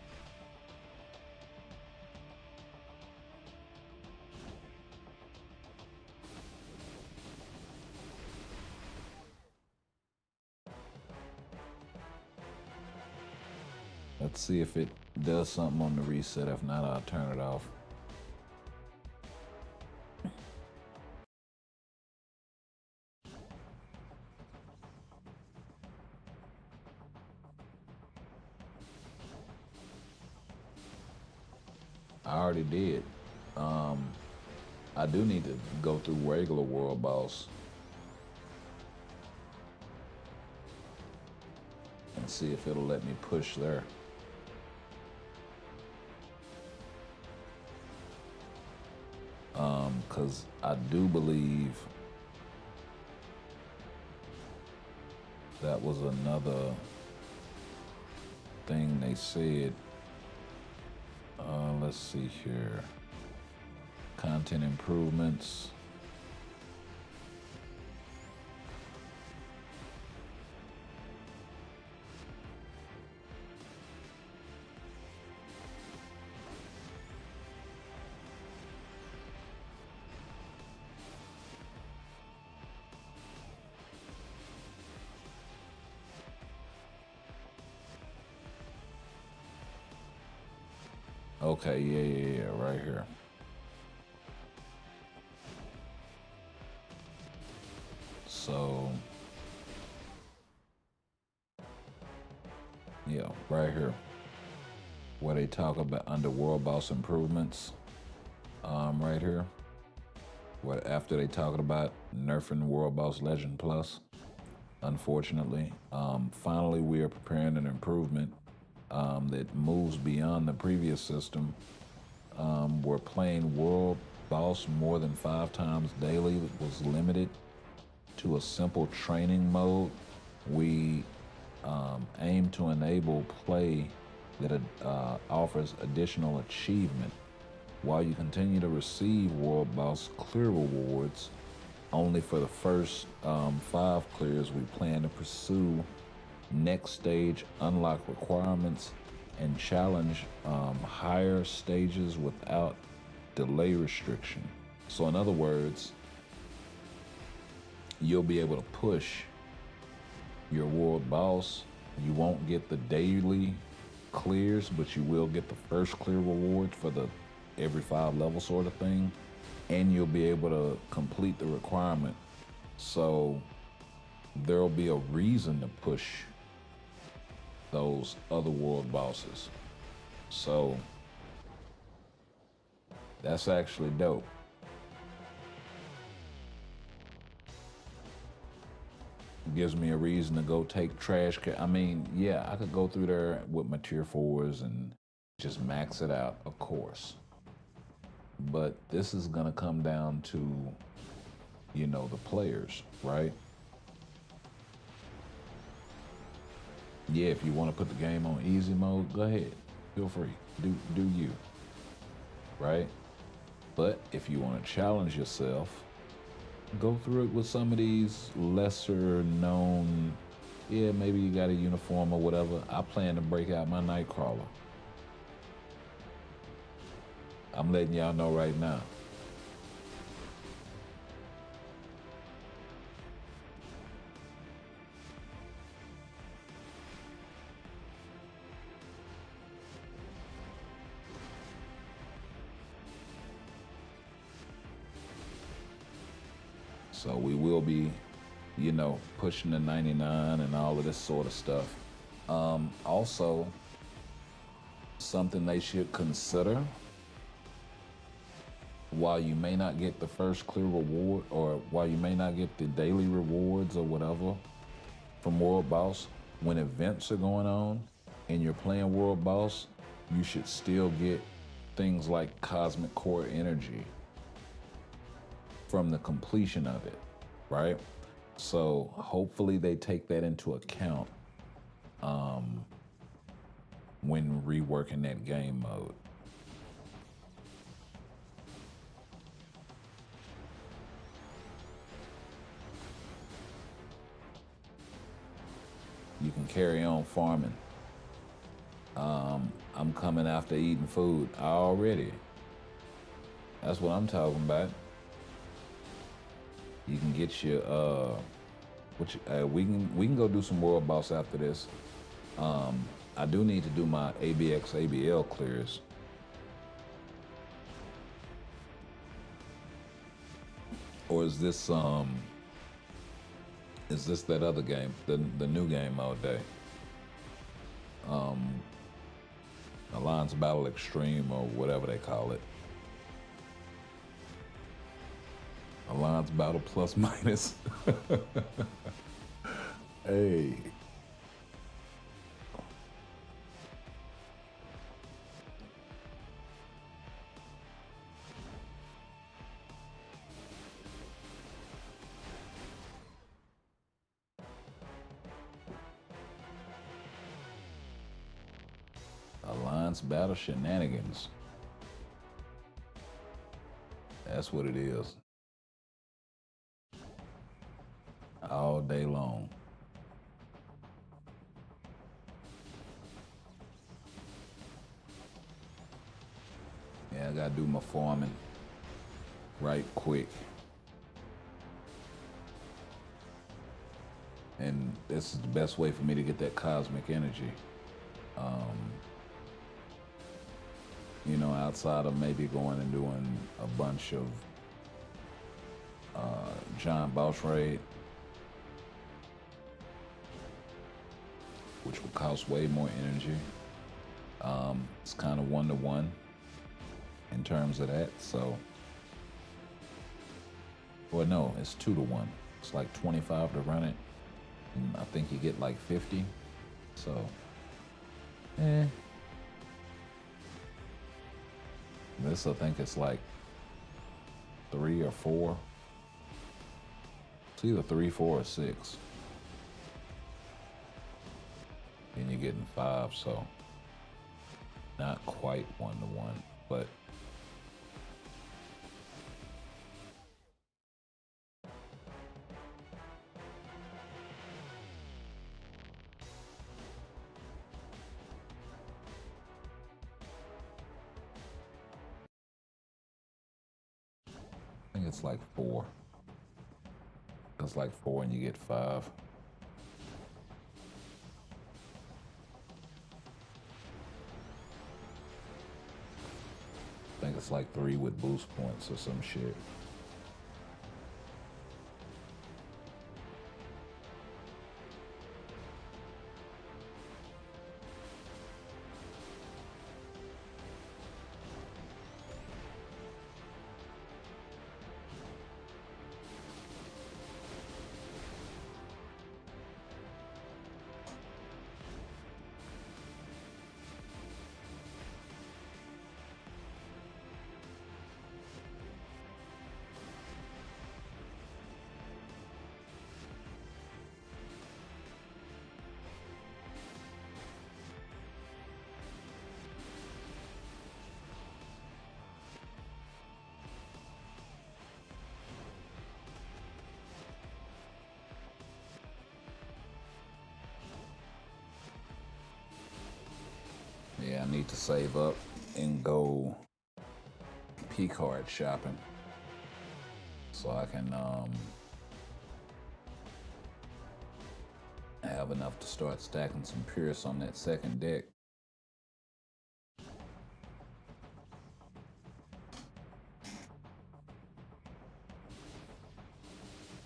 Let's see if it does something on the reset. If not, I'll turn it off. I already did. I do need to go through regular world boss and see if it'll let me push there. Because I do believe that was another thing they said. Let's see here. Content improvements. Okay, yeah, right here. So Yeah, right here, where they talk about under world boss improvements. Right here, what after they talking about nerfing World Boss Legend Plus. Unfortunately, finally we are preparing an improvement that moves beyond the previous system. We're playing World Boss more than 5 times daily. Was limited to a simple training mode. We aim to enable play that offers additional achievement. While you continue to receive World Boss clear rewards, only for the first 5 clears, we plan to pursue next stage unlock requirements and challenge higher stages without delay restriction. So in other words, you'll be able to push your world boss. You won't get the daily clears, but you will get the first clear reward for the every 5 level sort of thing, and you'll be able to complete the requirement. So there'll be a reason to push those other world bosses. So that's actually dope. Gives me a reason to go take trash. I mean, yeah, I could go through there with my tier 4s and just max it out, of course. But this is gonna come down to, you know, the players, right? Yeah, if you want to put the game on easy mode, go ahead. Feel free. Do you, right? But if you want to challenge yourself, go through it with some of these lesser known, yeah, maybe you got a uniform or whatever. I plan to break out my Nightcrawler. I'm letting y'all know right now. So we will be, you know, pushing the 99 and all of this sort of stuff. Also, something they should consider, while you may not get the first clear reward, or while you may not get the daily rewards or whatever from World Boss, when events are going on and you're playing World Boss, you should still get things like Cosmic Core Energy from the completion of it, right? So hopefully they take that into account when reworking that game mode. You can carry on farming. I'm coming after eating food already. That's what I'm talking about. You can get your we can go do some World Boss after this. I do need to do my ABX ABL clears. Or is this that other game, the new game all day? Alliance Battle Extreme or whatever they call it. Alliance Battle Plus Minus. Hey. Alliance Battle Shenanigans. That's what it is. All day long. Yeah, I gotta do my farming right quick. And this is the best way for me to get that cosmic energy. You know, outside of maybe going and doing a bunch of giant boss raid, which will cost way more energy. It's kind of 1-to-1 in terms of that. So, well, no, it's 2-to-1. It's like 25 to run it, and I think you get like 50. So, this, I think it's like 3 or 4. It's either 3, 4, or 6. And you're getting 5, so not quite 1-to-1, but I think it's like 4. It's like 4 and you get 5. I think it's like 3 with boost points or some shit. Yeah, I need to save up and go P-card shopping so I can have enough to start stacking some Pierce on that second deck.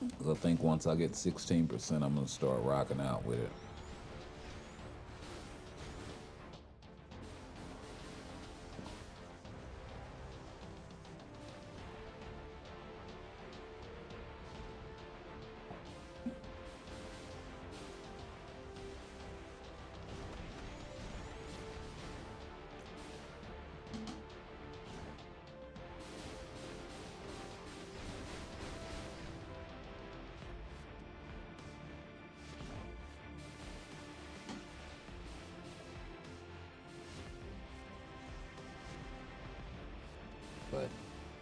Because I think once I get 16%, I'm going to start rocking out with it. But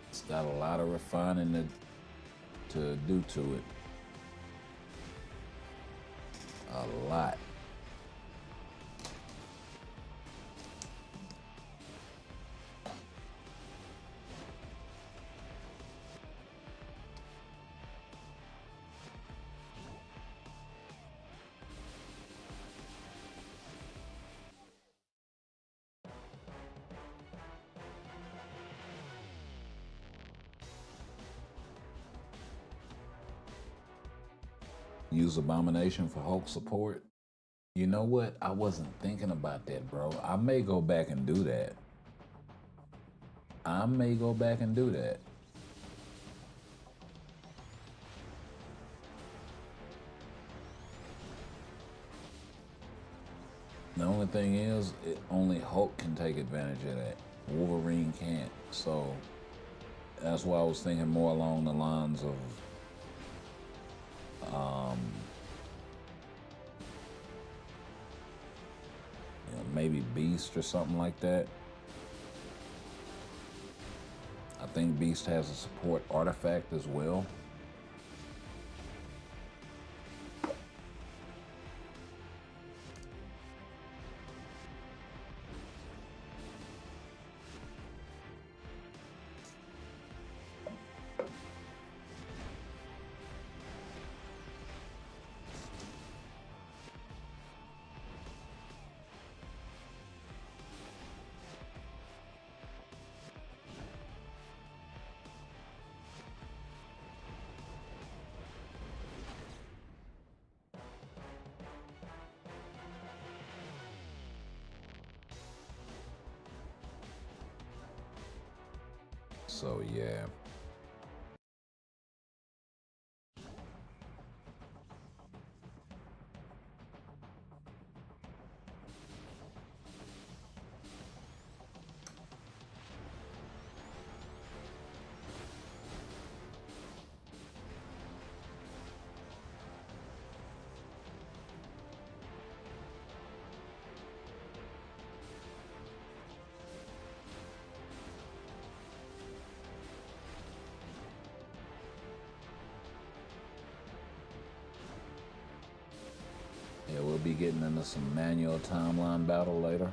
it's got a lot of refining to do to it. A lot. Use Abomination for Hulk support. You know what? I wasn't thinking about that, bro. I may go back and do that. The only thing is, only Hulk can take advantage of that. Wolverine can't. So that's why I was thinking more along the lines of maybe Beast or something like that. I think Beast has a support artifact as well. So yeah. Yeah, we'll be getting into some manual timeline battle later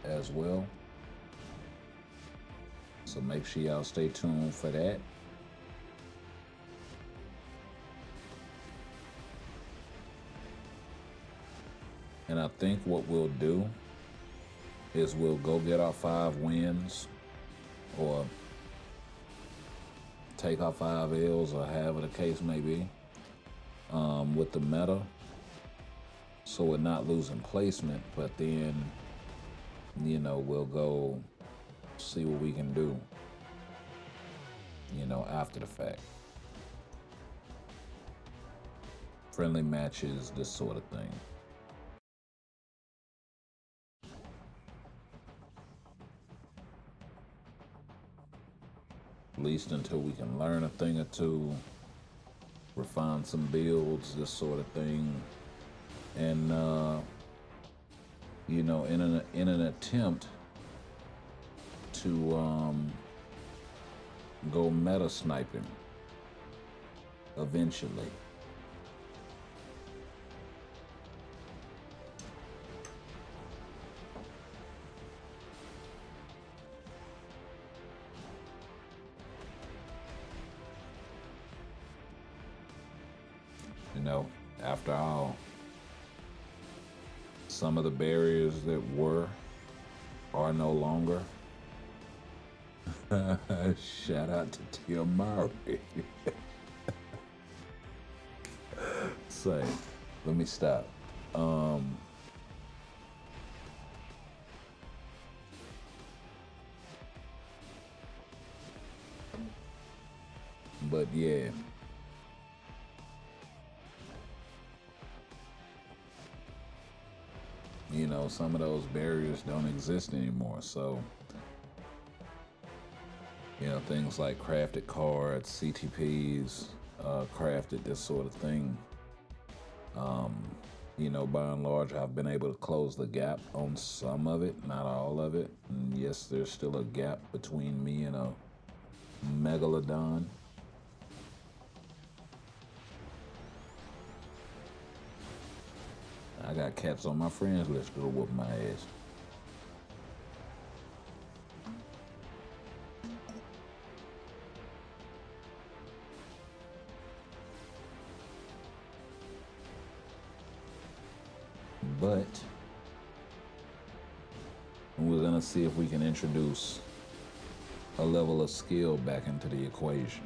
as well. So make sure y'all stay tuned for that. And I think what we'll do is we'll go get our 5 wins or take our 5 L's or however the case may be with the meta. So we're not losing placement, but then, you know, we'll go see what we can do, you know, after the fact. Friendly matches, this sort of thing. At least until we can learn a thing or two, refine some builds, this sort of thing. And, you know, in an attempt to go meta sniping eventually. You know, after all, some of the barriers that were are no longer. Shout out to Tia Murray. Say, let me stop. But yeah. You know, some of those barriers don't exist anymore. So, you know, things like crafted cards, CTPs, crafted, this sort of thing. You know, by and large, I've been able to close the gap on some of it, not all of it. And yes, there's still a gap between me and a megalodon. I got cats on my friends list to whoop my ass. But we're gonna see if we can introduce a level of skill back into the equation.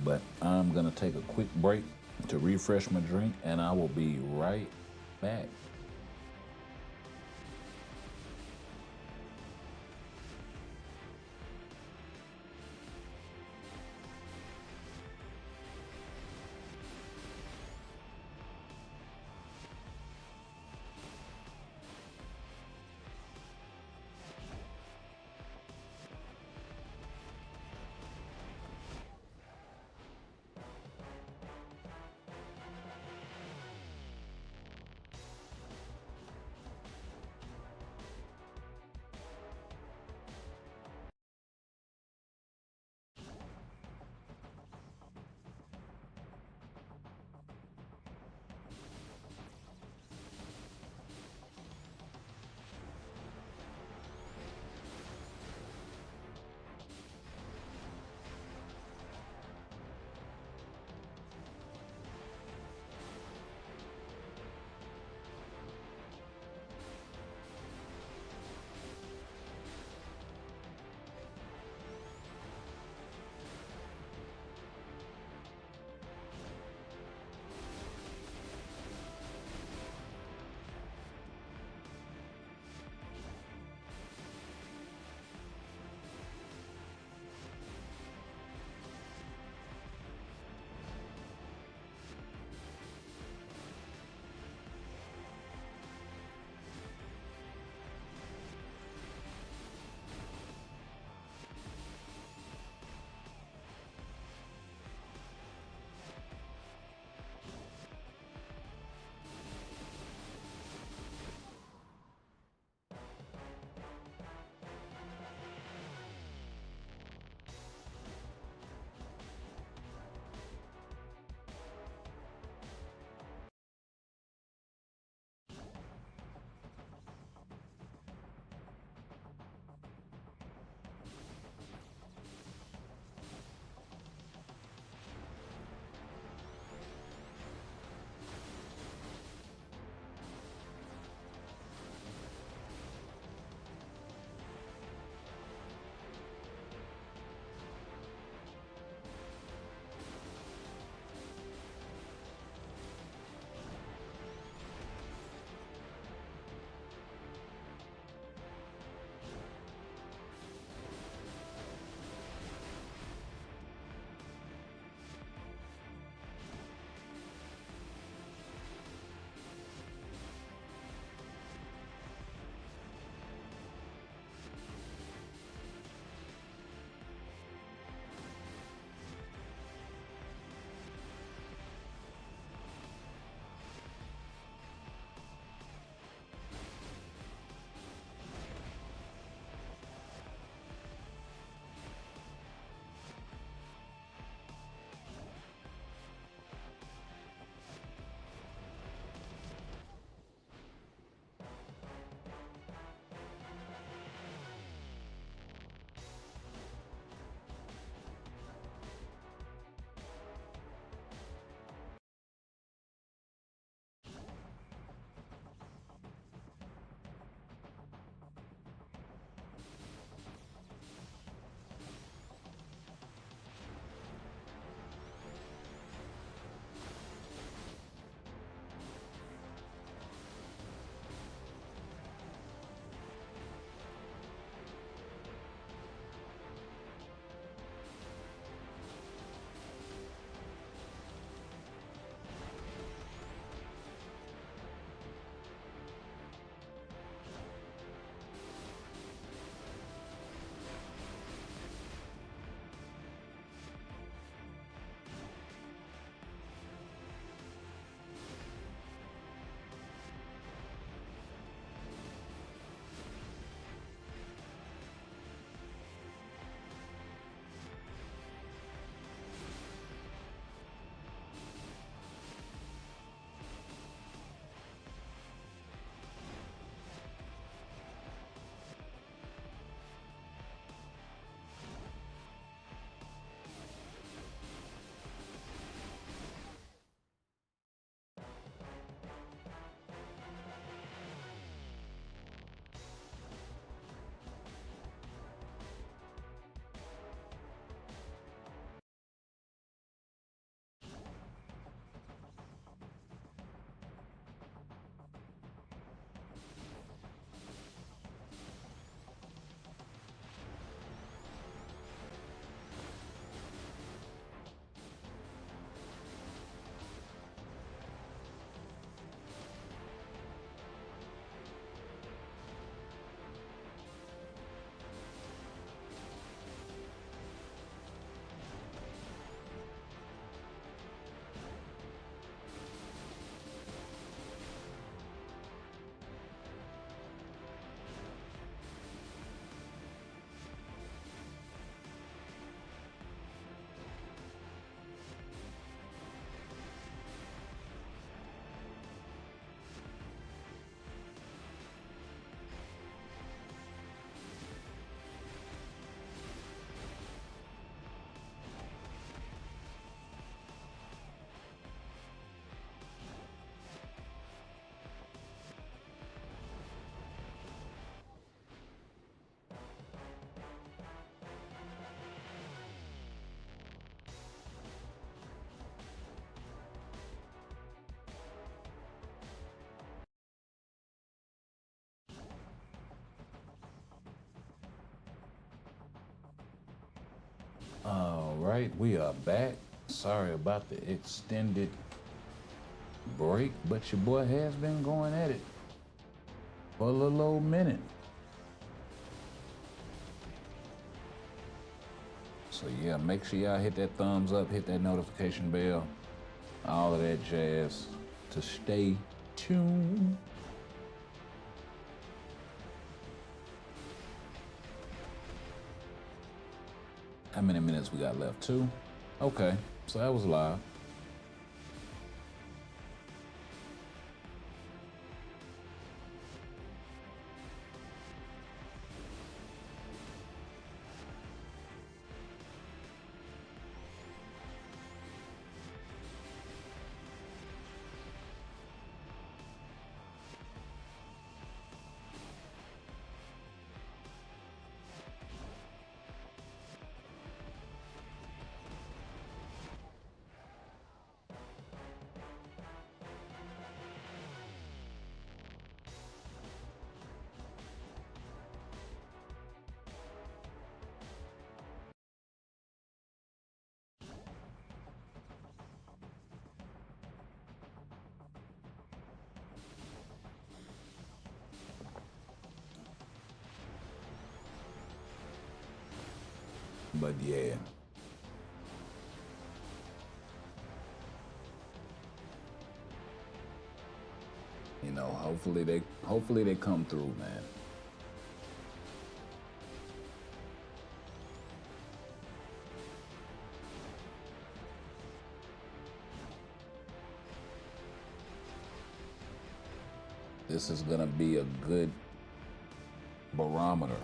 But I'm gonna take a quick break to refresh my drink, and I will be right back. All right, we are back. Sorry about the extended break, but your boy has been going at it for a little old minute. So yeah, make sure y'all hit that thumbs up, hit that notification bell, all of that jazz to stay tuned. How many minutes we got left? 2? Okay, so that was live. But yeah. You know, hopefully they come through, man. This is gonna be a good barometer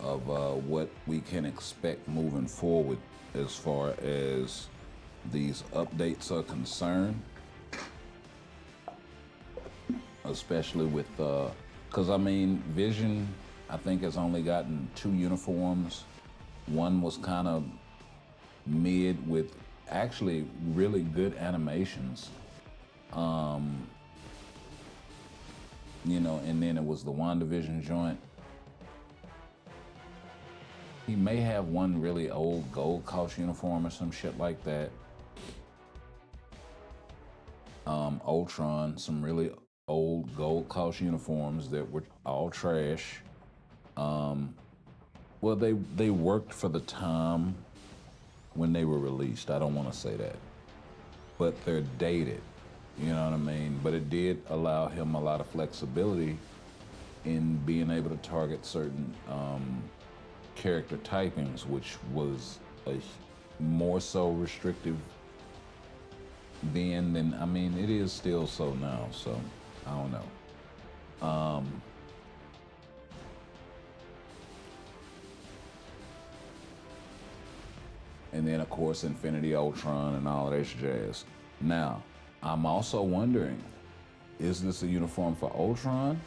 of what we can expect moving forward as far as these updates are concerned, especially with because I mean Vision I think has only gotten 2 uniforms. One was kind of mid with actually really good animations, you know, and then it was the WandaVision joint. He may have one really old gold cost uniform or some shit like that. Ultron, some really old gold cost uniforms that were all trash. Well, they worked for the time when they were released. I don't want to say that, but they're dated. You know what I mean? But it did allow him a lot of flexibility in being able to target certain character typings, which was a more so restrictive then than, I mean, it is still so now. So I don't know. And then of course Infinity Ultron and all of that jazz. Now, I'm also wondering, is this a uniform for Ultron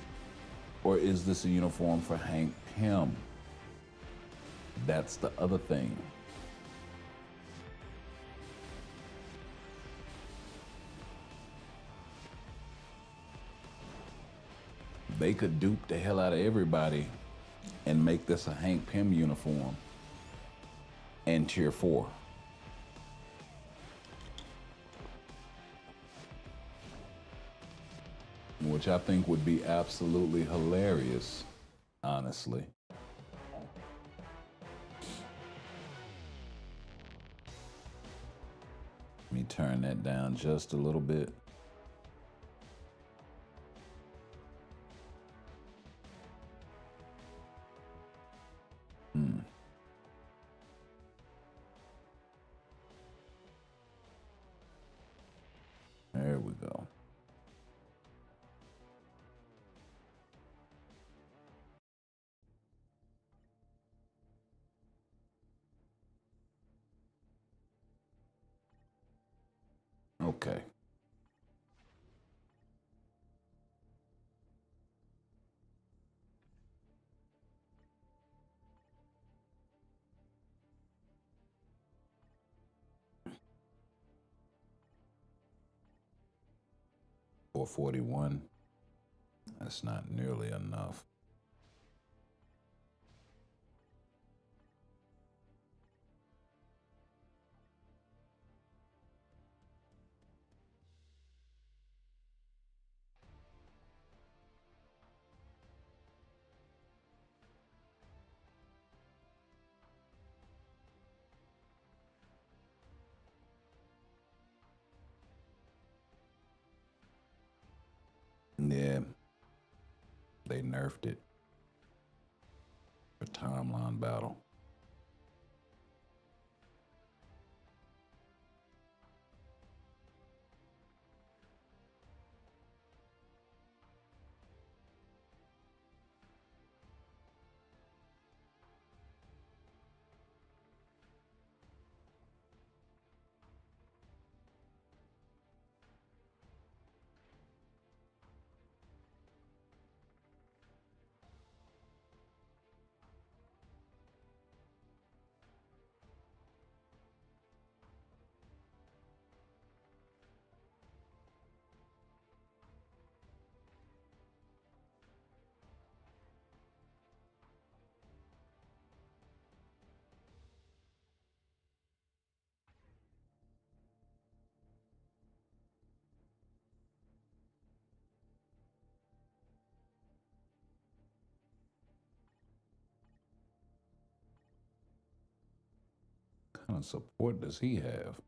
or is this a uniform for Hank Pym? That's the other thing. They could dupe the hell out of everybody and make this a Hank Pym uniform and Tier 4. Which I think would be absolutely hilarious, honestly. Let me turn that down just a little bit. There we go. Okay. $441. That's not nearly enough. They nerfed it for timeline battle. What kind of support does he have?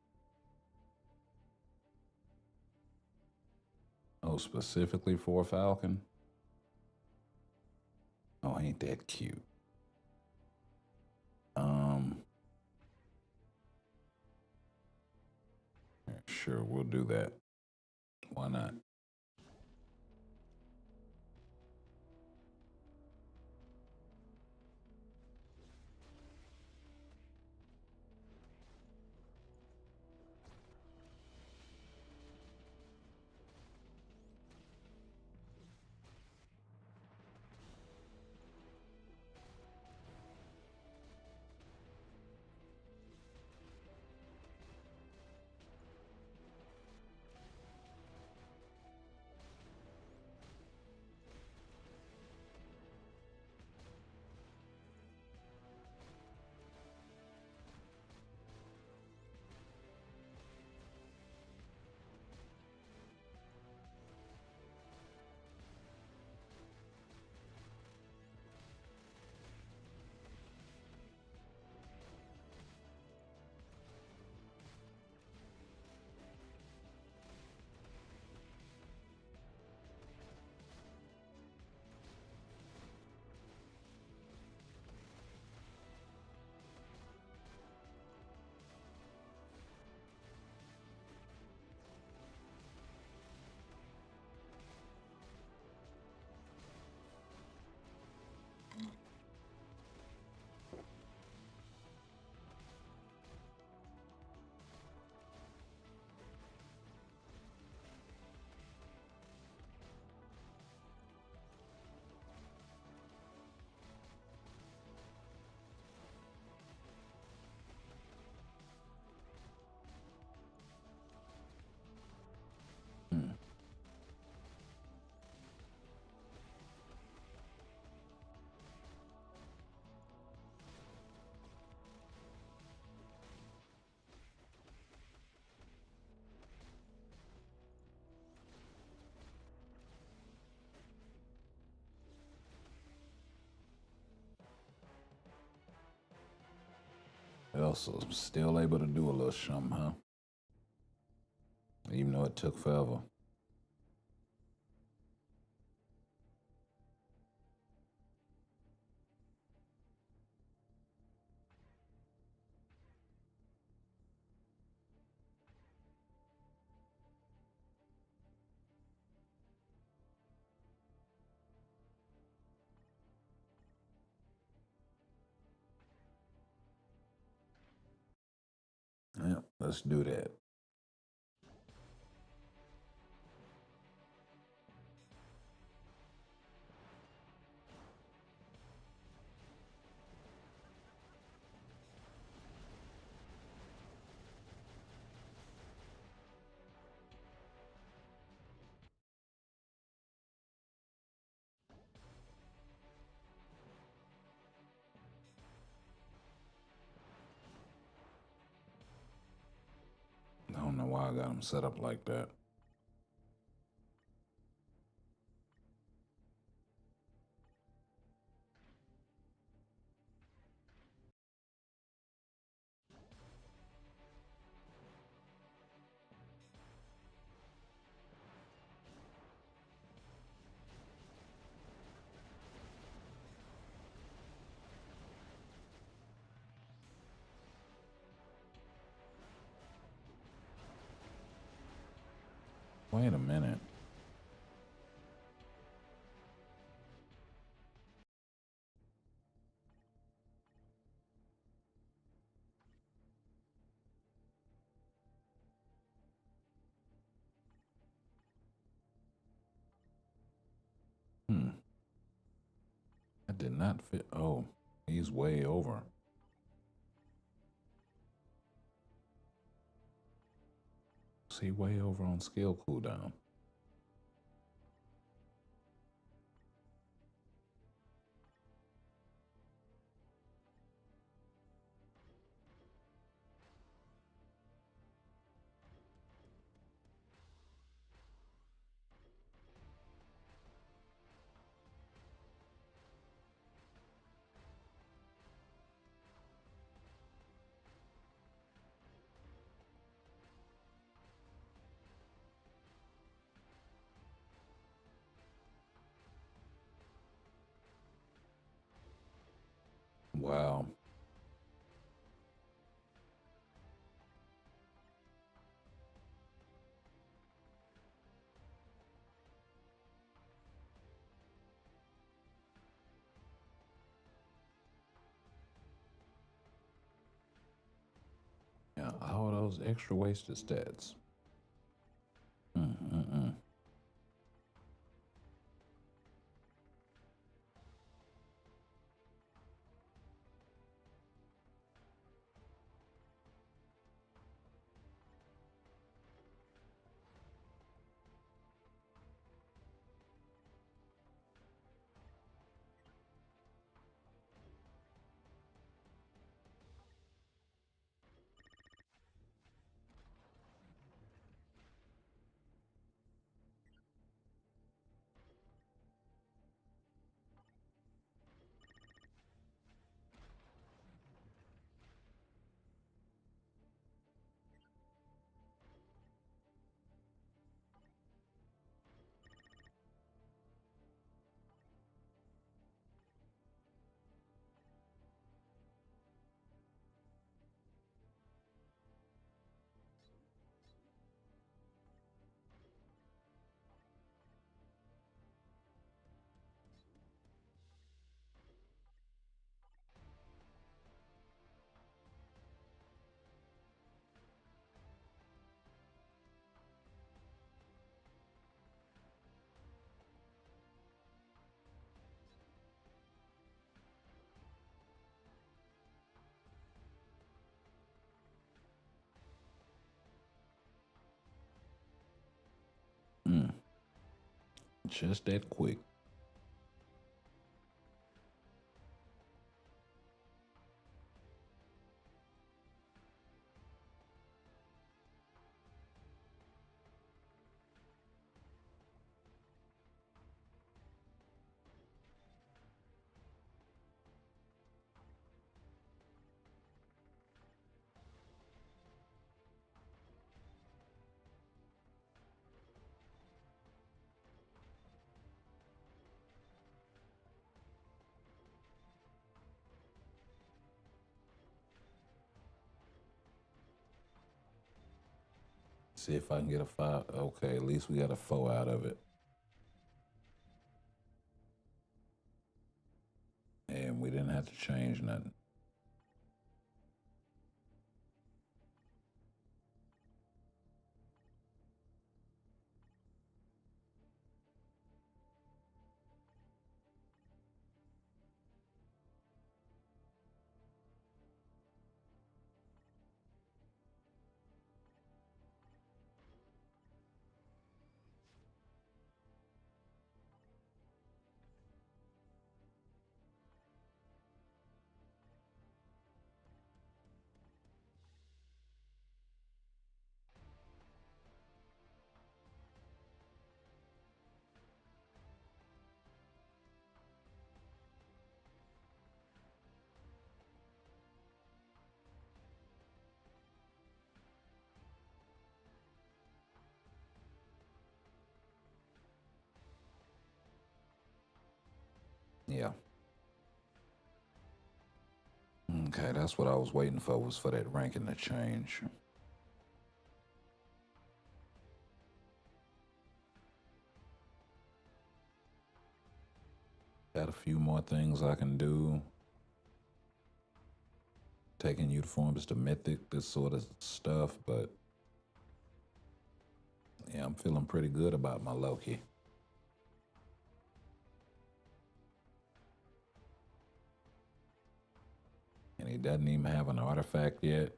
Oh, specifically for Falcon? Oh, ain't that cute. Sure, we'll do that. Why not? Hmm. Also, still able to do a little something, huh? Even though it took forever. Yeah, let's do that. I don't know why I got them set up like that. Wait a minute. Hmm. That did not fit. Oh, he's way over. See, way over on skill cooldown. Wow. Yeah, all those extra wasted stats. Mm-mm-mm. Mm. Just that quick. See if I can get a 5. Okay, at least we got a 4 out of it. And we didn't have to change nothing. Yeah. Okay, that's what I was waiting for, was for that ranking to change. Got a few more things I can do. Taking uniforms to Mythic, this sort of stuff, but yeah, I'm feeling pretty good about my Loki. And he doesn't even have an artifact yet.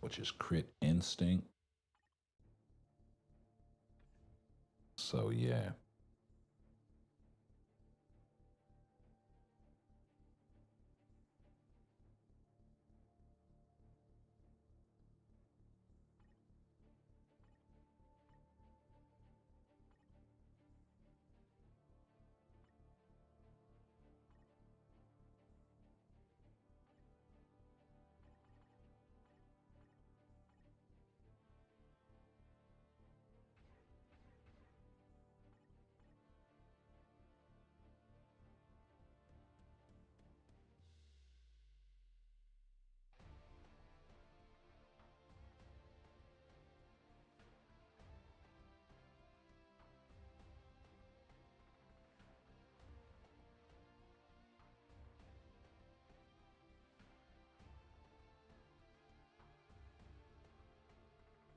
Which is Crit Instinct. So yeah.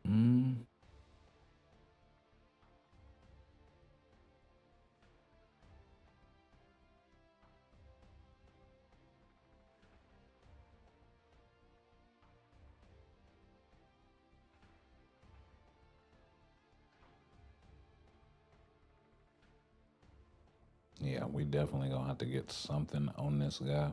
Mm, yeah, we definitely gonna have to get something on this guy.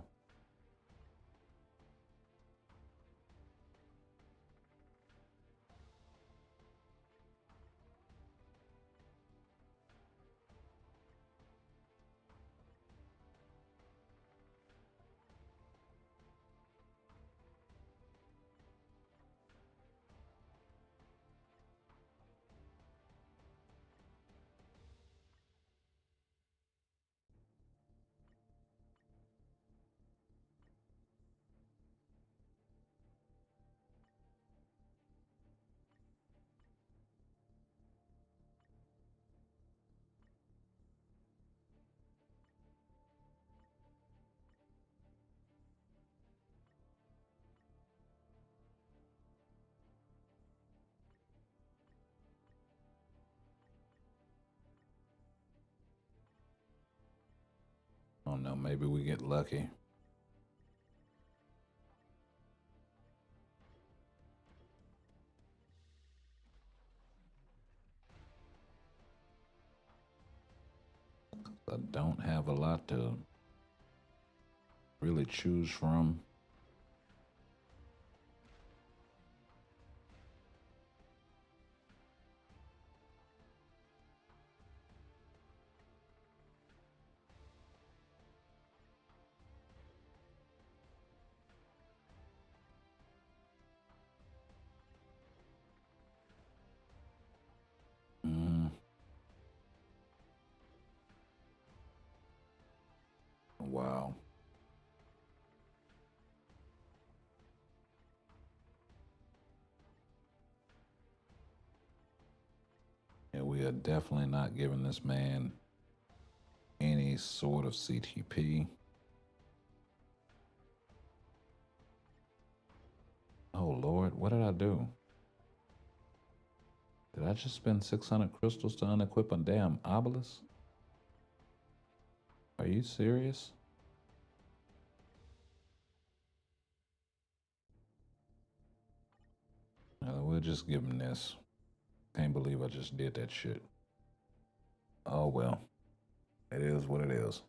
I don't know, maybe we get lucky. I don't have a lot to really choose from. Mm, wow. Yeah, we are definitely not giving this man any sort of CTP. Oh Lord, what did I do? Did I just spend 600 crystals to unequip a damn obelisk? Are you serious? We'll just give him this. Can't believe I just did that shit. Oh well, it is what it is.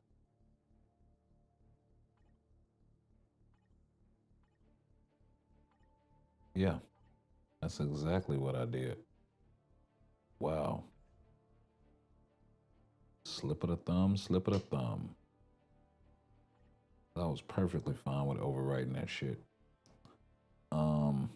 Yeah, that's exactly what I did. Wow. Slip of the thumb, slip of the thumb. I was perfectly fine with overwriting that shit. Um,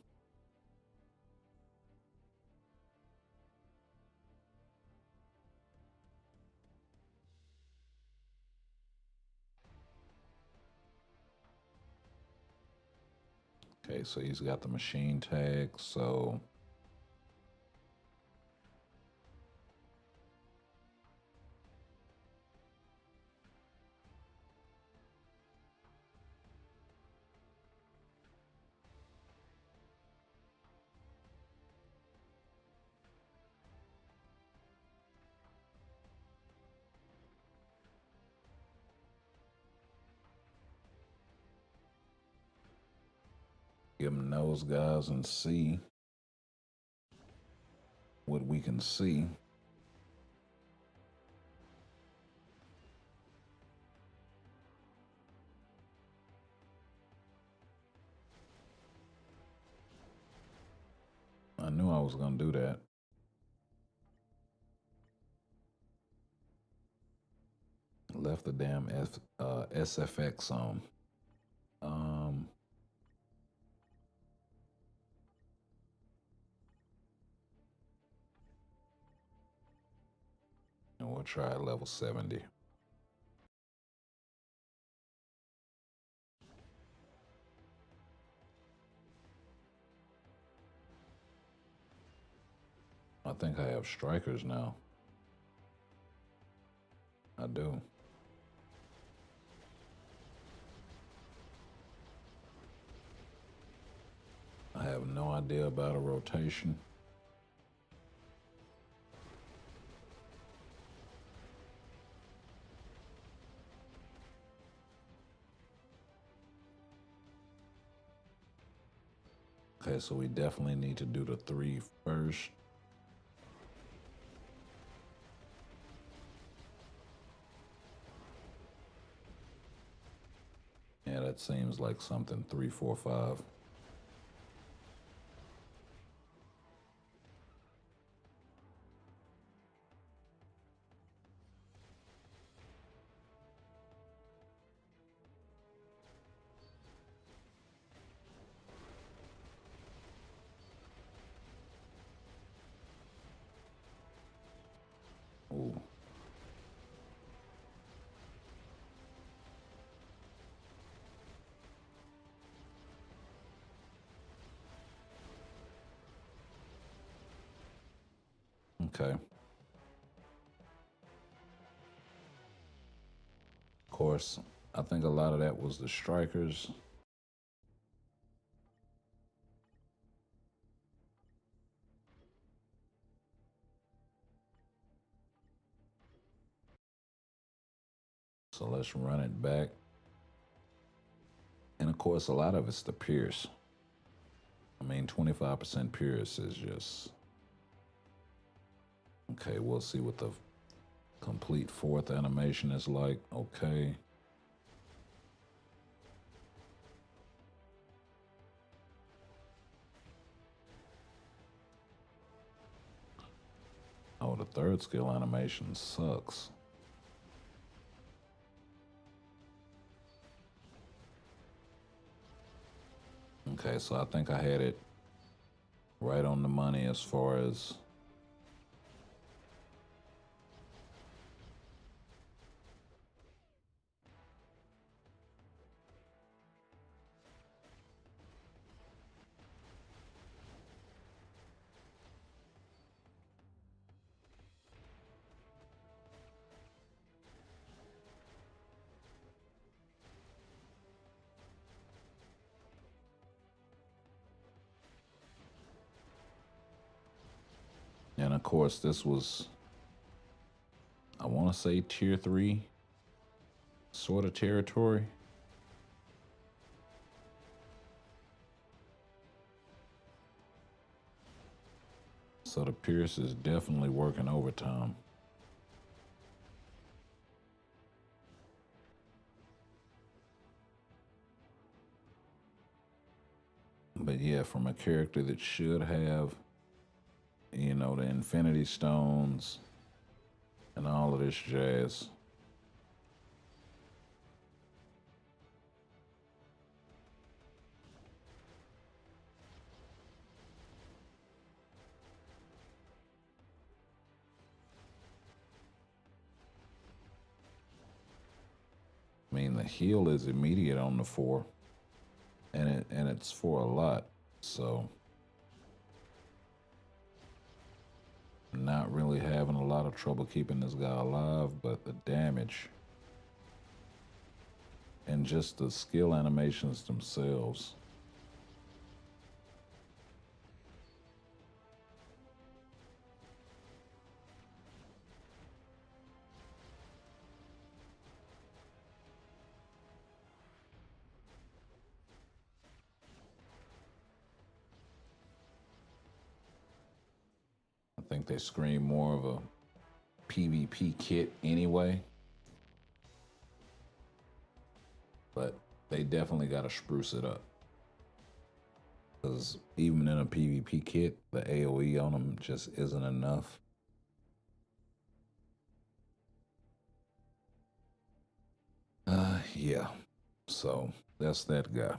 Okay, so he's got the machine tag, so give him those guys and see what we can see. I knew I was going to do that. Left the damn SFX on. And we'll try level 70. I think I have strikers now. I do. I have no idea about a rotation. Okay, so we definitely need to do the 3 first. Yeah, that seems like something 3, 4, 5. Ooh. Okay. Of course, I think a lot of that was the strikers. So let's run it back. And of course, a lot of it's the Pierce. I mean, 25% Pierce is just... Okay, we'll see what the complete 4th animation is like. Okay. Oh, the 3rd skill animation sucks. Okay, so I think I had it right on the money as far as... And of course, this was, I want to say, tier 3 sort of territory. So the Pierce is definitely working overtime. But yeah, from a character that should have, you know, the Infinity Stones and all of this jazz. I mean, the heal is immediate on the 4. And and it's for a lot. So not really having a lot of trouble keeping this guy alive, but the damage and just the skill animations themselves. I think they scream more of a PvP kit anyway, but they definitely got to spruce it up. Because even in a PvP kit, the AoE on them just isn't enough. Yeah. So that's that guy.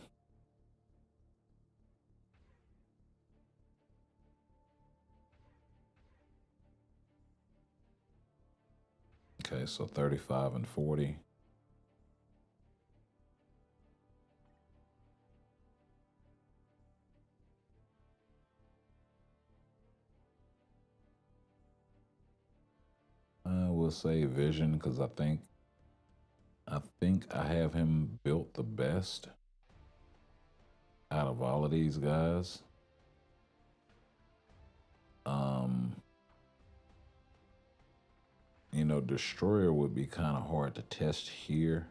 Okay, so 35 and 40. We'll say Vision because I think I have him built the best out of all of these guys. You know, Destroyer would be kind of hard to test here.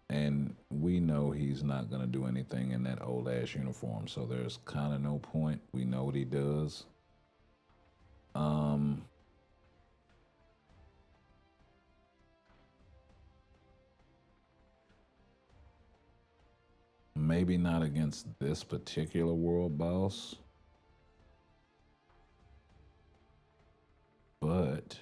And we know he's not going to do anything in that old ass uniform. So there's kind of no point. We know what he does. Maybe not against this particular world boss. But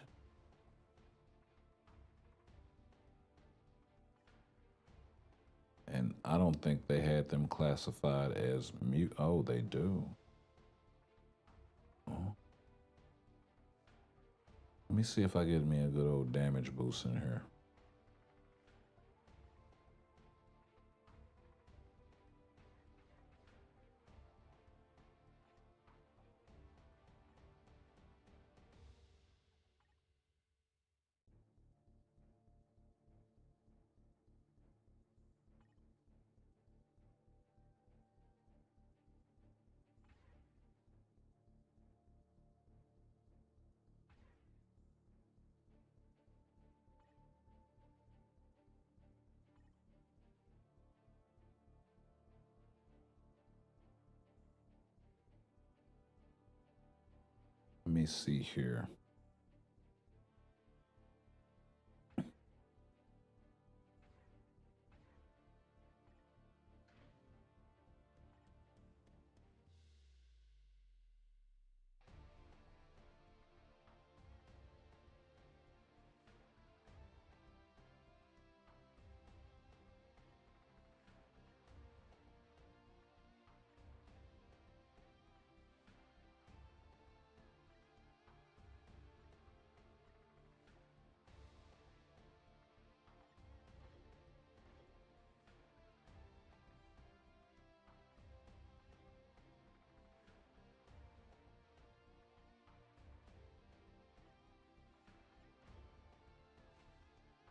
and I don't think they had them classified as mute. Oh, they do. Oh. Let me see if I get me a good old damage boost in here. Let me see here.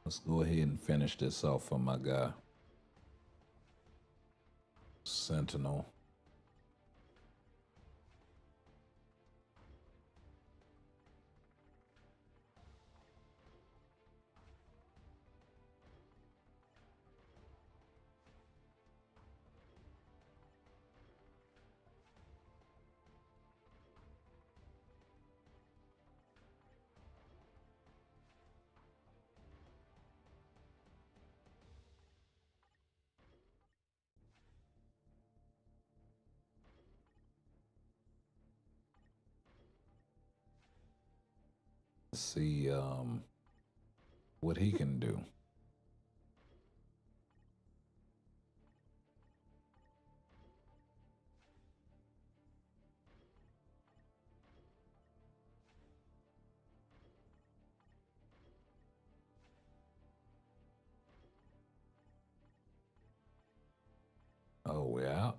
Let's go ahead and finish this off for my guy. Sentinel. Let's see what he can do. Oh, we're out.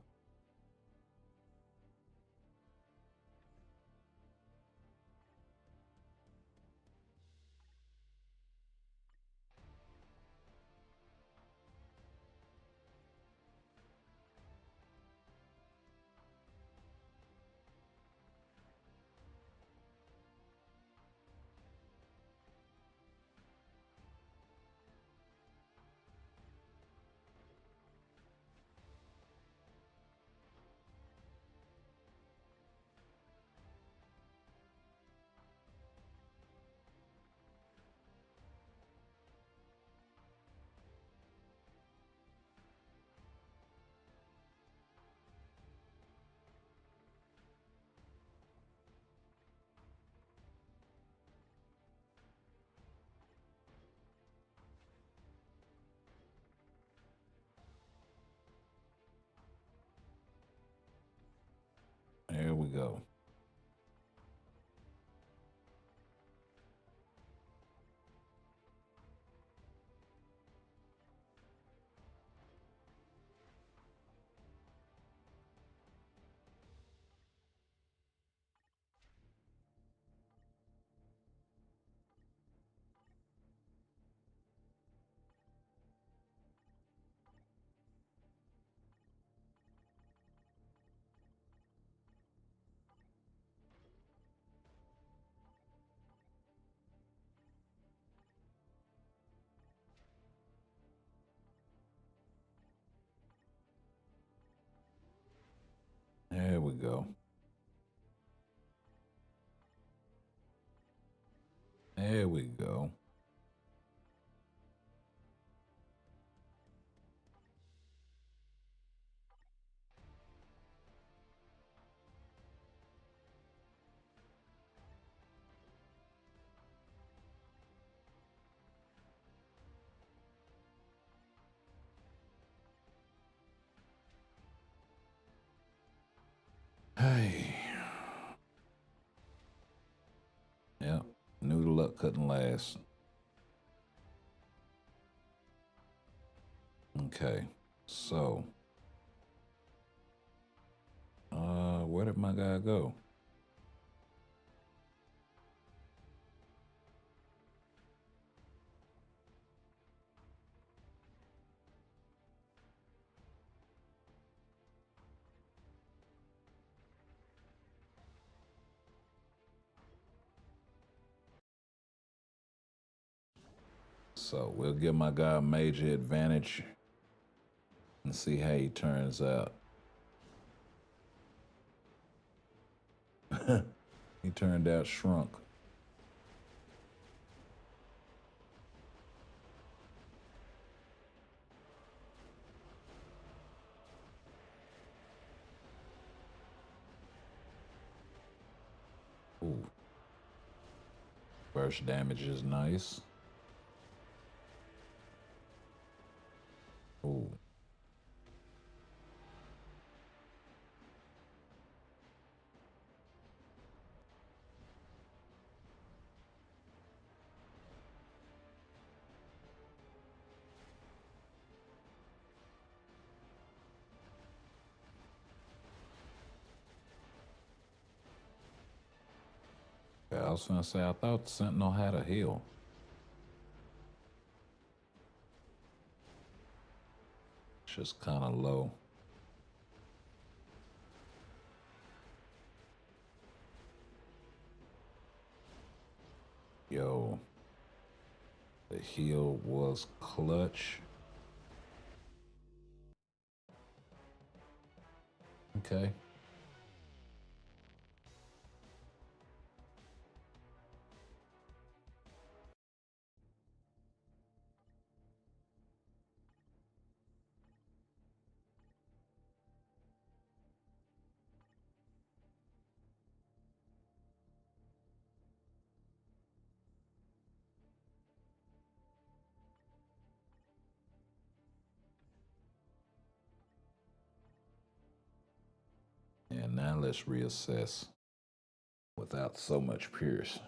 go. There we go. Hey. Yep. Knew the luck couldn't last. Okay. So, where did my guy go? So we'll give my guy a major advantage and see how he turns out. He turned out shrunk. Ooh. Burst damage is nice. Ooh. Yeah, I was gonna say, I thought Sentinel had a heal. It's just kind of low. Yo, the heal was clutch. Okay. And now let's reassess without so much Pierce.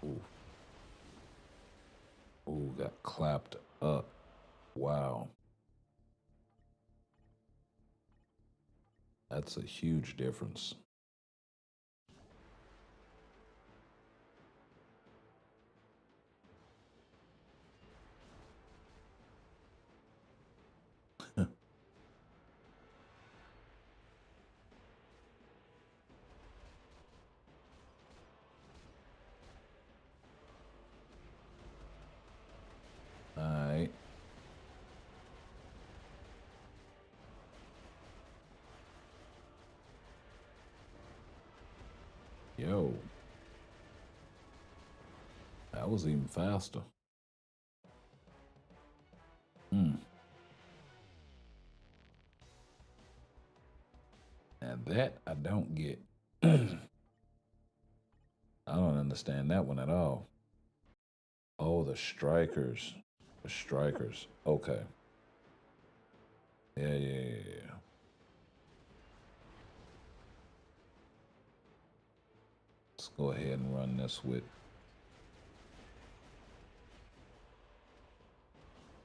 Ooh. Ooh, got clapped up. Wow. That's a huge difference. All right. Yo, that was even faster. Hmm. Now that I don't get. I don't understand that one at all. Oh, the strikers. The strikers. Okay. Yeah. Let's go ahead and run this with.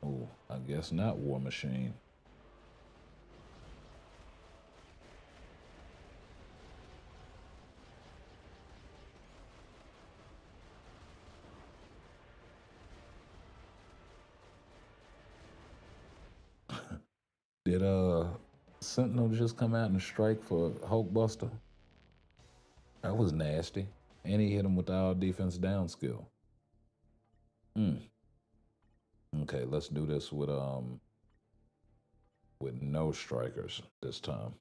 Oh, I guess not War Machine. Did Sentinel just come out and strike for Hulkbuster? That was nasty. And he hit him with the all defense down skill. Mm. Okay, let's do this with no strikers this time.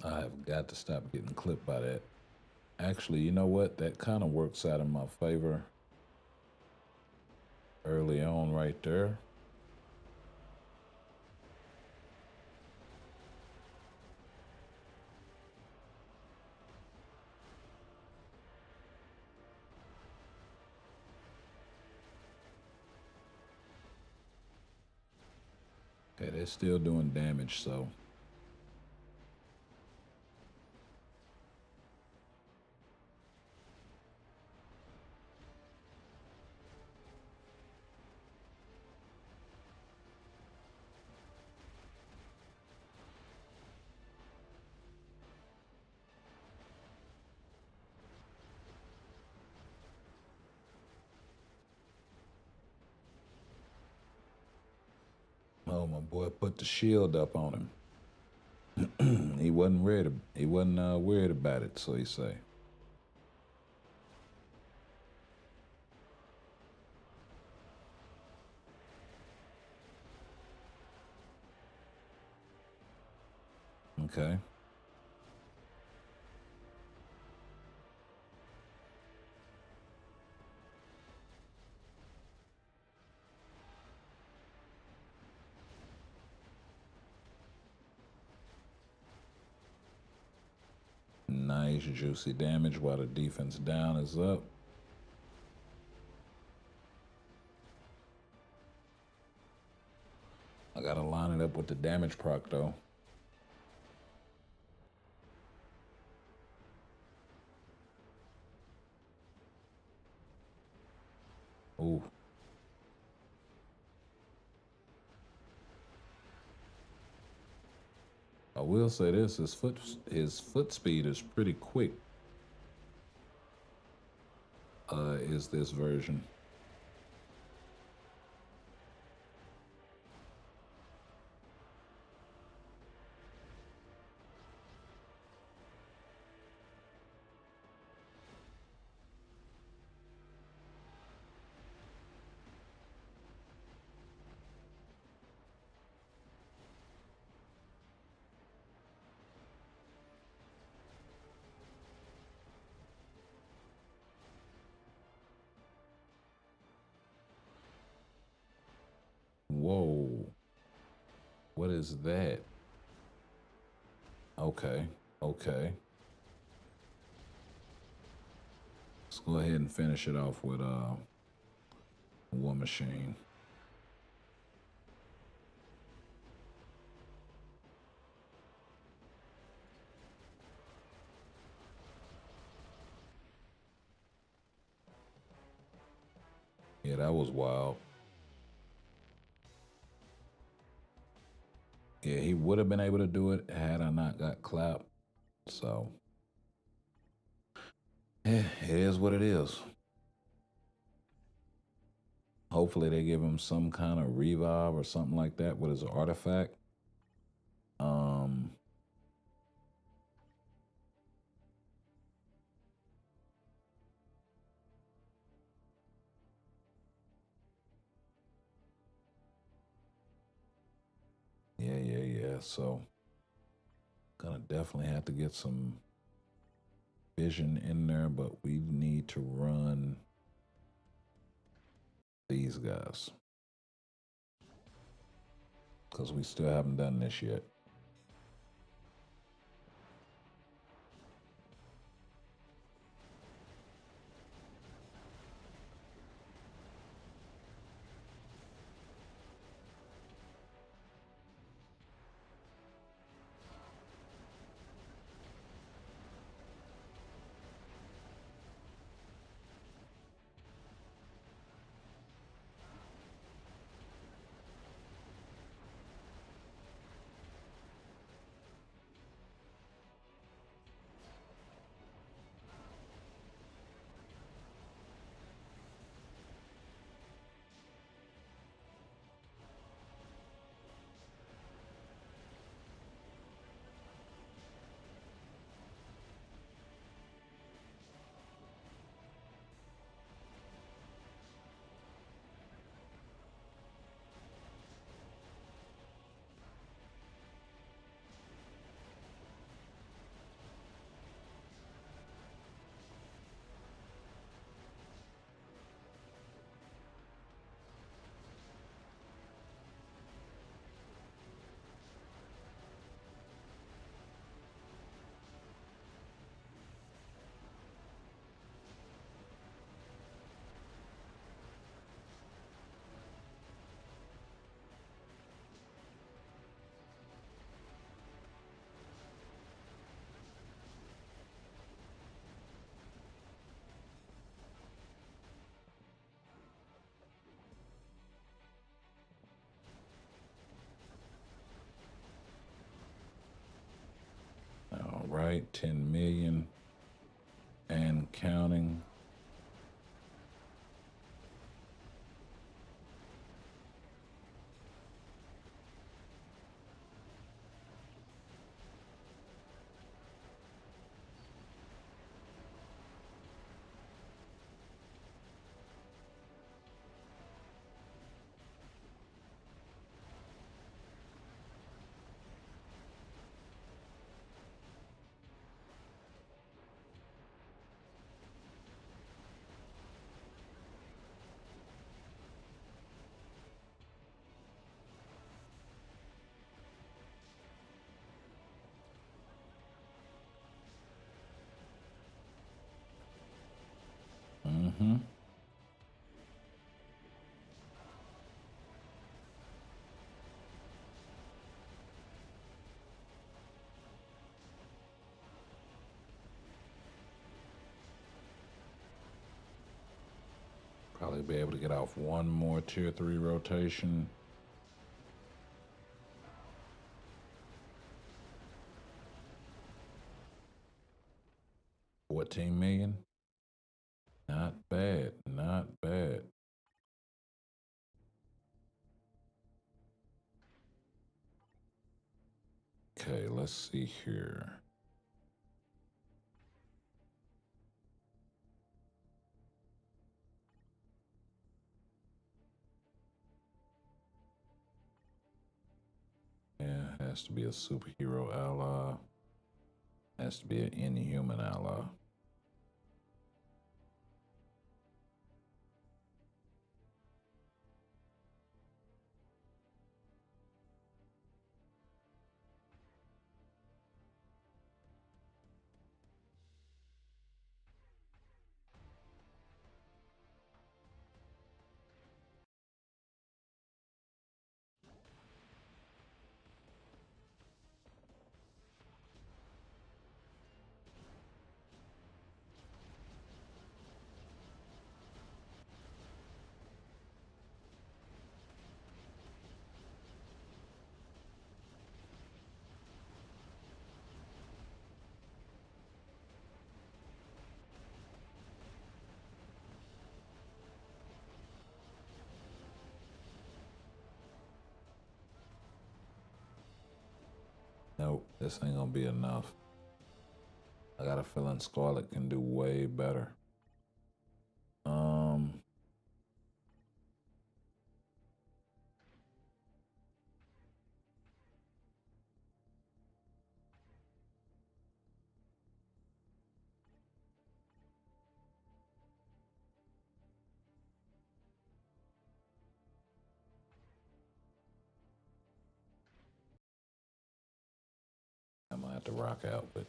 I have got to stop getting clipped by that. Actually, you know what? That kind of works out in my favor early on right there. Okay, they're still doing damage, so. Oh, my boy put the shield up on him. He wasn't ready. He wasn't worried about it, so he say. Okay. Nice juicy damage while the defense down is up. I gotta line it up with the damage proc though. Ooh. I will say this: his foot speed is pretty quick. Is this version? Whoa. What is that? Okay. Okay. Let's go ahead and finish it off with War Machine. Yeah, that was wild. Yeah, he would have been able to do it had I not got clapped. So, yeah, it is what it is. Hopefully they give him some kind of revive or something like that with his artifact. Um, yeah. So, gonna definitely have to get some vision in there, but we need to run these guys because we still haven't done this yet. right, 10 million and counting. Mm-hmm. Probably be able to get off one more tier 3 rotation. $14 million. Not bad. Not bad. Okay, let's see here. Yeah, has to be a superhero ally. Has to be an inhuman ally. Nope, this ain't gonna be enough. I got a feeling Scarlet can do way better. I'm gonna have to rock out, but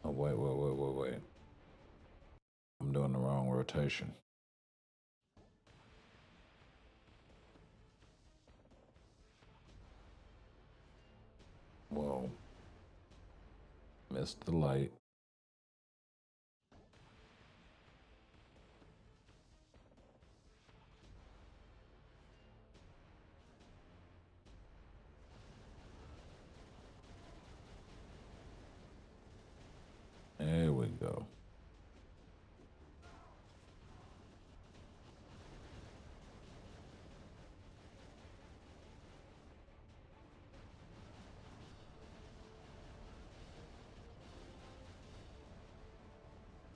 oh, wait. I'm doing the wrong rotation. Whoa. Missed the light. There we go.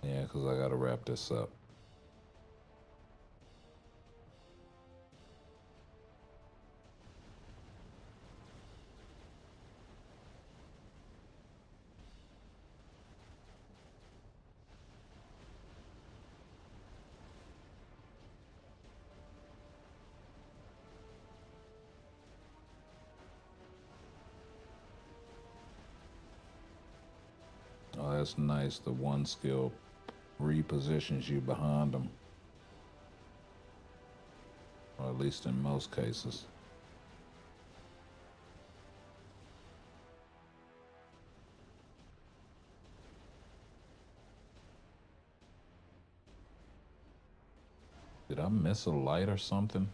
Yeah, because I got to wrap this up. Oh, that's nice. The one skill repositions you behind them. Or at least in most cases. Did I miss a light or something?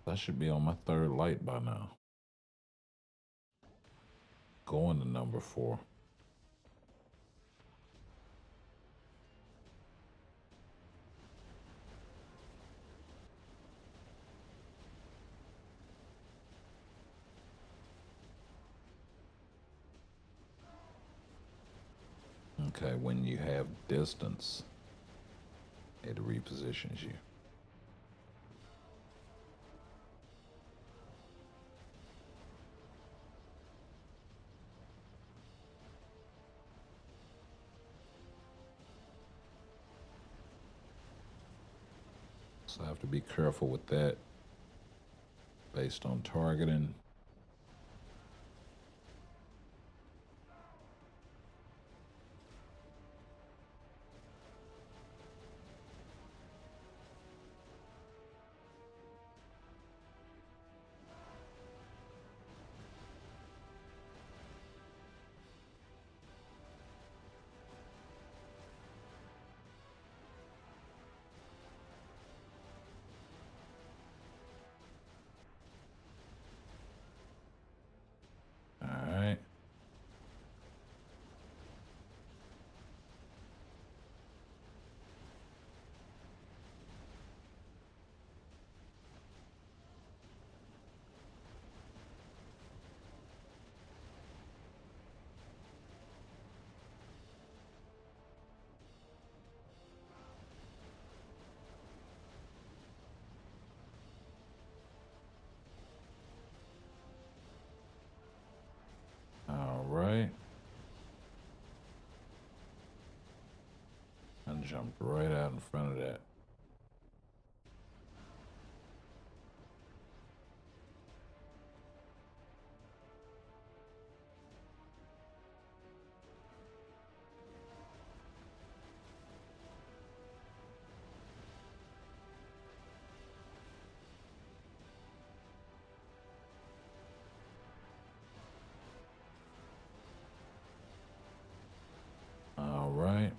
I should be on my third light by now. Going to number 4. Okay, when you have distance, it repositions you. So I have to be careful with that based on targeting. All right. All right. I jumped right out in front of that. All right.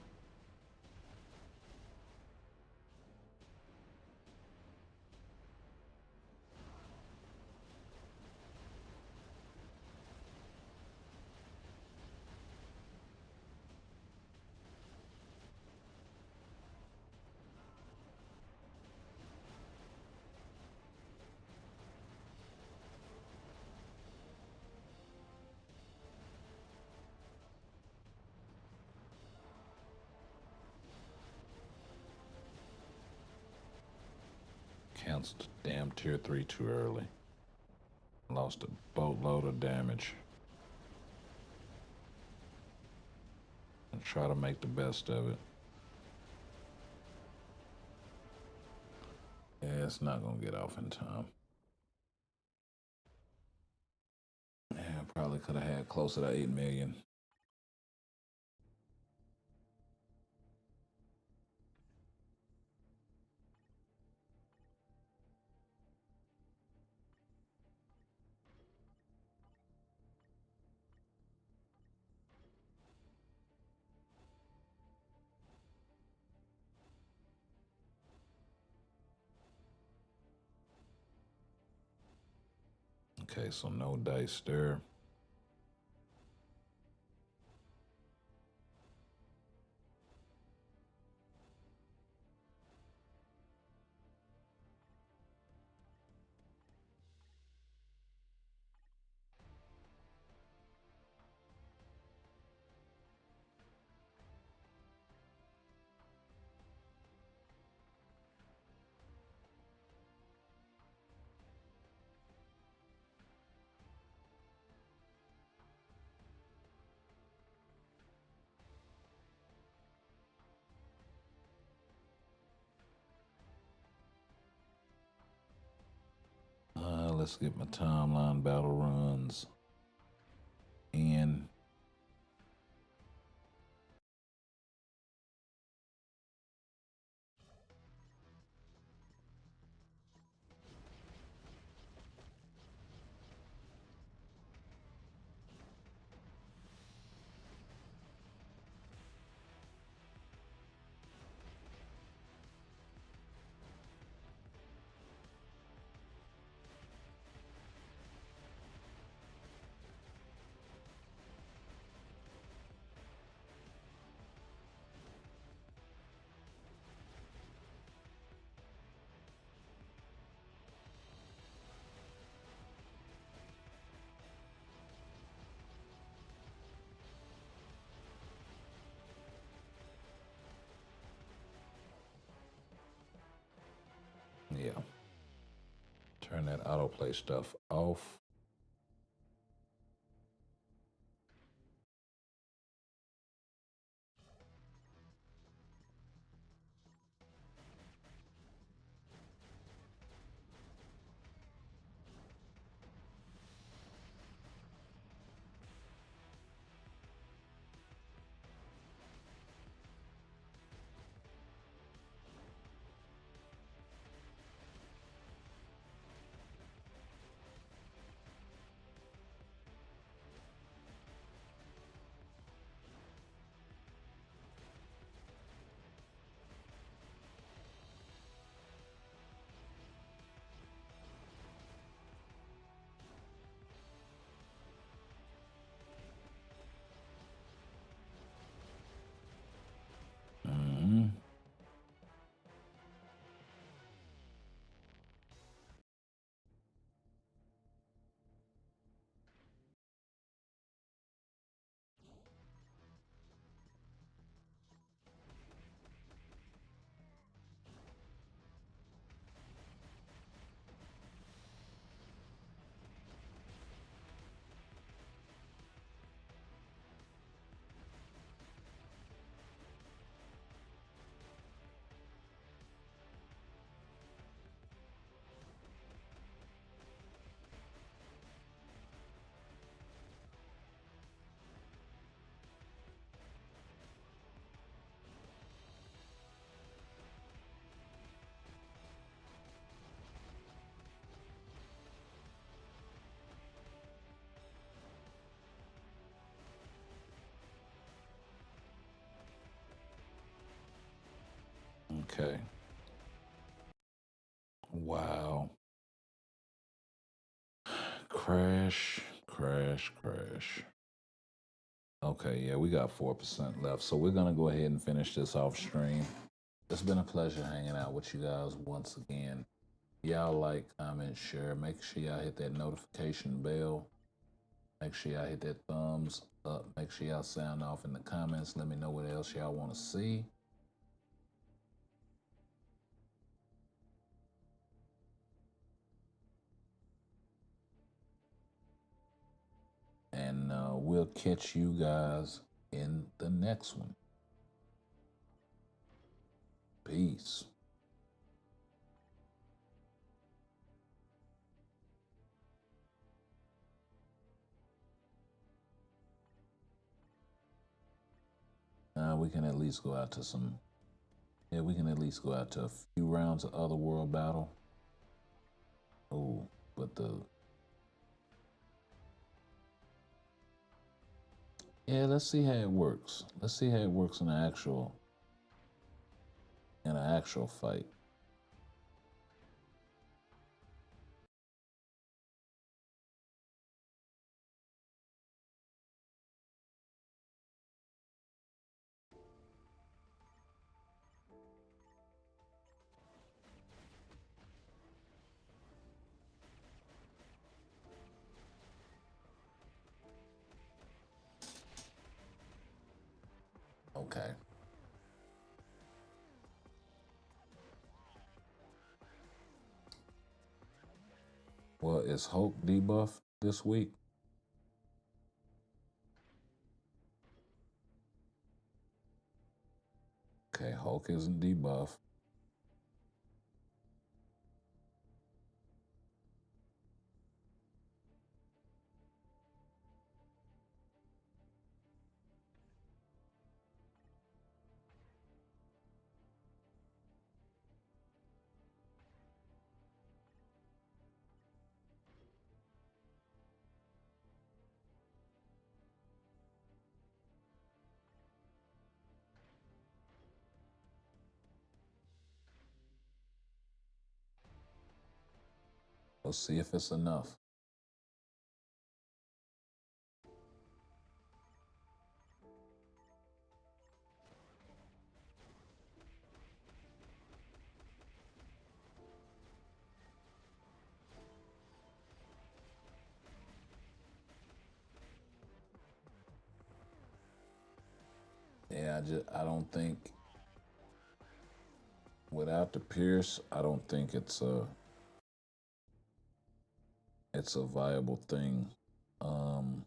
Canceled the damn tier 3 too early. Lost a boatload of damage. And try to make the best of it. Yeah, it's not gonna get off in time. Yeah, probably could have had closer to 8 million. Okay, so no dice there. Let's get my timeline battle runs in. Yeah. Turn that autoplay stuff off. Mm-hmm. Okay. Wow. Crash, crash, crash. Okay, yeah, we got 4% left. So we're going to go ahead and finish this off stream. It's been a pleasure hanging out with you guys once again. Y'all like, comment, share. Make sure y'all hit that notification bell. Make sure y'all hit that thumbs up. Make sure y'all sound off in the comments. Let me know what else y'all want to see. And we'll catch you guys in the next one. Peace. We can at least go out to some. Yeah, we can at least go out to a few rounds of Otherworld battle. Oh, but yeah, let's see how it works. Let's see how it works in an actual fight. Okay. Well, is Hulk debuff this week? Okay, Hulk isn't debuff. Let's see if it's enough. Yeah, I don't think Without the Pierce, I don't think it's a viable thing. Um,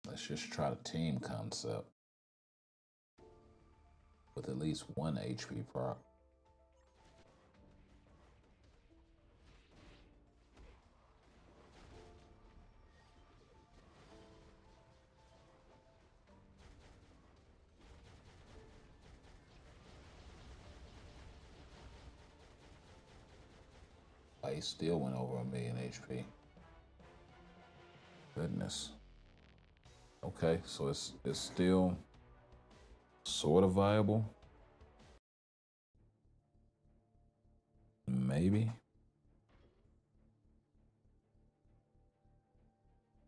let's just try the team concept with at least one HP proc. He still went over 1,000,000 HP. Goodness. Okay, so it's still sort of viable. Maybe.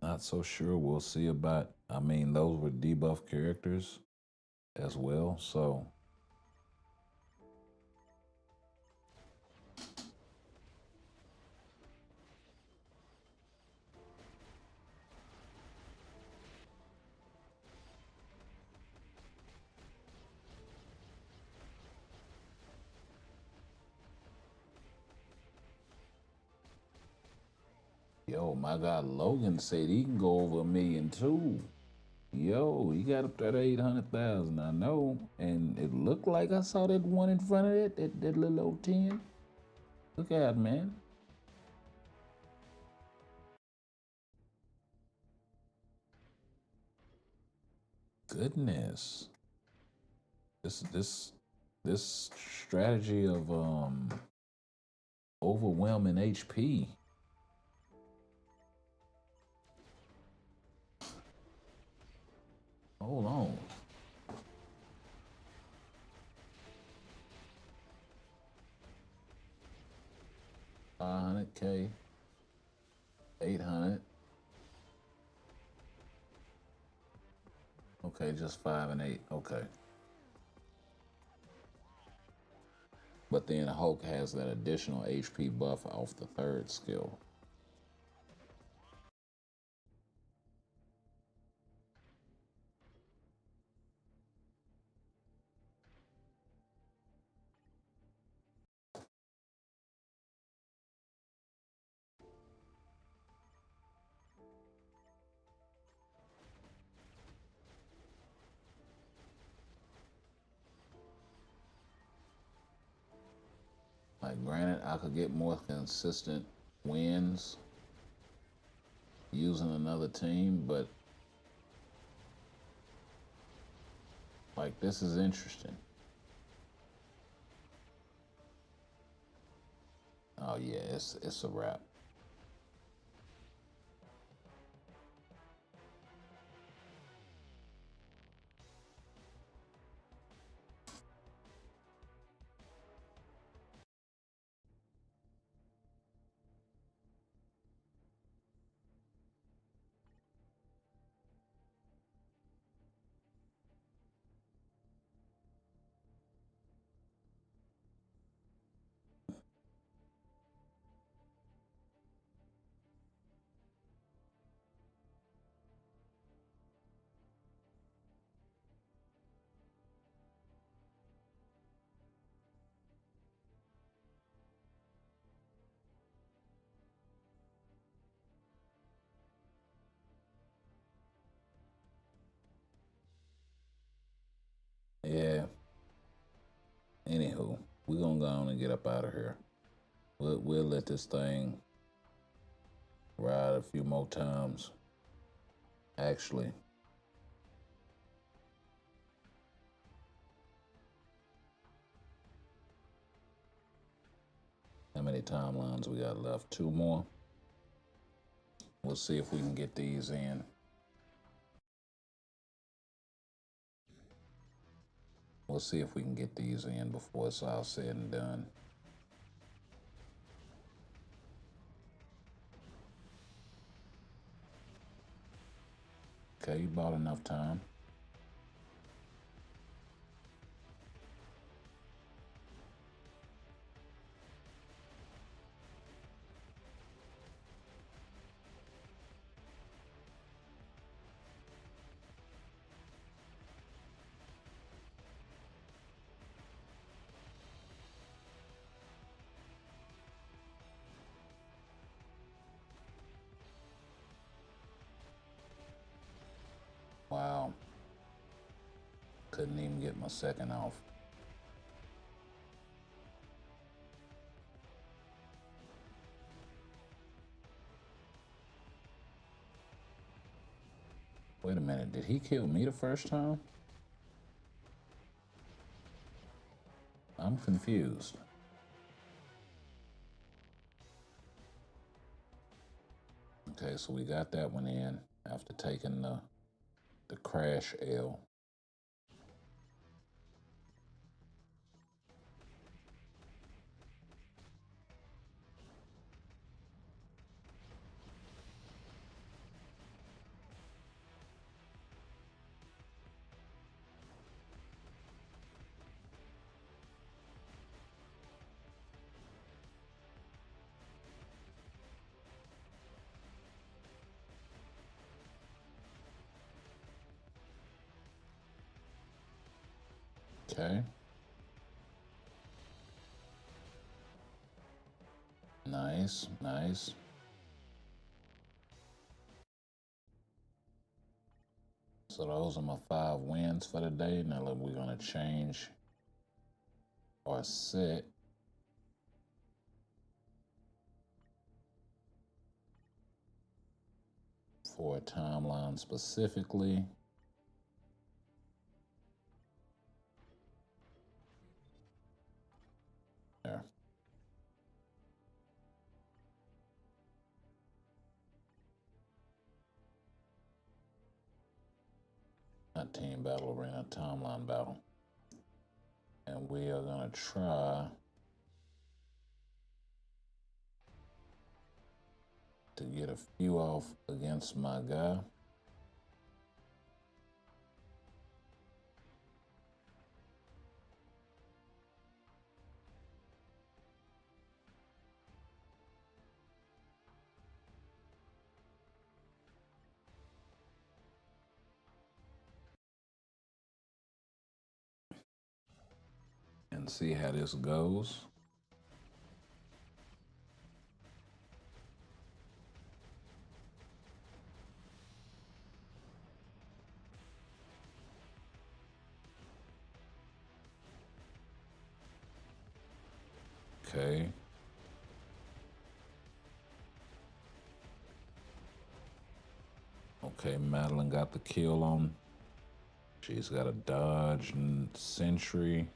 Not so sure. We'll see about. I mean, those were debuff characters as well, so. Yo, my guy Logan said he can go over 1,000,000 too. Yo, he got up there to 800,000. I know, and it looked like I saw that one in front of it, that little old 10. Look at it, man. Goodness, this strategy of overwhelming HP. Hold on. $500K, 800. Okay, just 5 and 8. Okay. But then Hulk has that additional HP buff off the third skill. Like, granted, I could get more consistent wins using another team, but like, this is interesting. Oh yeah, it's a wrap. Yeah. Anywho, we're gonna go on and get up out of here. We'll let this thing ride a few more times. Actually, how many timelines we got left? 2 more. We'll see if we can get these in. We'll see if we can get these in before it's all said and done. Okay, you bought enough time. Wow. Couldn't even get my second off. Wait a minute, did he kill me the first time? I'm confused. Okay, so we got that one in after taking the crash L. Okay. Nice, nice. So those are my 5 wins for the day. Now look, we're gonna change our set. For a timeline specifically. There. Not team battle arena, timeline battle. And we are gonna try to get a few off against my guy. And see how this goes. Okay. Okay, Madeline got the kill on. She's got a dodge and sentry.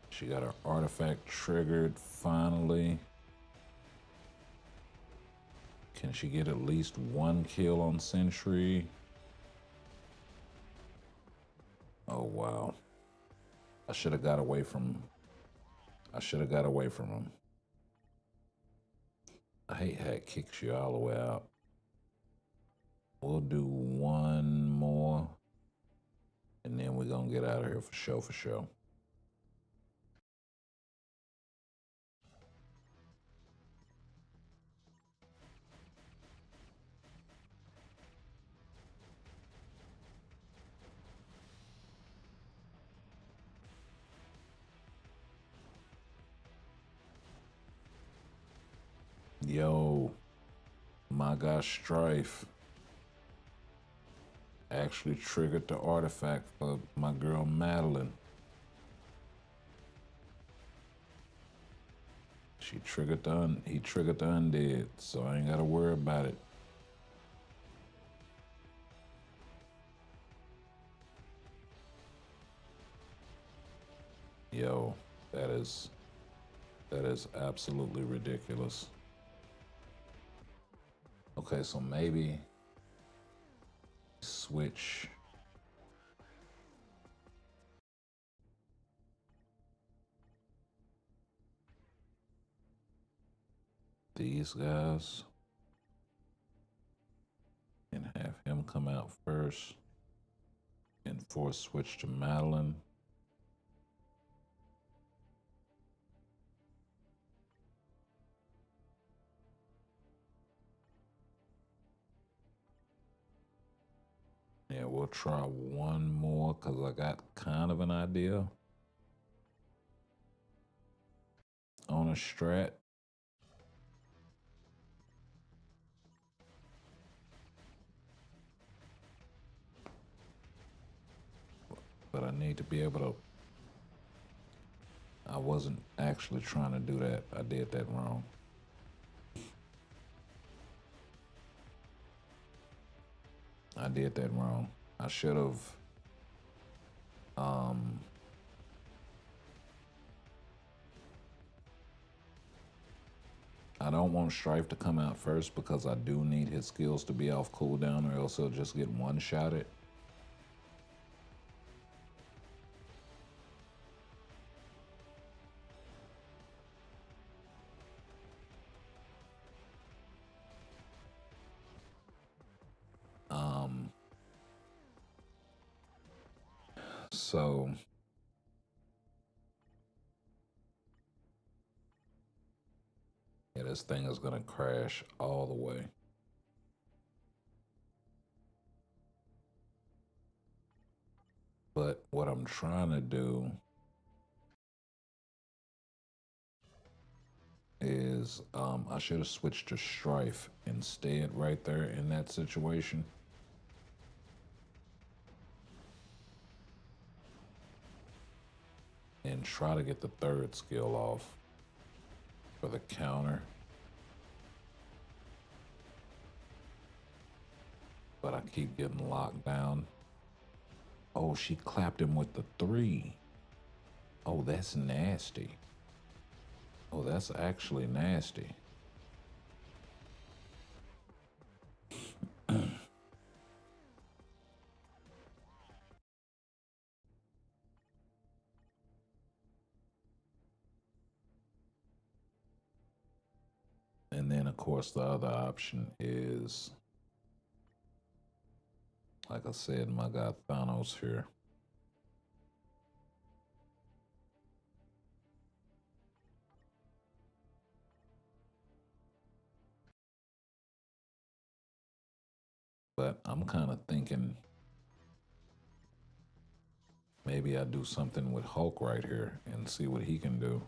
She got her artifact triggered finally. Can she get at least 1 kill on sentry? Oh, wow. I should have got away from him. I hate how it kicks you all the way out. We'll do 1 more, and then we're gonna get out of here for sure. Yo, my guy Strife actually triggered the artifact for my girl Madeline. He triggered the undead, so I ain't gotta worry about it. Yo, that is absolutely ridiculous. Okay, so maybe switch these guys. and have him come out first and force switch to Madeline. Yeah, we'll try one more because I got kind of an idea on a strat. But I need to be able to. I wasn't actually trying to do that. I did that wrong. I did that wrong. I should have. I don't want Strife to come out first because I do need his skills to be off cooldown or else he'll just get one shotted. So yeah, this thing is gonna crash all the way. But what I'm trying to do is I should have switched to Strife instead right there in that situation. And try to get the third skill off for the counter. But I keep getting locked down. Oh, she clapped him with the 3. Oh, that's nasty. Oh, that's actually nasty. And then, of course, the other option is, like I said, my guy Thanos here. But I'm kind of thinking maybe I do something with Hulk right here and see what he can do.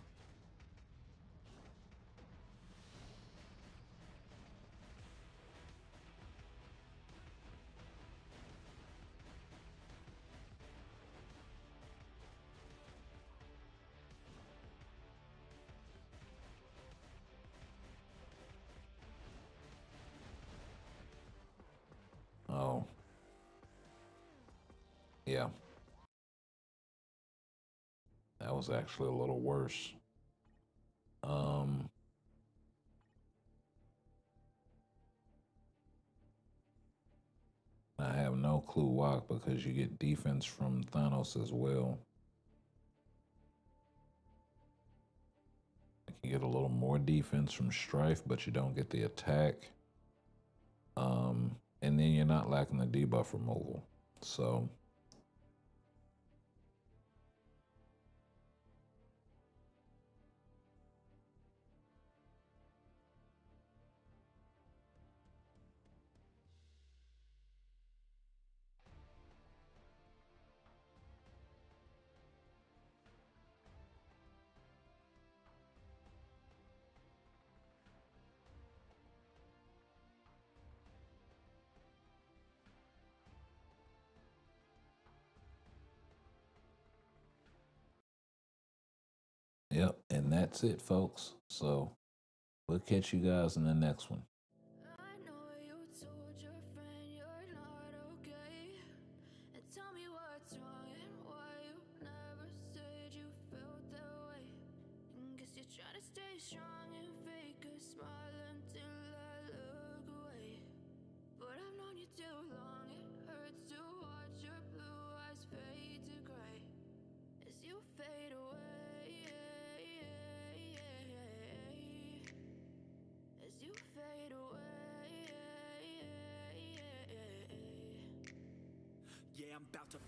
Oh, yeah. That was actually a little worse. I have no clue why, because you get defense from Thanos as well. Like you get a little more defense from Strife, but you don't get the attack. And then you're not lacking the debuff removal. So yep, and that's it, folks. So we'll catch you guys in the next one. I know you told your friend you're not okay. And tell me what's wrong and why you never said you felt that way. Guess you're trying to stay strong and fake a smile until I look away. But I've known you too long, it hurts to watch your blue eyes fade to gray as you fade away. As you fade away. I'm about to